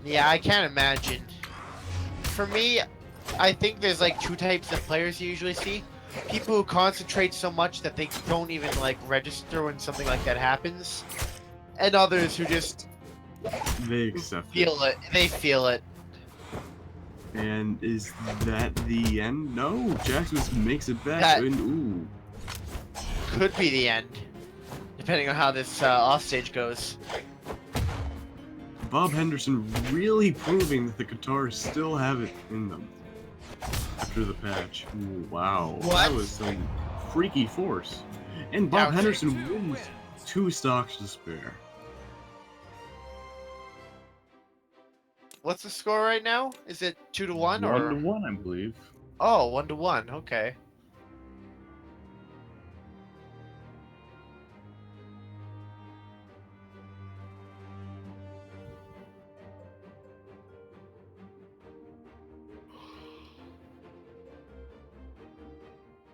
Yeah, I can't imagine. For me, I think there's like two types of players you usually see. People who concentrate so much that they don't even like register when something like that happens. And others who just They accept feel it. They feel it. And is that the end? No, Jaxmus makes it back. That- And ooh. Could be the end. Depending on how this offstage goes. Bob Henderson really proving that the guitars still have it in them after the patch. Ooh, wow, What? that was some freaky force. And Bob Down Henderson to wins wins. 2 stocks to spare. What's the score right now? Is it 2-1 or? 1-1, I believe. Oh, 1-1. Okay.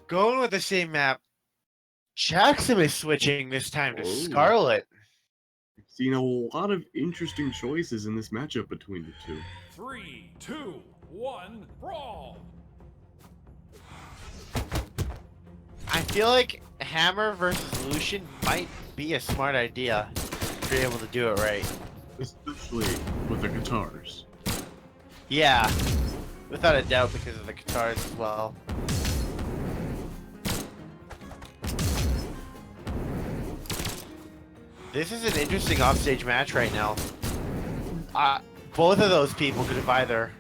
Going with the same map. Jackson is switching this time to Oh. Scarlet. I've seen a lot of interesting choices in this matchup between the two. 3, 2, 1, brawl! I feel like Hammer versus Lucian might be a smart idea if you're able to do it right. Especially with the guitars. Yeah, without a doubt because of the guitars as well. This is an interesting offstage match right now. Both of those people could have either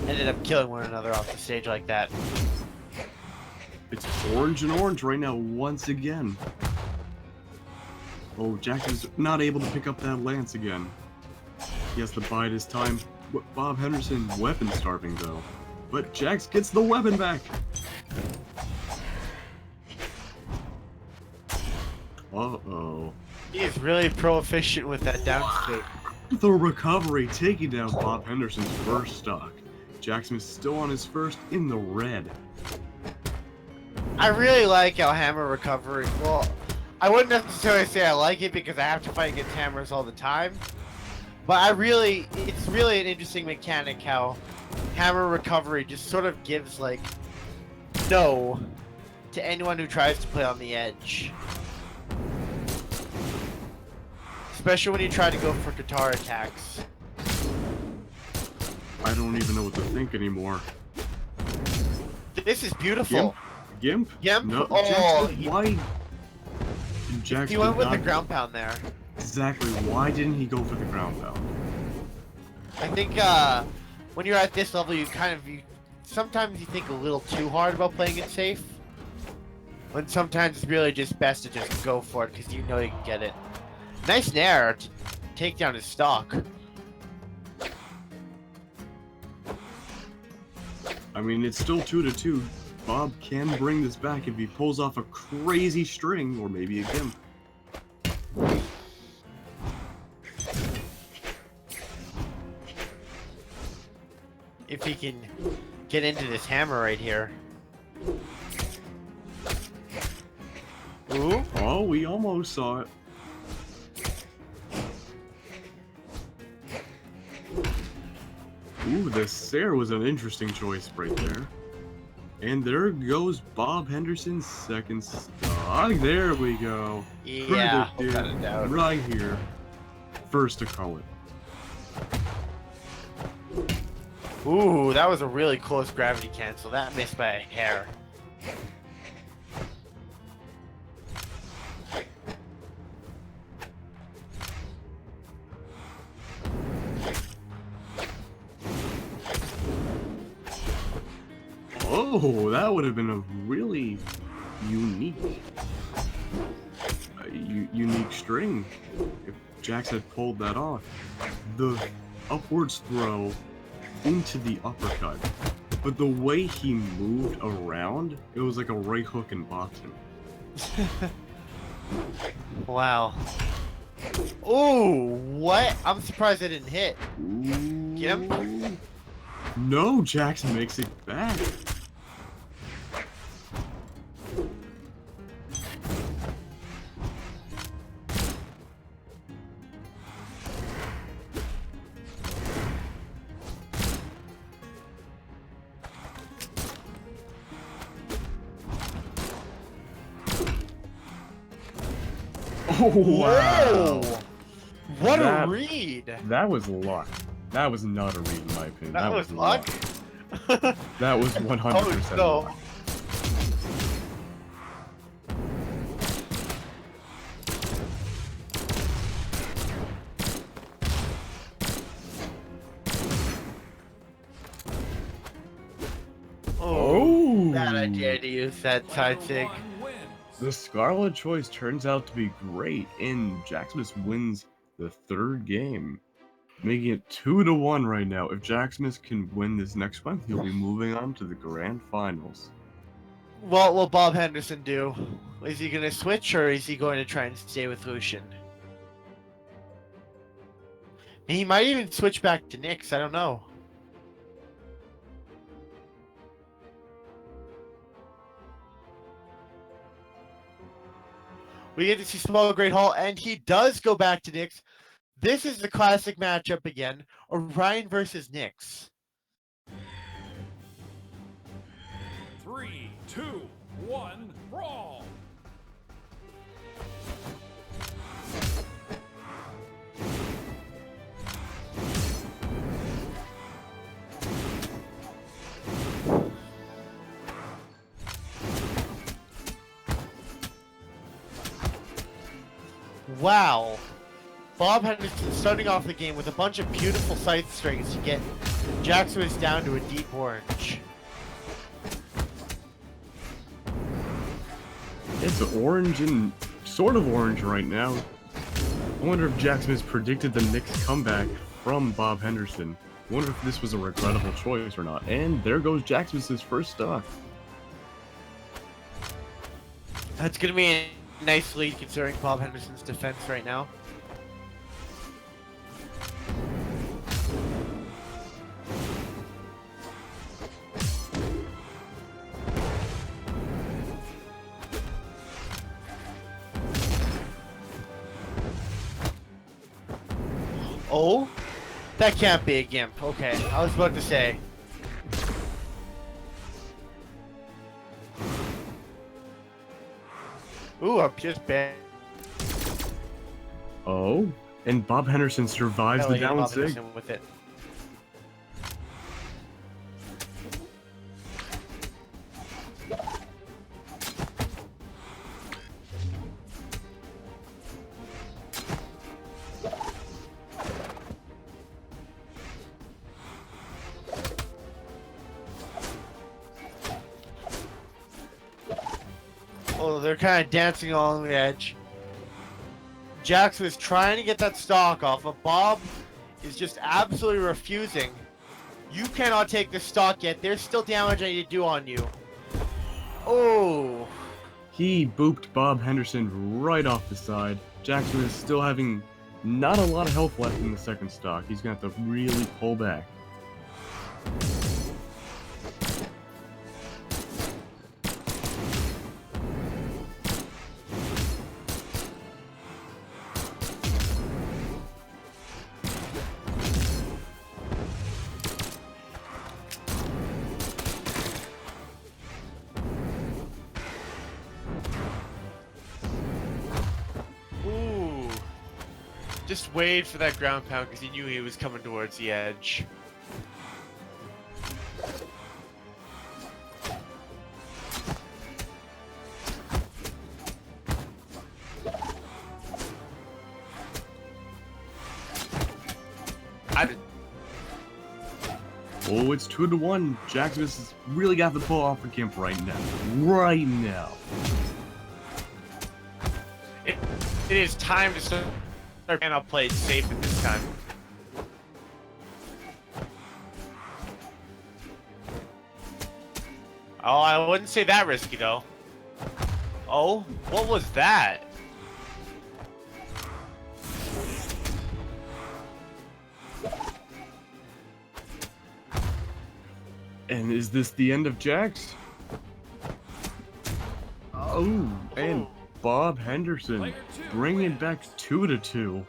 ended up killing one another off the stage like that. It's orange and orange right now once again. Oh, Jax is not able to pick up that lance again. He has to bide his time. Bob Henderson weapon starving though. But Jax gets the weapon back. Uh-oh. He is really proficient with that downstate. The recovery taking down Bob Henderson's first stock. Jackson is still on his first in the red. I really like how Hammer recovery. Well, I wouldn't necessarily say I like it because I have to fight against hammers all the time. But it's really an interesting mechanic how Hammer recovery just sort of gives like no to anyone who tries to play on the edge. Especially when you try to go for guitar attacks. I don't even know what to think anymore. This is beautiful. Gimp? Gimp? No, Oh, Jackson, why? Jackson he went with the not- ground pound there. Exactly. Why didn't he go for the ground pound? I think when you're at this level, you sometimes you think a little too hard about playing it safe. When sometimes it's really just best to just go for it because you know you can get it. Nice nair to take down his stock. I mean, it's still 2-2. Bob can bring this back if he pulls off a crazy string, or maybe a gimp. If he can get into this hammer right here. Ooh. Oh, we almost saw it. Ooh, the Sarah was an interesting choice right there. And there goes Bob Henderson's second stock. There we go. Yeah, Predicted right here. First to call it. Ooh, that was a really close gravity cancel. That missed by a hair. Oh, that would have been a really unique, unique string if Jax had pulled that off. The upwards throw into the uppercut, but the way he moved around, it was like a right hook in boxing. Wow. Ooh, what? I'm surprised I didn't hit. Ooh. Get him? No, Jax makes it back. Oh, wow. Whoa! What That- a read! That was luck. That was not a read in my opinion. That was luck. That was 100% Oh, luck. Oh! Bad idea to use that side sig. One wins. The Scarlet choice turns out to be great, and Jacksmith wins the third game, making it 2-1 right now. If Jacksmith can win this next one, he'll be moving on to the grand finals. What will Bob Henderson do? Is he going to switch or is he going to try and stay with Lucian? He might even switch back to Nyx, I don't know. We get to see Small Great Hall, and he does go back to Nyx. This is the classic matchup again. Orion versus Nyx. 3, 2, 1, brawl! Wow. Bob Henderson starting off the game with a bunch of beautiful side strings to get Jacksmith down to a deep orange. It's orange and sort of orange right now. I wonder if Jacksmith predicted the Knicks comeback from Bob Henderson. I wonder if this was a regrettable choice or not. And there goes Jacksmith's first stock. That's going to be a nice lead considering Bob Henderson's defense right now. Oh, that can't be a gimp. Okay, I was about to say. Ooh, I'm just bad. Oh, and Bob Henderson survives the down sig. With it. Oh, they're kind of dancing along the edge. Jax was trying to get that stock off, but Bob is just absolutely refusing. You cannot take the stock yet. There's still damage I need to do on you. Oh. He booped Bob Henderson right off the side. Jackson is still having not a lot of health left in the second stock. He's going to have to really pull back. Ooh. Just wait for that ground pound because he knew he was coming towards the edge. Oh, it's 2-1. Jackson has really got the pull off for Gimp right now. Right now. It is time to start and I'll play it safe at this time. Oh, I wouldn't say that risky though. Oh, what was that? And is this the end of Jax? Oh, and Bob Henderson Player two bringing wins. back 2-2.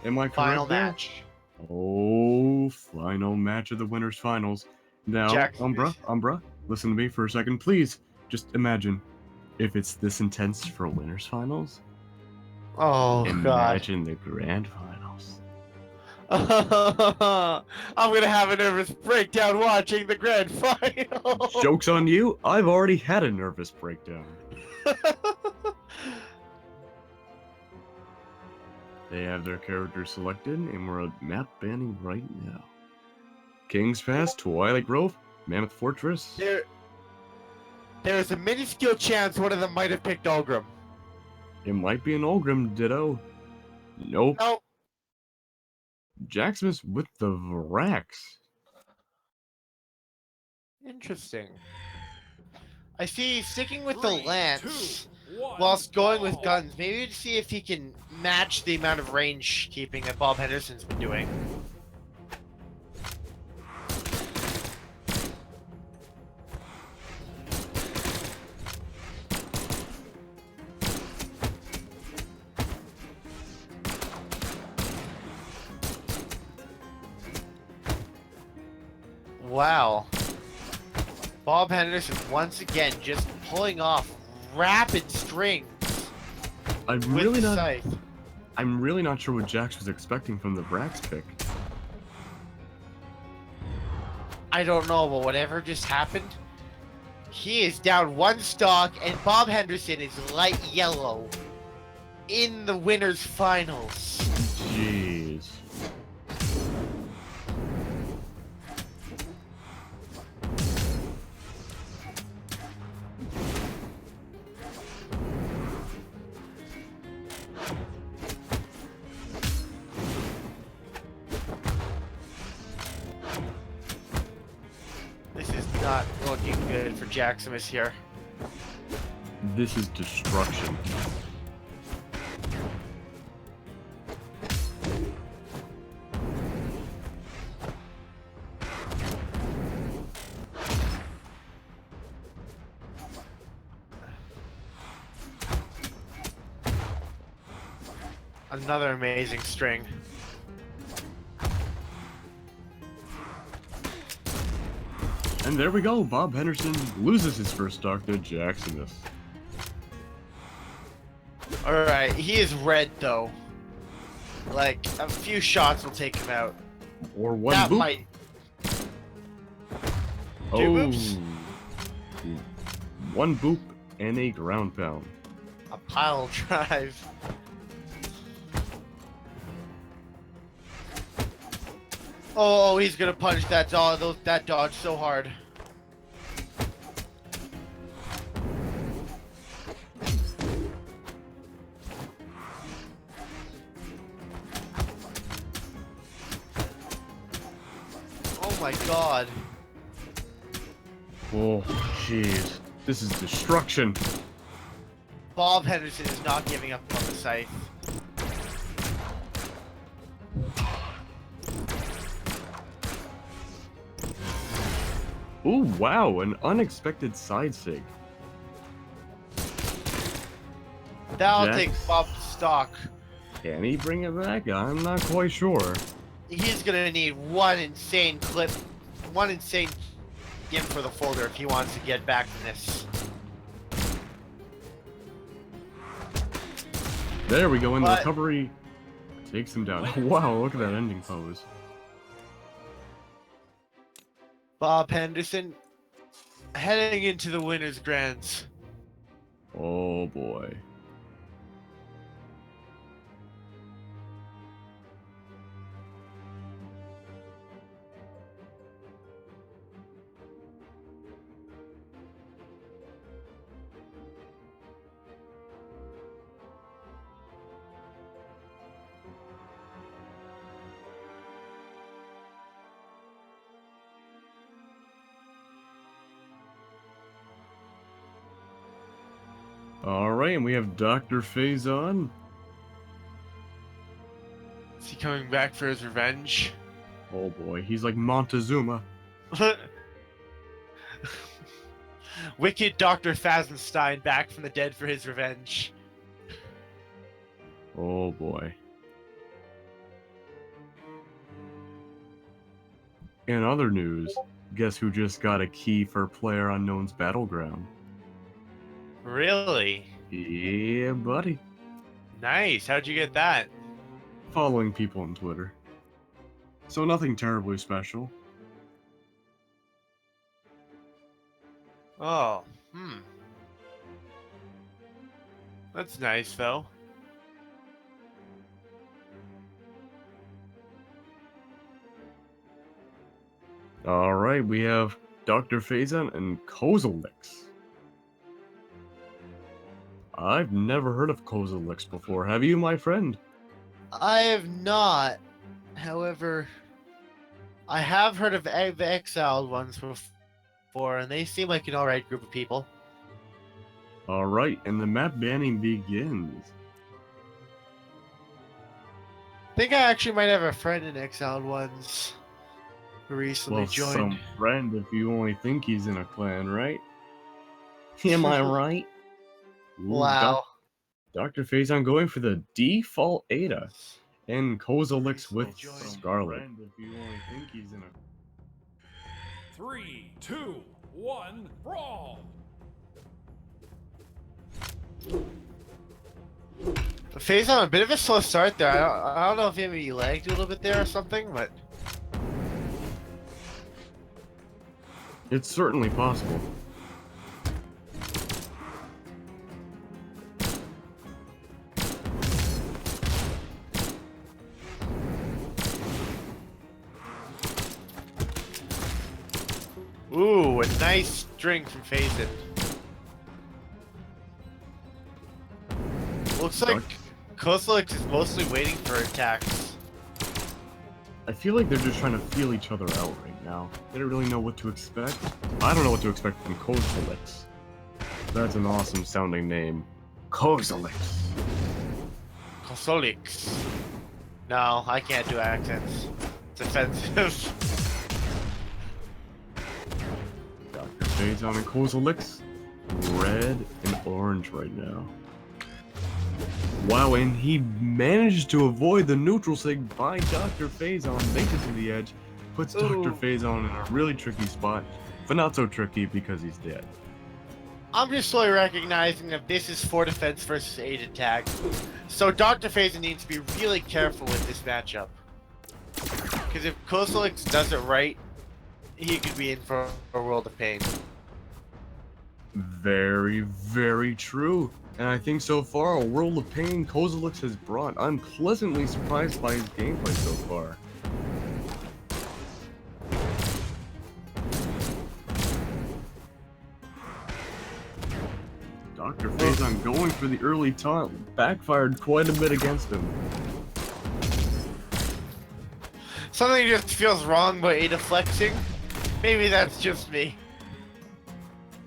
Am I correct Final there? match. Oh, final match of the winners finals. Now, Jax- Umbra, listen to me for a second, please. Just imagine if it's this intense for winners finals. Oh, God. Imagine the grand finals. I'm gonna have a nervous breakdown watching the grand final. Joke's on you, I've already had a nervous breakdown. They have their characters selected, and we're at map banning right now. King's Pass, Twilight Grove, Mammoth Fortress. There's a minuscule chance one of them might have picked Ulgrim. It might be an Ulgrim Ditto. Nope. Nope. Jacksmith with the Vrax. Interesting. I see he's sticking with the 3, lance 2, 1, whilst going with brawl. guns. Maybe to see if he can match the amount of range keeping that Bob Henderson's been doing. Wow. Bob Henderson once again just pulling off rapid strings I'm with really the not. scythe. I'm really not sure what Jax was expecting from the Vrax pick. I don't know, but whatever just happened, he is down one stock, and Bob Henderson is light yellow in the winners finals. Jeez. This is not looking good for Jaximus here. This is destruction. Another amazing string. And there we go. Bob Henderson loses his first stock to Jaximus. Alright, he is red though. Like, a few shots will take him out. Or one That boop. might. Oh. Two boops. One boop and a ground pound. A pile drive. Oh, he's gonna punch that dodge so hard. my god. Oh, jeez. This is destruction. Bob Henderson is not giving up on the scythe. Oh, wow. An unexpected side sig. That'll Jax. take Bob's stock. Can he bring it back? I'm not quite sure. He's gonna need one insane clip, one insane game for the folder if he wants to get back from this. There we go, and the But- recovery takes him down. Wow, look at that ending pose. Bob Henderson heading into the winner's grands. Oh boy. Alright, and we have Dr. Phazon. Is he coming back for his revenge? Oh boy, he's like Montezuma. Wicked Dr. Fazenstein back from the dead for his revenge. Oh boy. In other news, guess who just got a key for PlayerUnknown's Battleground? Really? Yeah, buddy. Nice. How'd you get that? Following people on Twitter. So nothing terribly special. Oh, That's nice, though. Alright, we have Dr. Phazon and Kozilix. I've never heard of Kozilix before. Have you, my friend? I have not. However, I have heard of the exiled ones before, and they seem like an alright group of people. Alright, and the map banning begins. I think I actually might have a friend in exiled ones who recently Well, joined. some friend if you only think he's in a clan, right? Am I right? Ooh, Wow. Dr. Phazon going for the default Ada. And Kozilix with Join. Scarlet. If you only think he's in a... 3, 2, 1, brawl! Phazon, a bit of a slow start there. I don't know if maybe he lagged a little bit there or something, but It's certainly possible. ooh, a nice string from Phazon. Looks like Kozilix is mostly waiting for attacks. I feel like they're just trying to feel each other out right now. They don't really know what to expect. I don't know what to expect from Kozilix. That's an awesome sounding name. Kozilix. Kozilix. No, I can't do accents. It's offensive. Dr. Phazon and Kozilix. Red and orange right now. Wow, and he managed to avoid the neutral sig by Dr. Phazon, makes it to the edge, puts Dr. Ooh. Phazon in a really tricky spot, but not so tricky because he's dead. I'm just slowly recognizing that this is 4 defense versus 8 attack. So Dr. Phazon needs to be really careful with this matchup. Because if Kozilix does it right, he could be in for a world of pain. Very, very true. And I think so far, a world of pain Kozilix has brought. I'm pleasantly surprised by his gameplay so far. Dr. Phazon going for the early taunt backfired quite a bit against him. Something just feels wrong about Ada flexing. Maybe that's just me.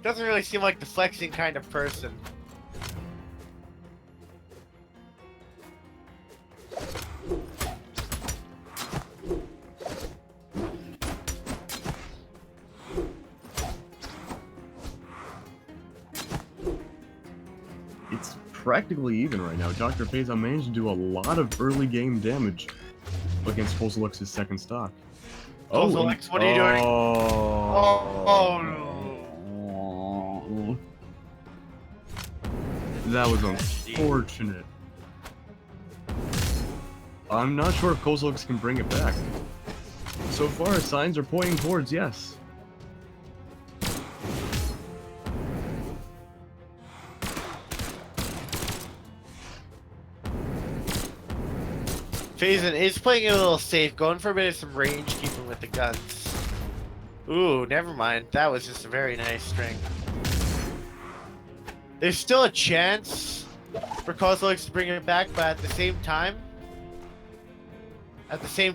Doesn't really seem like the flexing kind of person. It's practically even right now. Dr. Phazon managed to do a lot of early game damage against Kozilex's second stock. Kozileks, what are you doing? Oh no. That was unfortunate. I'm not sure if Kozileks can bring it back. So far, signs are pointing towards yes. Phazon is playing it a little safe, going for a bit of some range keeping with the guns. Ooh, never mind. That was just a very nice string. There's still a chance for Kozileks to bring it back, but at the same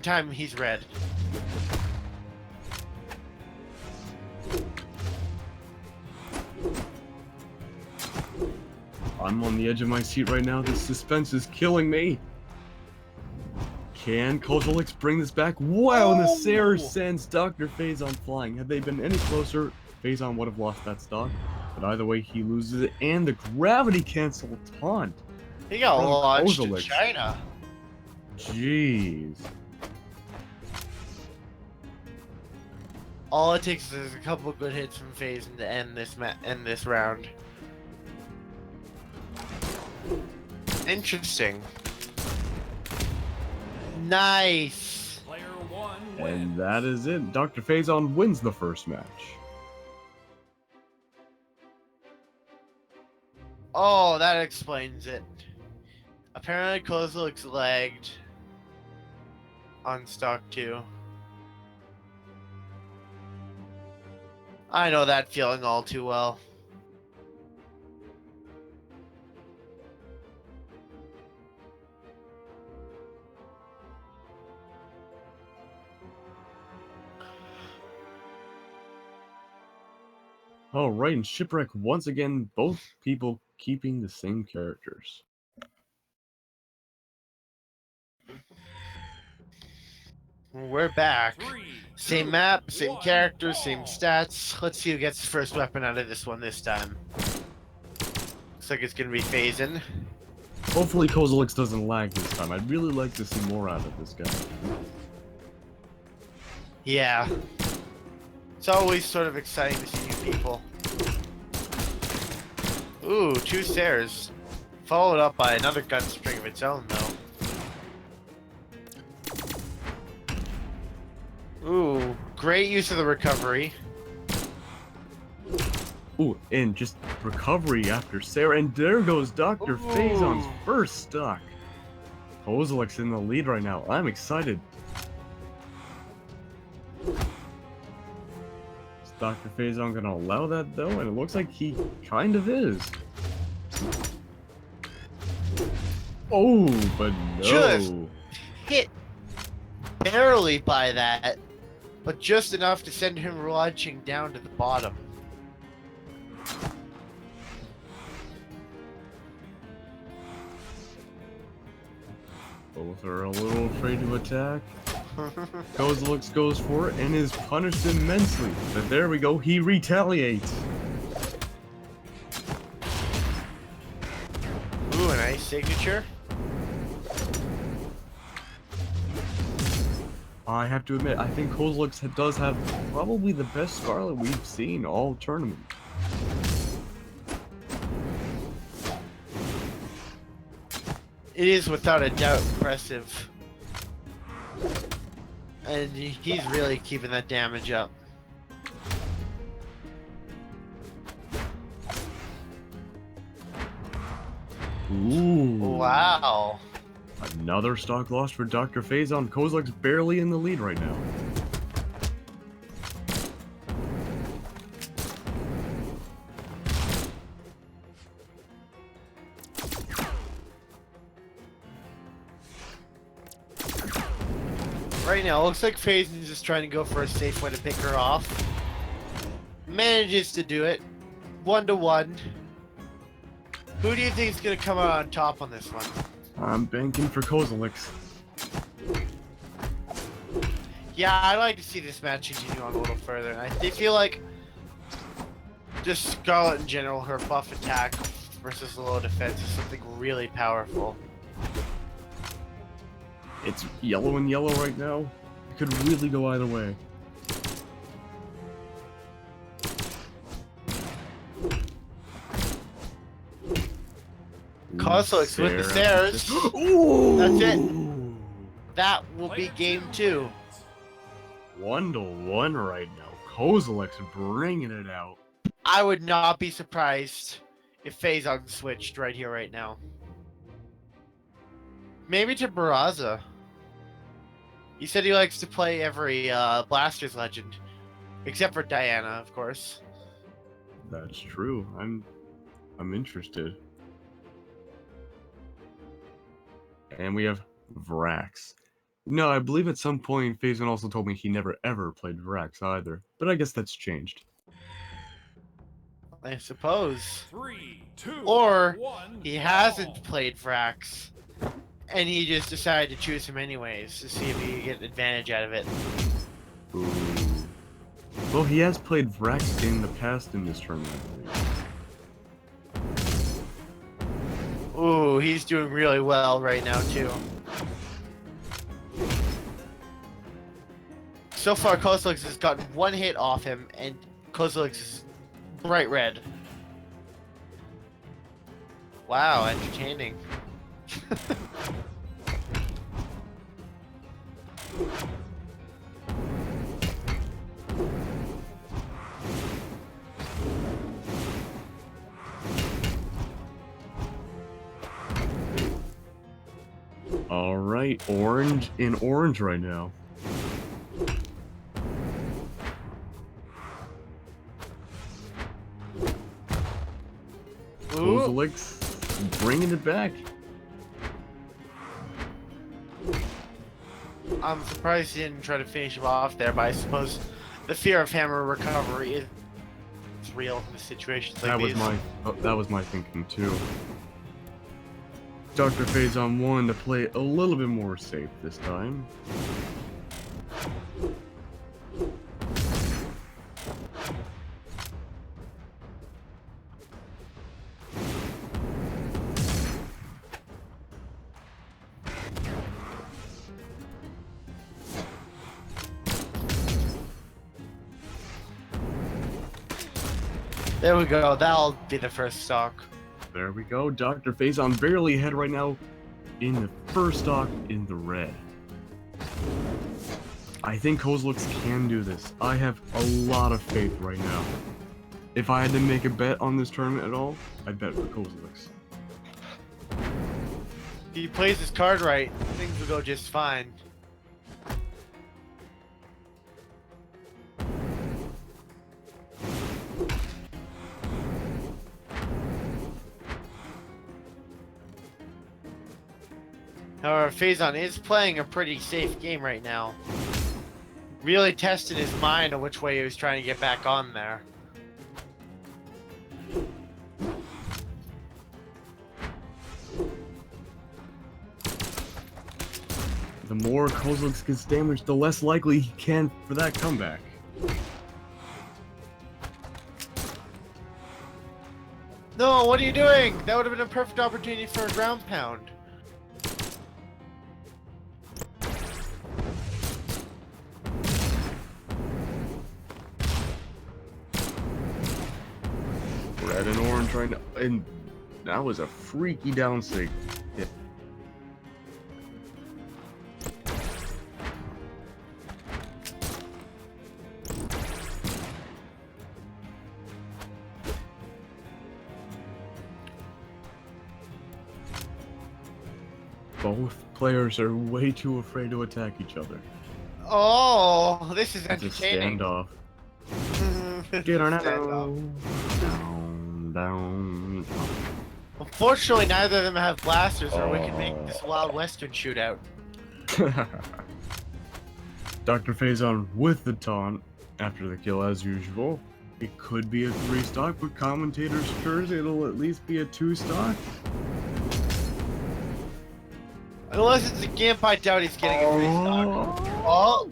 time, he's red. I'm on the edge of my seat right now. This suspense is killing me. Can Kozileks bring this back? Wow, and the Sarah sends Dr. Phazon flying. Had they been any closer, Phazon would have lost that stock. But either way, he loses it, and the gravity cancel taunt. He got from launched in Kozileks. China. Jeez. All it takes is a couple of good hits from Phazon to end this round. Interesting. Nice. Player one And wins. that is it. Dr. Phazon wins the first match. Oh, that explains it. Apparently, Kozileks lagged on stock 2. I know that feeling all too well. Alright, and Shipwreck once again, both people keeping the same characters. We're back. 3, Same 2, map, same 1, characters, same brawl. stats. Let's see who gets the first weapon out of this one this time. Looks like it's gonna be Phazon. Hopefully Kozileks doesn't lag this time. I'd really like to see more out of this guy. Yeah. It's always sort of exciting to see new people. Ooh, 2 stairs. Followed up by another gun string of its own, though. Ooh, great use of the recovery. Ooh, and just recovery after Sarah, and there goes Dr. Ooh. Phazon's first stock. Kozileks in the lead right now. I'm excited. Is Dr. Phazon gonna allow that though? And it looks like he kind of is. Oh, but no. Just hit barely by that, but just enough to send him launching down to the bottom. Both are a little afraid to attack. Kozileks goes for it and is punished immensely. But there we go, he retaliates. Ooh, a nice signature. I have to admit, I think Kozileks does have probably the best Scarlet we've seen all tournament. It is without a doubt impressive. And he's really keeping that damage up. Ooh. Wow. Another stock loss for Dr. Phazon. Kozileks barely in the lead right now. Right now, looks like FaZe is just trying to go for a safe way to pick her off. Manages to do it. 1-1. Who do you think is going to come out on top on this one? I'm banking for Kozilek. Yeah, I'd like to see this match continue on a little further. I feel like just Scarlet in general, her buff attack versus low defense is something really powerful. It's yellow and yellow right now. It could really go either way. Kozilek with the stairs. Ooh. That's it. That will be game 2. 1-1 right now. Kozilek's bringing it out. I would not be surprised if FaZe switched right here, right now. Maybe to Barraza. He said he likes to play every Blasters legend, except for Diana, of course. That's true. I'm interested. And we have Vrax. No, I believe at some point Faison also told me he never ever played Vrax either, but I guess that's changed. I suppose. 3, 2, Or 1, he hasn't played Vrax, and he just decided to choose him anyways to see if he could get an advantage out of it. Ooh. Well, he has played Vrax in the past in this tournament, I believe. Ooh, he's doing really well right now too. So far, Kozilek has gotten 1 hit off him, and Kozilek is bright red. Wow, entertaining. All right, orange in orange right now. Kozilek's bringing it back. I'm surprised he didn't try to finish him off there, but I suppose the fear of hammer recovery is real in situations like these. That was my thinking too. Dr. Faison wanted to play a little bit more safe this time. There we go, that'll be the first stock. There we go. Dr. Faison barely ahead right now in the first stock in the red. I think Kozilek can do this. I have a lot of faith right now. If I had to make a bet on this tournament at all, I'd bet for Kozilek. If he plays his card right, things will go just fine. However, Faison is playing a pretty safe game right now. Really tested his mind on which way he was trying to get back on there. The more Kozilek gets damaged, the less likely he can for that comeback. No, what are you doing? That would have been a perfect opportunity for a ground pound. Red and orange right now, and that was a freaky down sig hit. Both players are way too afraid to attack each other. Oh, this is It's a entertaining. standoff. Get on out. Standoff. Down. Unfortunately, neither of them have blasters, or we can make this Wild Western shootout. Dr. Phazon with the taunt after the kill as usual. It could be a 3-stock, but commentators sure it'll at least be a 2-stock. Unless it's a Gimp, I doubt he's getting a 3-stock. Oh!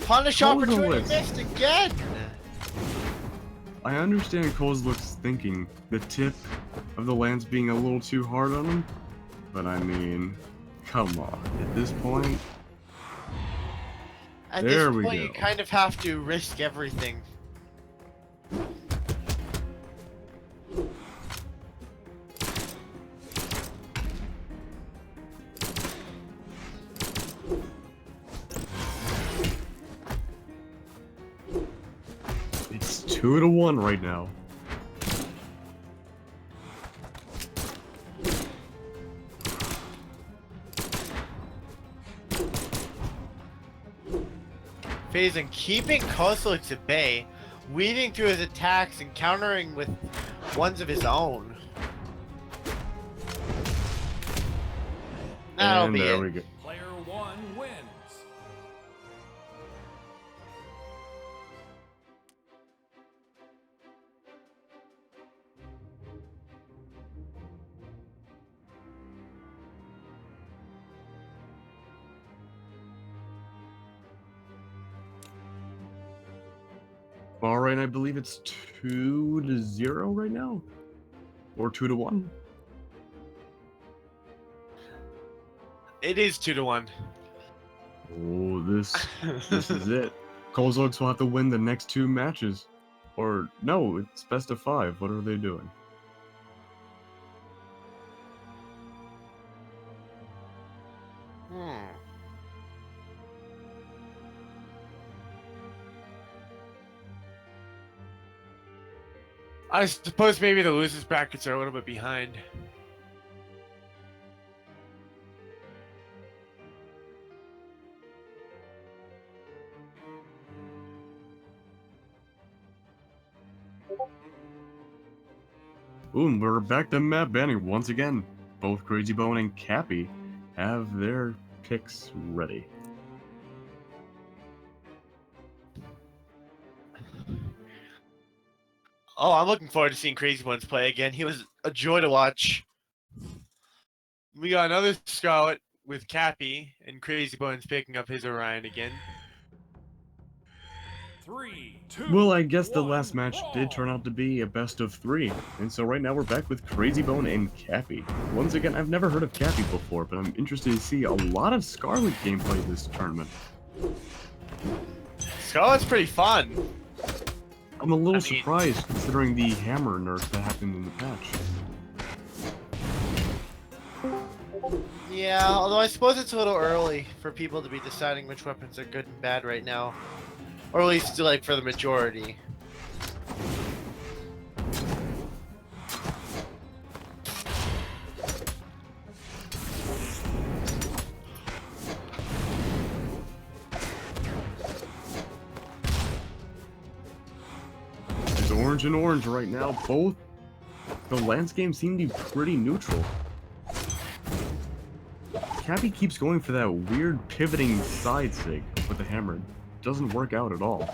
Punish opportunity missed again! I understand Kozilek's thinking, the tip of the lance being a little too hard on him, but I mean, come on, at this point... At There this we point, go. you kind of have to risk everything. It's 2-1 right now. Phazon keeping Kozilek at bay, weaving through his attacks and countering with ones of his own. That'll And be there it. we go. Player 1 wins. Alright, I believe it's 2-0 right now? Or 2-1? It is 2-1. Oh, this is it. Kozilek will have to win the next 2 matches. Or, no, it's best of 5. What are they doing? I suppose maybe the losers brackets are a little bit behind. Boom, we're back to map banning once again. Both Crazy Bone and Cappy have their picks ready. Oh, I'm looking forward to seeing Crazy Ones play again. He was a joy to watch. We got another Scarlet with Cappy, and Crazy Bones picking up his Orion again. 3, 2, Well, I guess the 1, last match did turn out to be a best of 3, and so right now we're back with Crazy Bone and Cappy. Once again, I've never heard of Cappy before, but I'm interested to see a lot of Scarlet gameplay this tournament. Scarlet's pretty fun. I'm a little I mean- surprised considering the hammer nerf that happened in the patch. Yeah, although I suppose it's a little early for people to be deciding which weapons are good and bad right now. Or at least, like, for the majority. It's orange and orange right now. Both the lance games seem to be pretty neutral. Cappy keeps going for that weird pivoting side sig with the hammer. Doesn't work out at all.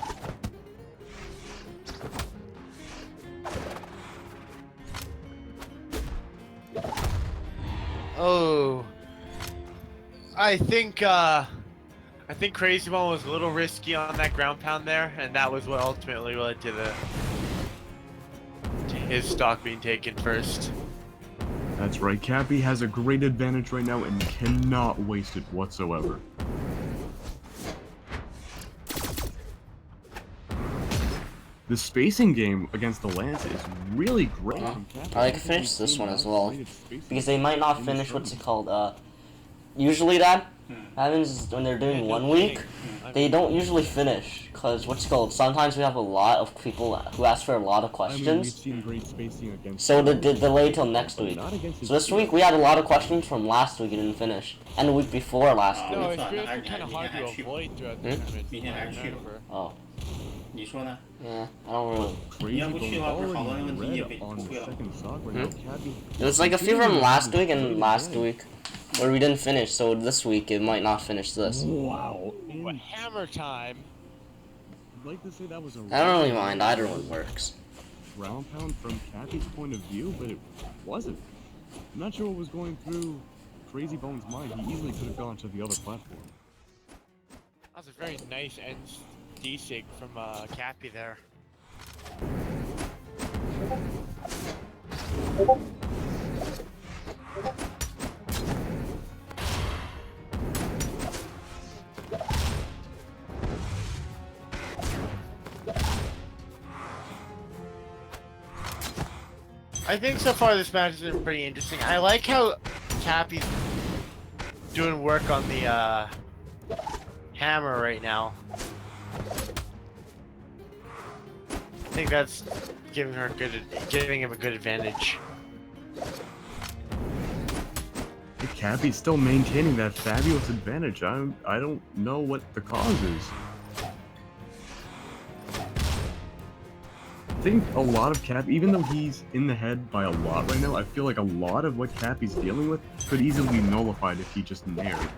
Oh. I think Crazy Bone was a little risky on that ground pound there, and that was what ultimately led to his stock being taken first. That's right, Cappy has a great advantage right now and cannot waste it whatsoever. The spacing game against the Lance is really great. I like to finish this one as well, because they might not finish what's it called, usually that happens when they're doing 1 week, they don't usually finish, because what's it called, sometimes we have a lot of people who ask for a lot of questions, so they delay till next week. So this week we had a lot of questions from last week and didn't finish, and the week before last No, week. it's been kind of hard to avoid throughout the tournament. I remember. Oh, 你说呢？ yeah, I don't really... 你要不去的话，不是好多人问题也被 on 突 the 飞了。 second stock right now. Cappy There's like a few from last week and last week. Or we didn't finish, so this week it might not finish this. Wow. What hammer time? I'd like to say that was a I don't really mind, either one works. ground pound from Cappy's point of view, but it wasn't. I'm not sure what was going through Crazy Bones' mind. He easily could have gone to the other platform. That was a very nice end desig from Cappy there. I think so far this match has been pretty interesting. I like how Cappy's doing work on the hammer right now. I think that's giving him a good advantage. Cappy's still maintaining that fabulous advantage. I don't know what the cause is. I think a lot of Cappy, even though he's in the head by a lot right now, I feel like a lot of what Cappy's dealing with could easily be nullified if he just nared.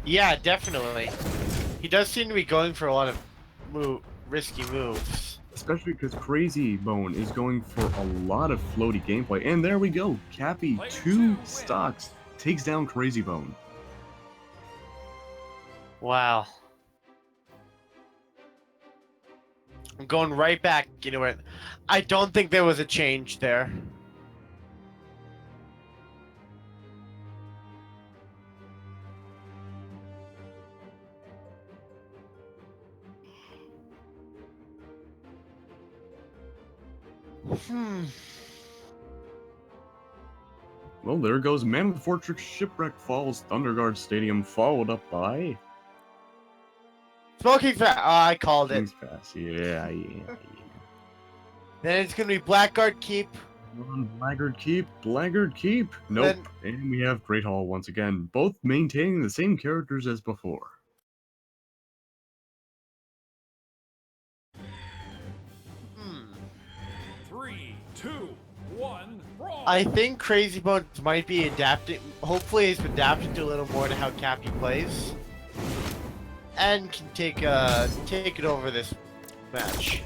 Yeah, definitely. He does seem to be going for a lot of risky moves. Especially because Crazy Bone is going for a lot of floaty gameplay. And there we go. Cappy, 2 stocks, takes down Crazy Bone. Wow. I'm going right back. You know what? I don't think there was a change there. Well, there goes Mammoth Fortress Shipwreck Falls Thunderguard Stadium, followed up by... Smoking Fat. Oh, I called it. King's Pass. Yeah. Then it's gonna be Blackguard Keep. Blackguard Keep. Nope. And we have Great Hall once again, both maintaining the same characters as before. Three, two, one, brawl. I think Crazy Bones might be adapting. Hopefully, he's adapted to a little more to how Cappy plays, and can take it over this match.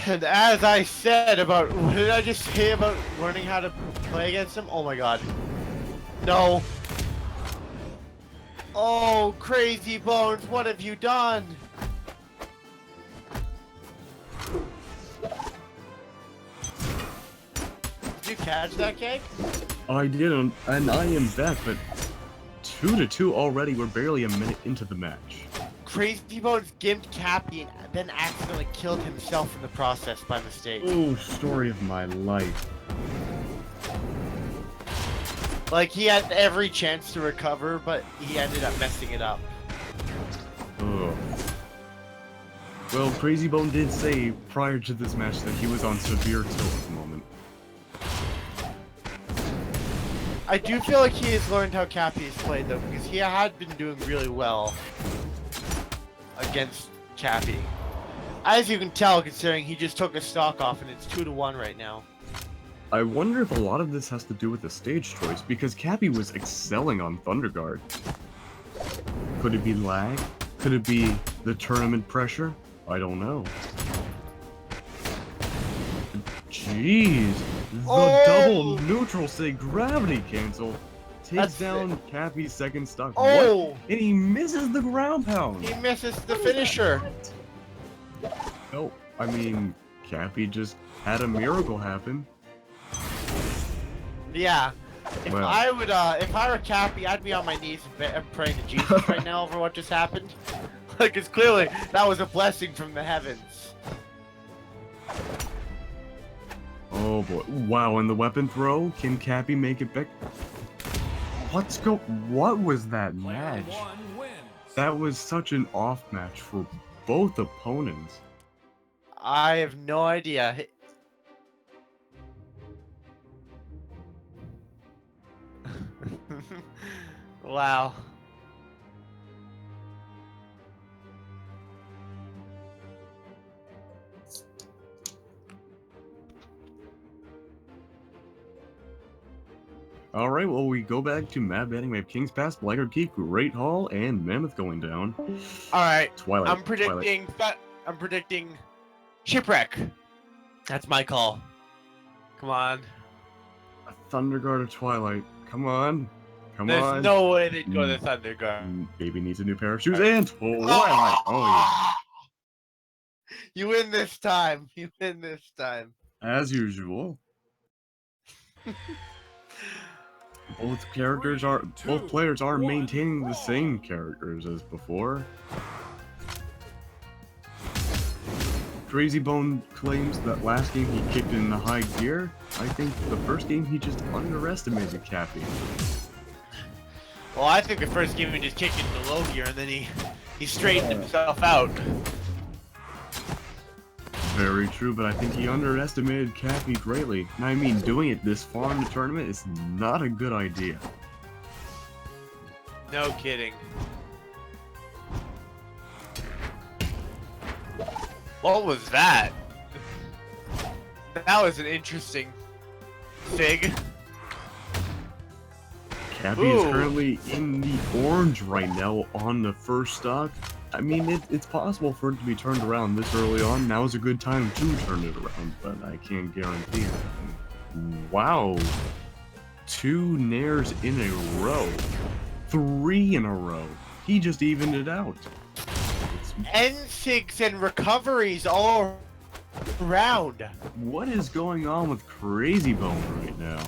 And as I said about, what did I just say about learning how to play against him? Oh my god. No. Oh, Crazy Bones, what have you done? Did you catch that, Cake? I didn't, and I am back, but 2-2 already. We're barely a minute into the match. Crazy Bones gimped Cappy and then accidentally killed himself in the process by mistake. Oh, story of my life. Like, he had every chance to recover, but he ended up messing it up. Ugh. Well, Crazy Bone did say prior to this match that he was on severe tilt at the moment. I do feel like he has learned how Cappy is played, though, because he had been doing really well against Cappy. As you can tell, considering he just took a stock off and it's 2-1 right now. I wonder if a lot of this has to do with the stage choice, because Cappy was excelling on Thunderguard. Could it be lag? Could it be the tournament pressure? I don't know. Jeez! The double neutral say gravity cancel takes down Cappy's second stock. Oh! What? And he misses the ground pound! He misses the finisher. No, I mean, Cappy just had a miracle happen. Yeah. If Well. if I were Cappy, I'd be on my knees and praying to Jesus right now over what just happened. Like, it's clearly that was a blessing from the heavens. Oh boy. Wow, and the weapon throw? Can Cappy make it back? What was that match? Player one wins. That was such an off match for both opponents. I have no idea. Wow. All right, well, we go back to map betting. We have King's Pass, Blackguard Keep, Great Hall, and Mammoth going down. All right. Twilight. I'm predicting Shipwreck. That's my call. Come on. Thunder Guard or Twilight. Come on. Come There's on. no way they'd go to Thunder Guard. Baby needs a new pair of shoes. And Twilight. Oh, You win this time. You win this time. yeah. As usual. Both players are maintaining the same characters as before. Crazy Bone claims that last game he kicked in the high gear. I think the first game he just underestimated Cappy. Well, I think the first game he just kicked into low gear and then he straightened himself out. Very true, but I think he underestimated Cappy greatly. And I mean, doing it this far in the tournament is not a good idea. No kidding. What was that? That was an interesting fig. Cappy is currently in the orange right now on the first stock. I mean, it's possible for it to be turned around this early on. Now is a good time to turn it around, but I can't guarantee it. Wow. 2 nairs in a row. 3 in a row. He just evened it out. N6 and recoveries all around. What is going on with Crazy Bone right now?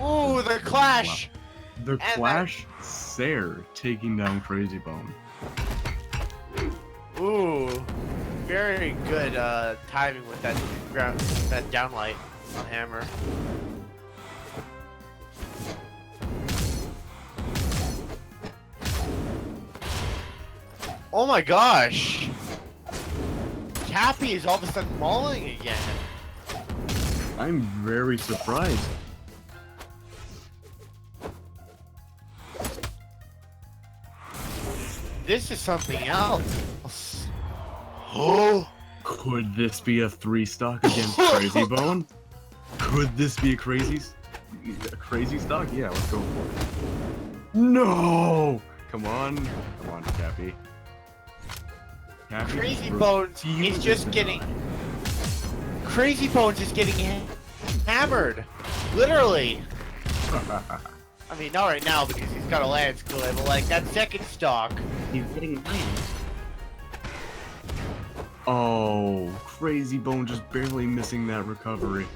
Ooh, the clash! Wow. The Clash Sair taking down Crazy Bone. Ooh, very good timing with that downlight on Hammer. Oh my gosh! Cappy is all of a sudden mauling again. I'm very surprised. This is something else. Oh! Could this be a 3 stock against Crazy Bone? Could this be a crazy stock? Yeah, let's go for it. No! Come on, Cappy. Crazy Bones is just getting. Crazy Bones is getting hammered, literally. I mean, not right now because he's got a Lance Clay, but like that second stock. He's getting Lance. Oh, Crazy Bone just barely missing that recovery.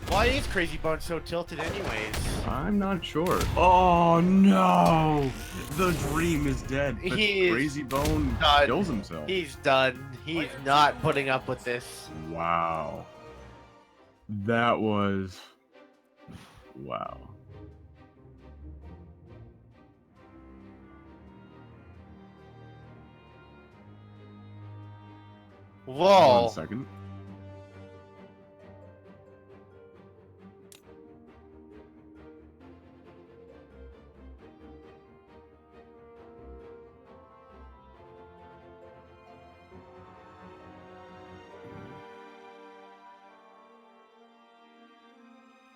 Why is Crazy Bone so tilted anyways? I'm not sure. Oh no! The dream is dead, but Crazy Bone kills himself. He's done. He's not putting up with this. Wow. That was... Wow. Whoa. 1 second.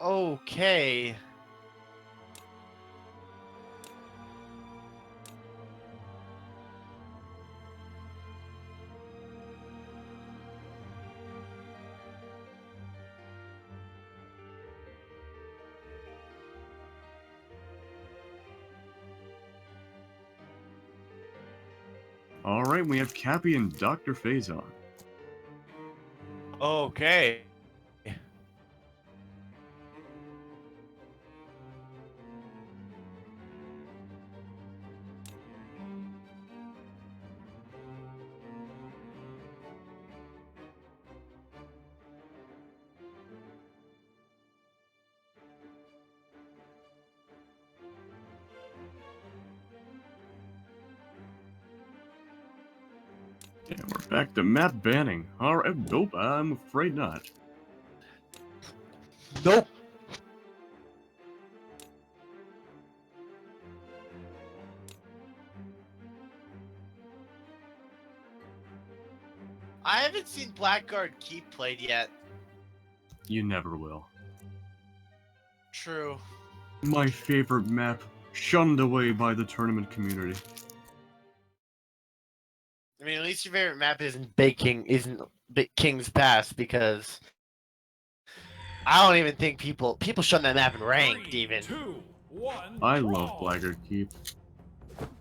Okay. Alright, we have Cappy and Dr. Phazon. Okay. Yeah, we're back to map banning. Alright, nope, I'm afraid not. I haven't seen Blackguard Keep played yet. You never will. True. My favorite map, shunned away by the tournament community. I mean, at least your favorite map isn't Big King's Pass, because I don't even think people shun that map in ranked 3, even. 2, 1. I Brawl. love Blackguard Keep.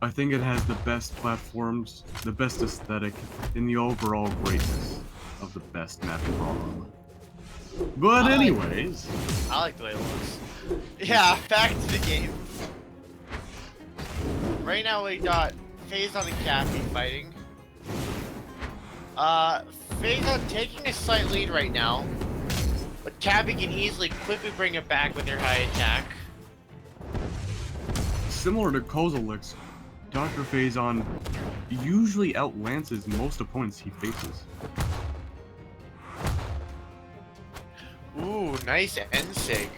I think it has the best platforms, the best aesthetic, and the overall greatness of the best map in Brawl. But anyways, I like the way it looks. Yeah, back to the game. Right now we got Phazon and Cappy fighting. Phazon taking a slight lead right now, but Cappy can easily quickly bring it back with her high attack. similar to Kozilek's, Dr. Phazon usually outlances most opponents he faces. Ooh, nice N-Sig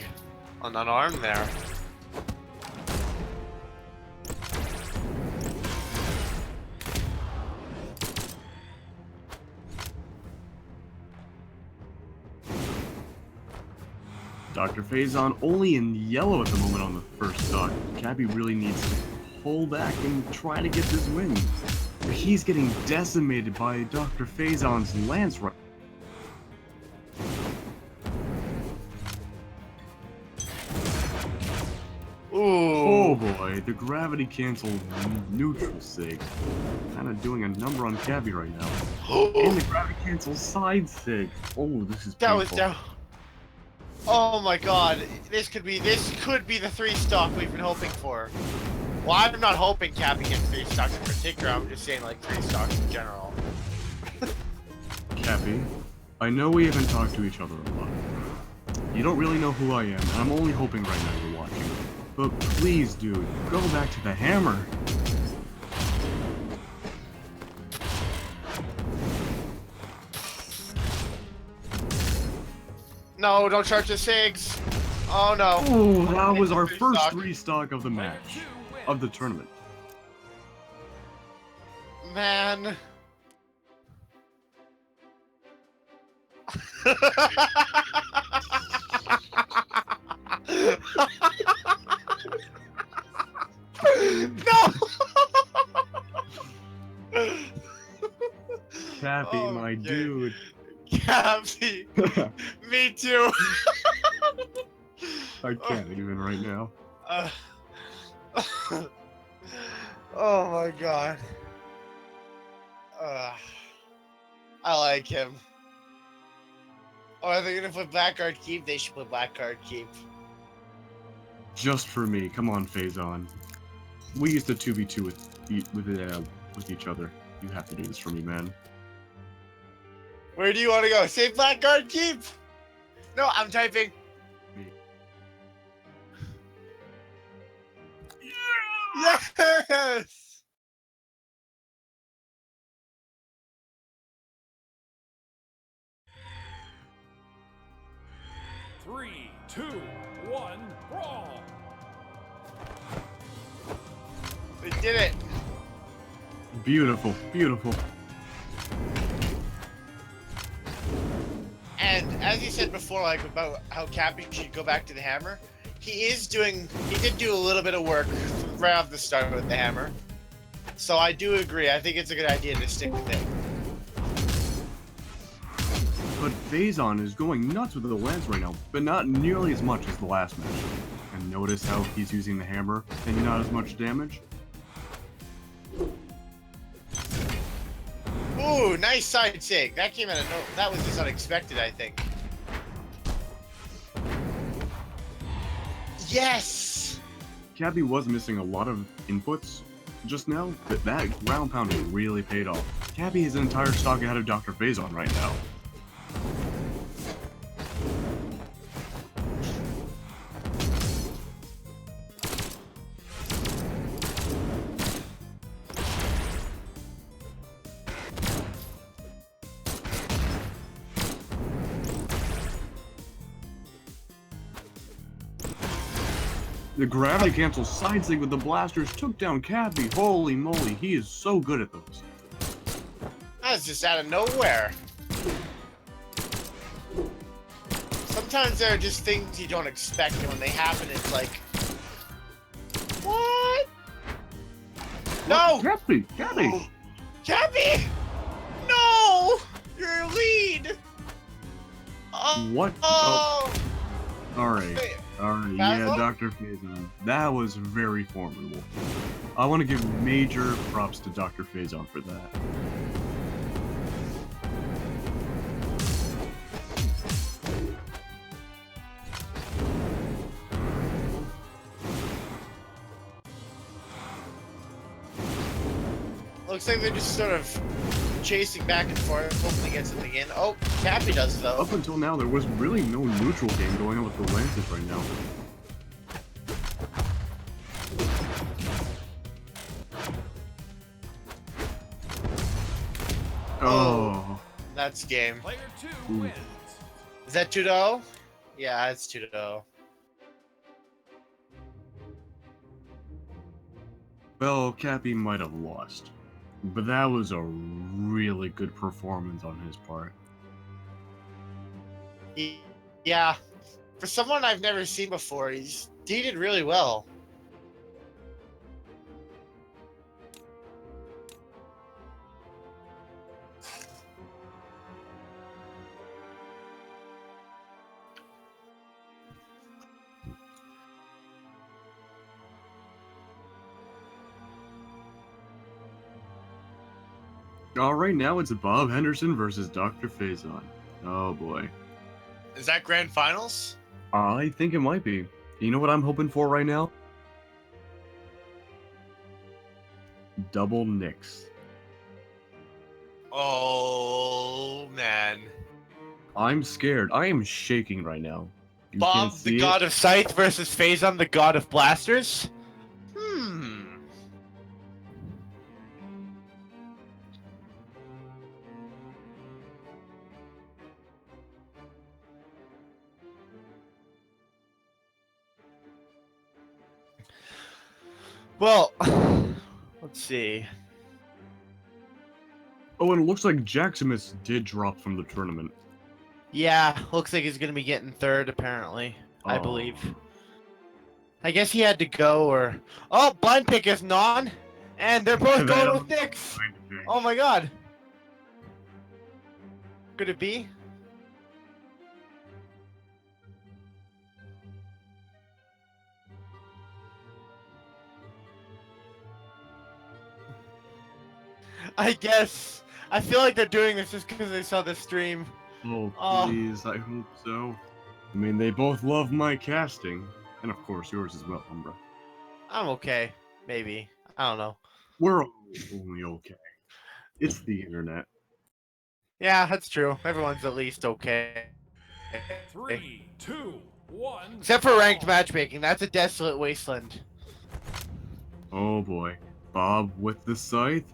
on that arm there. Dr. Phazon only in yellow at the moment on the first stock. Cappy really needs to pull back and try to get this win. He's getting decimated by Dr. Phazon's Lance right. Ooh. Oh boy, the gravity cancel neutral sig. Kind of doing a number on Cappy right now. And the gravity cancel side sig. Oh, this is That painful. was down. Oh my god, this could be the 3 stock we've been hoping for. Well, I'm not hoping Cappy gets 3 stocks in particular, I'm just saying like 3 stocks in general. Cappy, I know we haven't talked to each other a lot. You don't really know who I am, and I'm only hoping right now you're watching. But please, dude, go back to the hammer. No, don't charge the SIGs! Oh no. Oh, that was our Three first stock. 3 stock of the match, of the tournament. Man. No! Cappy, Oh, my okay. dude. Cappy! Me too! I can't even right now. Oh my god. I like him. Oh, are they gonna play Blackguard Keep? They should play Blackguard Keep. Just for me, come on, Phazon. We used to 2v2 with each other. You have to do this for me, man. Where do you want to go? Say Blackguard Keep! No, I'm typing. Me. Yes! Three, two, one, brawl! We did it. Beautiful, beautiful. And as you said before, like about how Cappy should go back to the hammer, he did do a little bit of work right off the start with the hammer. So I do agree. I think it's a good idea to stick with it. But Phazon is going nuts with the lance right now, but not nearly as much as the last match. And notice how he's using the hammer and not as much damage? Ooh, nice side sig. That came out of no. That was just unexpected, I think. Yes. Cappy was missing a lot of inputs just now, but that ground pound really paid off. Cappy is an entire stock ahead of Dr. Phazon right now. The gravity cancel side sig with the blasters took down Cappy. Holy moly, he is so good at those. That's just out of nowhere. Sometimes there are just things you don't expect, and when they happen, it's like, what? No! Cappy! Cappy! No! Your lead! Oh, What? Oh! Alright. Alright, yeah, Dr. Phazon. That was very formidable. I want to give major props to Dr. Phazon for that. Looks like they're just sort of chasing back and forth, hoping to get something in. Oh, Cappy does though. Up until now, there was really no neutral game going on with the Lances right now. Oh. That's game. Player 2 Ooh. wins. Is that 2-0? Yeah, it's 2-0. Well, Cappy might have lost, but that was a really good performance on his part. Yeah, for someone I've never seen before, he did really well. Alright, now it's Bob Henderson versus Dr. Phazon. Oh boy. Is that grand finals? I think it might be. You know what I'm hoping for right now? Double Nicks. Oh man. I'm scared. I am shaking right now. You Bob, can't the see god it? of Scythe versus Phazon, the god of blasters? Well, let's see. Oh, and it looks like Jaximus did drop from the tournament. Yeah, looks like he's gonna be getting third, apparently. I Oh. believe. I guess he had to go, or... Oh, blind pick is non! And they're both going with Nyx! Oh my god! Could it be? I guess. I feel like they're doing this just because they saw the stream. Oh, Oh. please, I hope so. I mean, they both love my casting. And of course, yours as well, Umbra. I'm okay. Maybe. I don't know. We're all only okay. It's the internet. Yeah, that's true. Everyone's at least okay. 3, 2, 1. Except for ranked matchmaking. That's a desolate wasteland. Oh boy. Bob with the scythe.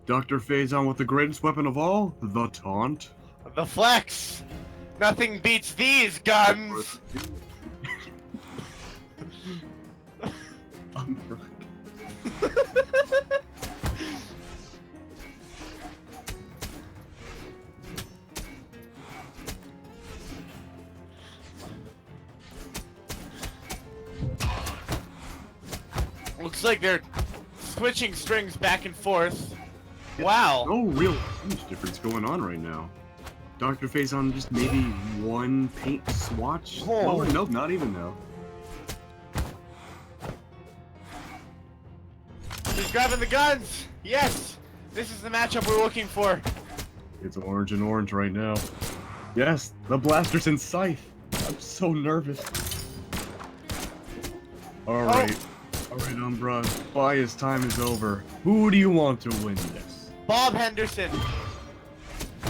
Dr. Phazon with the greatest weapon of all, the taunt. The flex! Nothing beats these guns! Looks like they're switching strings back and forth. Wow. No real huge difference going on right now. Dr. Phazon just maybe one paint swatch? Oh. Oh, nope, not even though. He's grabbing the guns! Yes! This is the matchup we're looking for. It's orange and orange right now. Yes, the blasters and scythe. I'm so nervous. Alright. Alright, Umbra. Bias time is over. Who do you want to win this? Bob Henderson.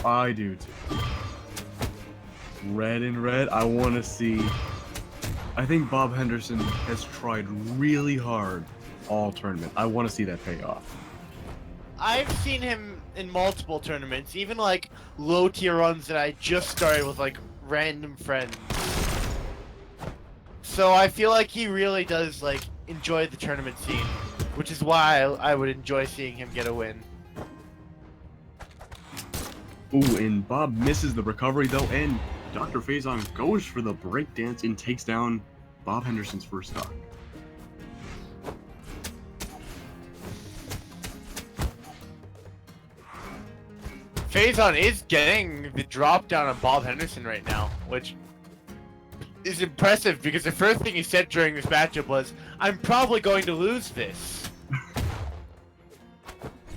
I do too. Red and red, I want to see. I think Bob Henderson has tried really hard all tournament. I want to see that pay off. I've seen him in multiple tournaments, even like low tier runs that I just started with like random friends. So I feel like he really does like enjoy the tournament scene, which is why I would enjoy seeing him get a win. Ooh, and Bob misses the recovery though, and Dr. Faison goes for the breakdance and takes down Bob Henderson's first stock. Faison is getting the drop down on Bob Henderson right now, which is impressive because the first thing he said during this matchup was, "I'm probably going to lose this."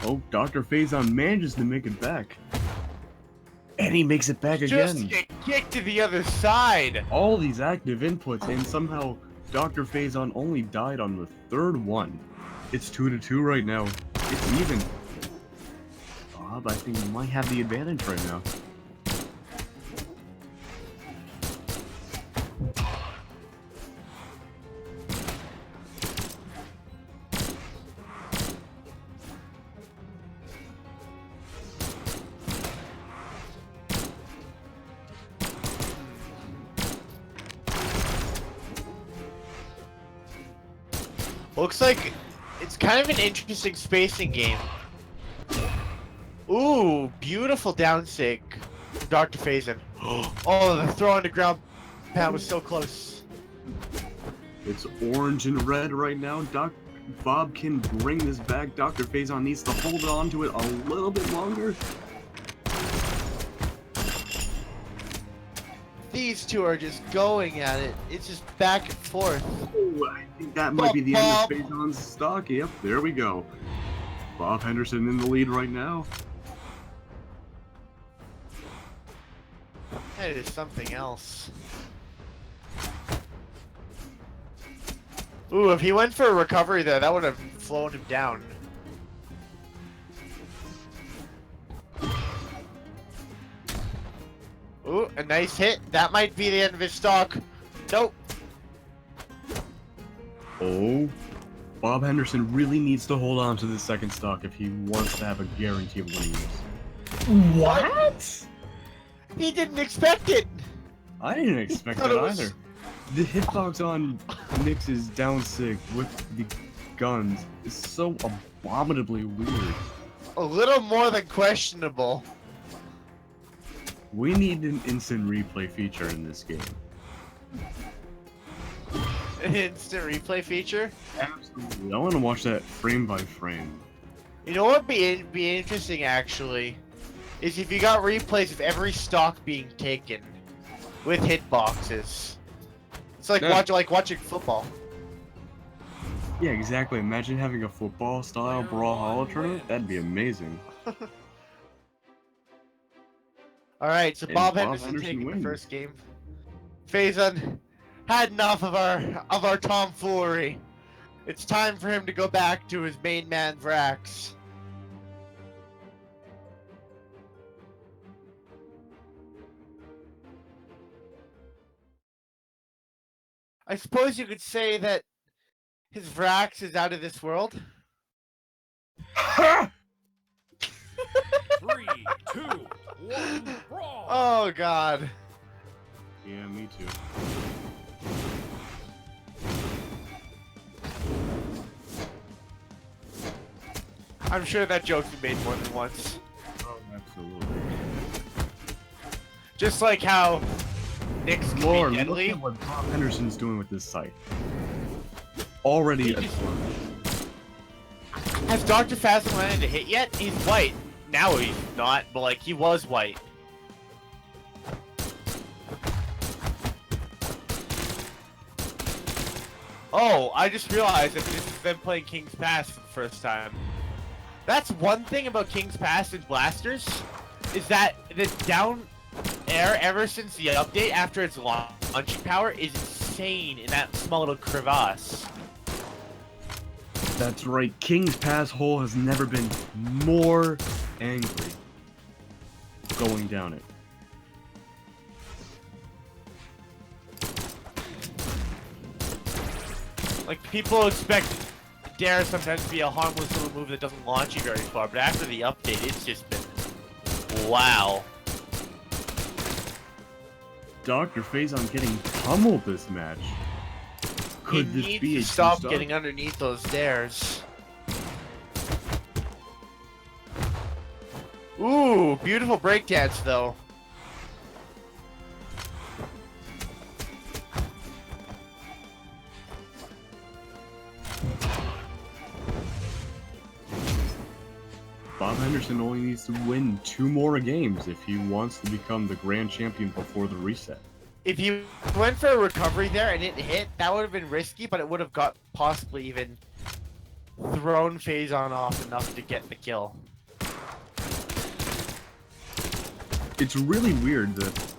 Oh, Dr. Faison manages to make it back. And he makes it back Just again. get kicked to the other side. All these active inputs, and somehow Dr. Faison only died on the third one. It's 2-2 right now. It's even. Bob, I think, might have the advantage right now. Looks like it's kind of an interesting spacing game. Ooh, beautiful down sig from Dr. Faison. Oh, the throw on the ground pound was so close. It's orange and red right now. Bob can bring this back. Dr. Faison needs to hold on to it a little bit longer. These two are just going at it. It's just back and forth. Ooh, I think that might be the end of Faison's stock. Yep, there we go. Bob Henderson in the lead right now. That is something else. Ooh, if he went for a recovery there, that would have slowed him down. Ooh, a nice hit. That might be the end of his stock. Nope. Oh, Bob Henderson really needs to hold on to the second stock if he wants to have a guarantee of winning this. What? He didn't expect it. I didn't expect that either. The hitbox on Nix's down sig with the guns is so abominably weird. A little more than questionable. We need an instant replay feature in this game. An instant replay feature? Absolutely. I want to watch that frame by frame. You know what would be interesting actually? Is if you got replays of every stock being taken with hitboxes. It's like watching football. Yeah, exactly. Imagine having a football style Brawl Hollow tournament. That'd be amazing. Alright, so And Bob Bob Henderson Henderson taking wins. the first game. Faison had enough of our tomfoolery. It's time for him to go back to his main man Vrax. I suppose you could say that his Vrax is out of this world. 3, 2, 1, brawl! Oh god. Yeah, me too. I'm sure that joke's been made more than once. Oh, absolutely. Just like how Nick's can Lord, be look deadly. at what Bob Henderson's doing with this site. Already a Has Dr. Faison landed a hit yet? He's white. Now he's not, but like he was white. Oh, I just realized that this is them playing King's Pass for the first time. That's one thing about King's Pass and Blasters, is that the down air ever since the update after its launching power is insane in that small little crevasse. That's right, King's Pass hole has never been more angry going down it. Like, people expect Dare sometimes to be a harmless little move that doesn't launch you very far, but after the update, it's just been... wow. Dr. Faison getting pummeled this match. Could He this needs be to a stop two-star? getting underneath those Dares. Ooh, beautiful breakdance though. Bob Henderson only needs to win 2 more games if he wants to become the grand champion before the reset. If he went for a recovery there and it hit, that would have been risky, but it would have got possibly even thrown Phazon off enough to get the kill. It's really weird that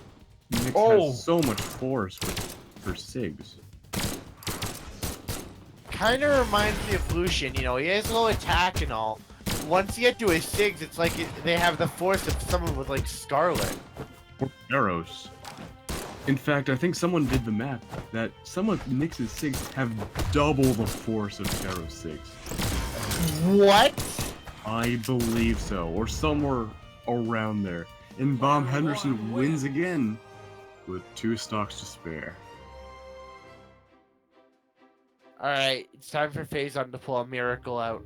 Nyx has so much force with her SIGs. Kind of reminds me of Lucian, you know, he has low attack and all. Once you get to his SIGs, it's like they have the force of someone with like Scarlet. Or Eros. In fact, I think someone did the math that some of Nyx's SIGs have double the force of Tero's SIGs. What? I believe so, or somewhere around there. And Bob Henderson wins again with 2 stocks to spare. Alright, it's time for Phazon to pull a miracle out.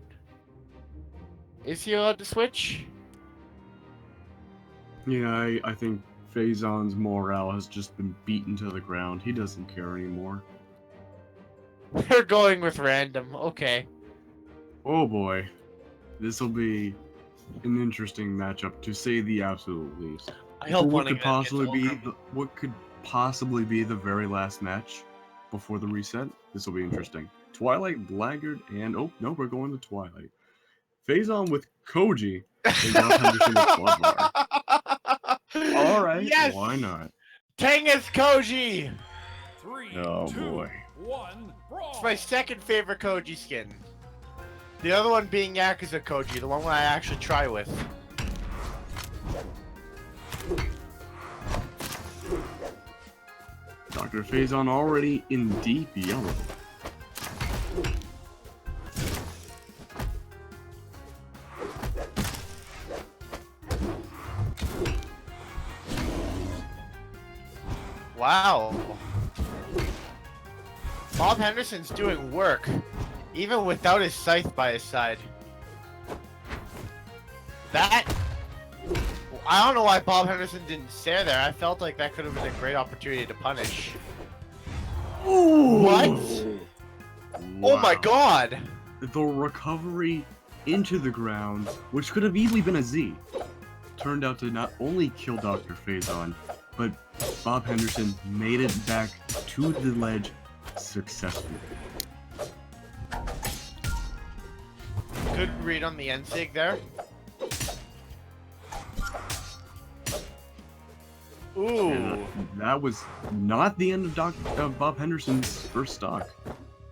Is he allowed to switch? Yeah, I think Phazon's morale has just been beaten to the ground. He doesn't care anymore. They're going with random, okay. Oh boy. This will be an interesting matchup, to say the absolute least. I hope what one could possibly be the very last match before the reset? This will be interesting. Twilight, Blackguard, and oh no, we're going to Twilight. Phazon with Koji and Bob Henderson with Bloodbar. Alright, yes! why not? Tengus Koji! 3, Oh 2, boy. 1, brawl. It's my second favorite Koji skin. The other one being Yakuza Koji, the one I actually try with. Dr. Phazon already in deep yellow. Wow. Bob Henderson's doing work, even without his scythe by his side. That... I don't know why Bob Henderson didn't stare there. I felt like that could have been a great opportunity to punish. Ooh. What? Oh my Wow. god! The recovery into the ground, which could have easily been a Z, turned out to not only kill Dr. Phazon, but Bob Henderson made it back to the ledge successfully. Good read on the NSIG there. Ooh. And that was not the end of Bob Henderson's first stock.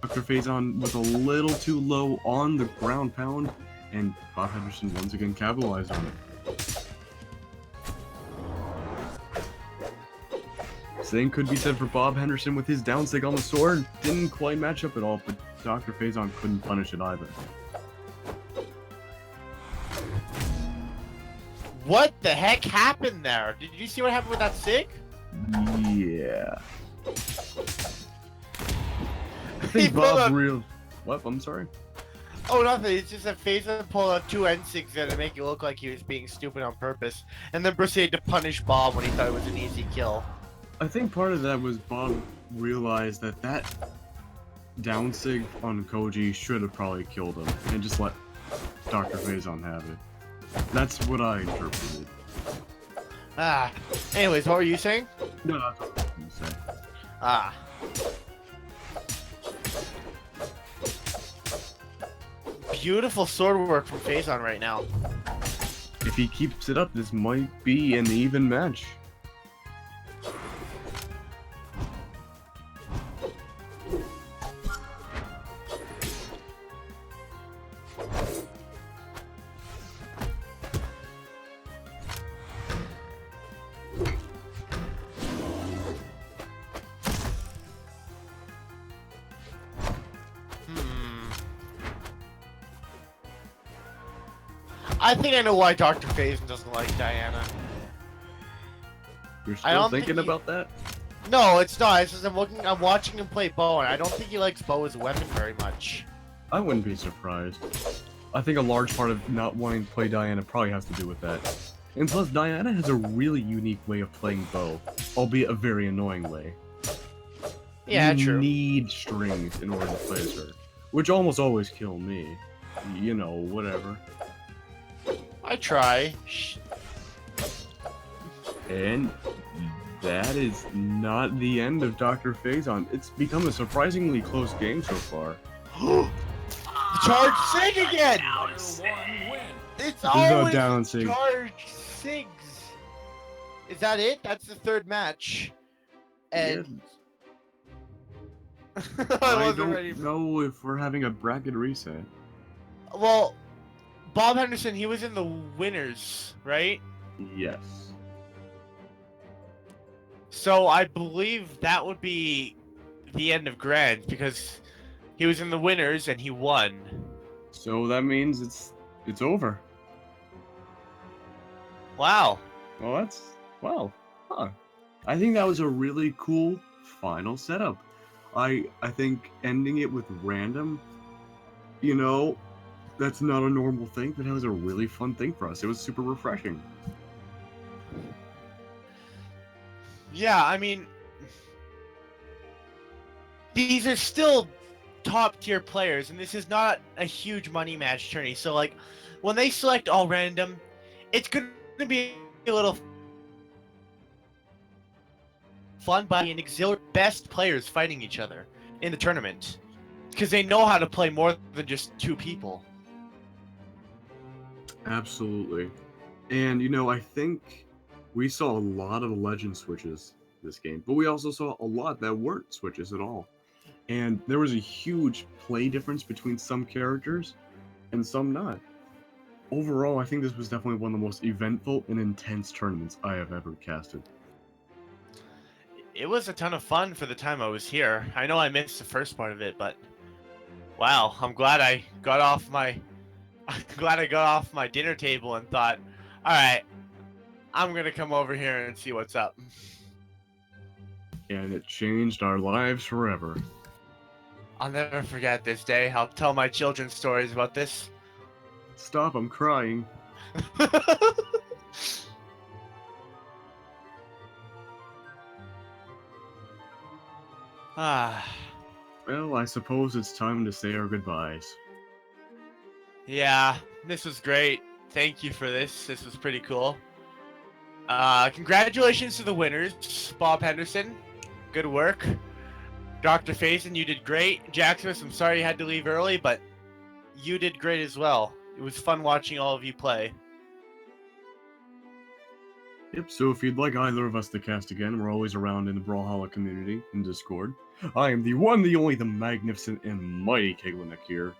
Dr. Phazon was a little too low on the ground pound, and Bob Henderson once again capitalized on it. Same could be said for Bob Henderson with his down sig on the sword. Didn't quite match up at all, but Dr. Phazon couldn't punish it either. What the heck happened there? Did you see what happened with that SIG? Yeah. I He think pulled Bob a- real... What? I'm sorry? Oh, nothing. It's just that Phazon pulled out 2 NSIGs there to make it look like he was being stupid on purpose, and then proceeded to punish Bob when he thought it was an easy kill. I think part of that was Bob realized that down sig on Koji should have probably killed him, and just let Dr. Phazon have it. That's what I interpreted. Ah. Anyways, what were you saying? No, that's what I was going to say. Ah. Beautiful sword work from Phazon right now. If he keeps it up, this might be an even match. I think I know why Dr. Phazon doesn't like Diana. You're I still don't think thinking he- about that? No, it's not. It's just I'm watching him play bow, and I don't think he likes bow as a weapon very much. I wouldn't be surprised. I think a large part of not wanting to play Diana probably has to do with that. And plus, Diana has a really unique way of playing Bo, albeit a very annoying way. Yeah, You true. need strings in order to play as her, which almost always kill me. You know, whatever. I try. And that is not the end of Dr. Phazon. It's become a surprisingly close game so far. Charge Sig again! Player one win. It's no always down Sig. Charge Sigs. Is that it? That's the third match. And I I wasn't ready. don't know if we're having a bracket reset. Well, Bob Henderson, he was in the winners, right? Yes. So I believe that would be the end of Grand because he was in the winners and he won. So that means it's over. Wow. Well, huh. I think that was a really cool final setup. I think ending it with random, you know, that's not a normal thing, but that was a really fun thing for us. It was super refreshing. Yeah, I mean, these are still top tier players, and this is not a huge money match tourney. So, like, when they select all random, it's going to be a little fun by an auxiliary best players fighting each other in the tournament because they know how to play more than just two people. Absolutely. And, you know, I think we saw a lot of legend switches this game, but we also saw a lot that weren't switches at all. And there was a huge play difference between some characters and some not. Overall, I think this was definitely one of the most eventful and intense tournaments I have ever casted. It was a ton of fun for the time I was here. I know I missed the first part of it, but wow, I'm glad I got off my dinner table and thought, all right, I'm gonna come over here and see what's up. And it changed our lives forever. I'll never forget this day. I'll tell my children stories about this. Stop, I'm crying. Ah, Well, I suppose it's time to say our goodbyes. yeah, this was great. Thank you for this. This was pretty cool. Congratulations to the winners, Bob Henderson. Good work. Dr. Faison, you did great. Jaxus, I'm sorry you had to leave early, but you did great as well. It was fun watching all of you play. Yep, so if you'd like either of us to cast again, we're always around in the Brawlhalla community in Discord. I am the one, the only, the magnificent and mighty Keglanek here.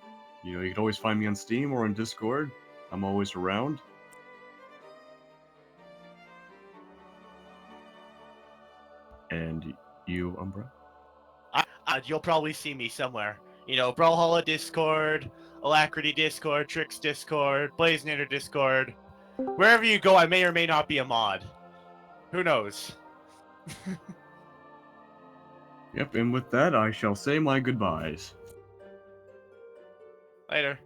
You know, you can always find me on Steam or on Discord. I'm always around. And you, Umbra? You'll probably see me somewhere. You know, Brawlhalla Discord, Alacrity Discord, Tricks Discord, Blazinator Discord. Wherever you go, I may or may not be a mod. Who knows? Yep, and with that, I shall say my goodbyes. Later.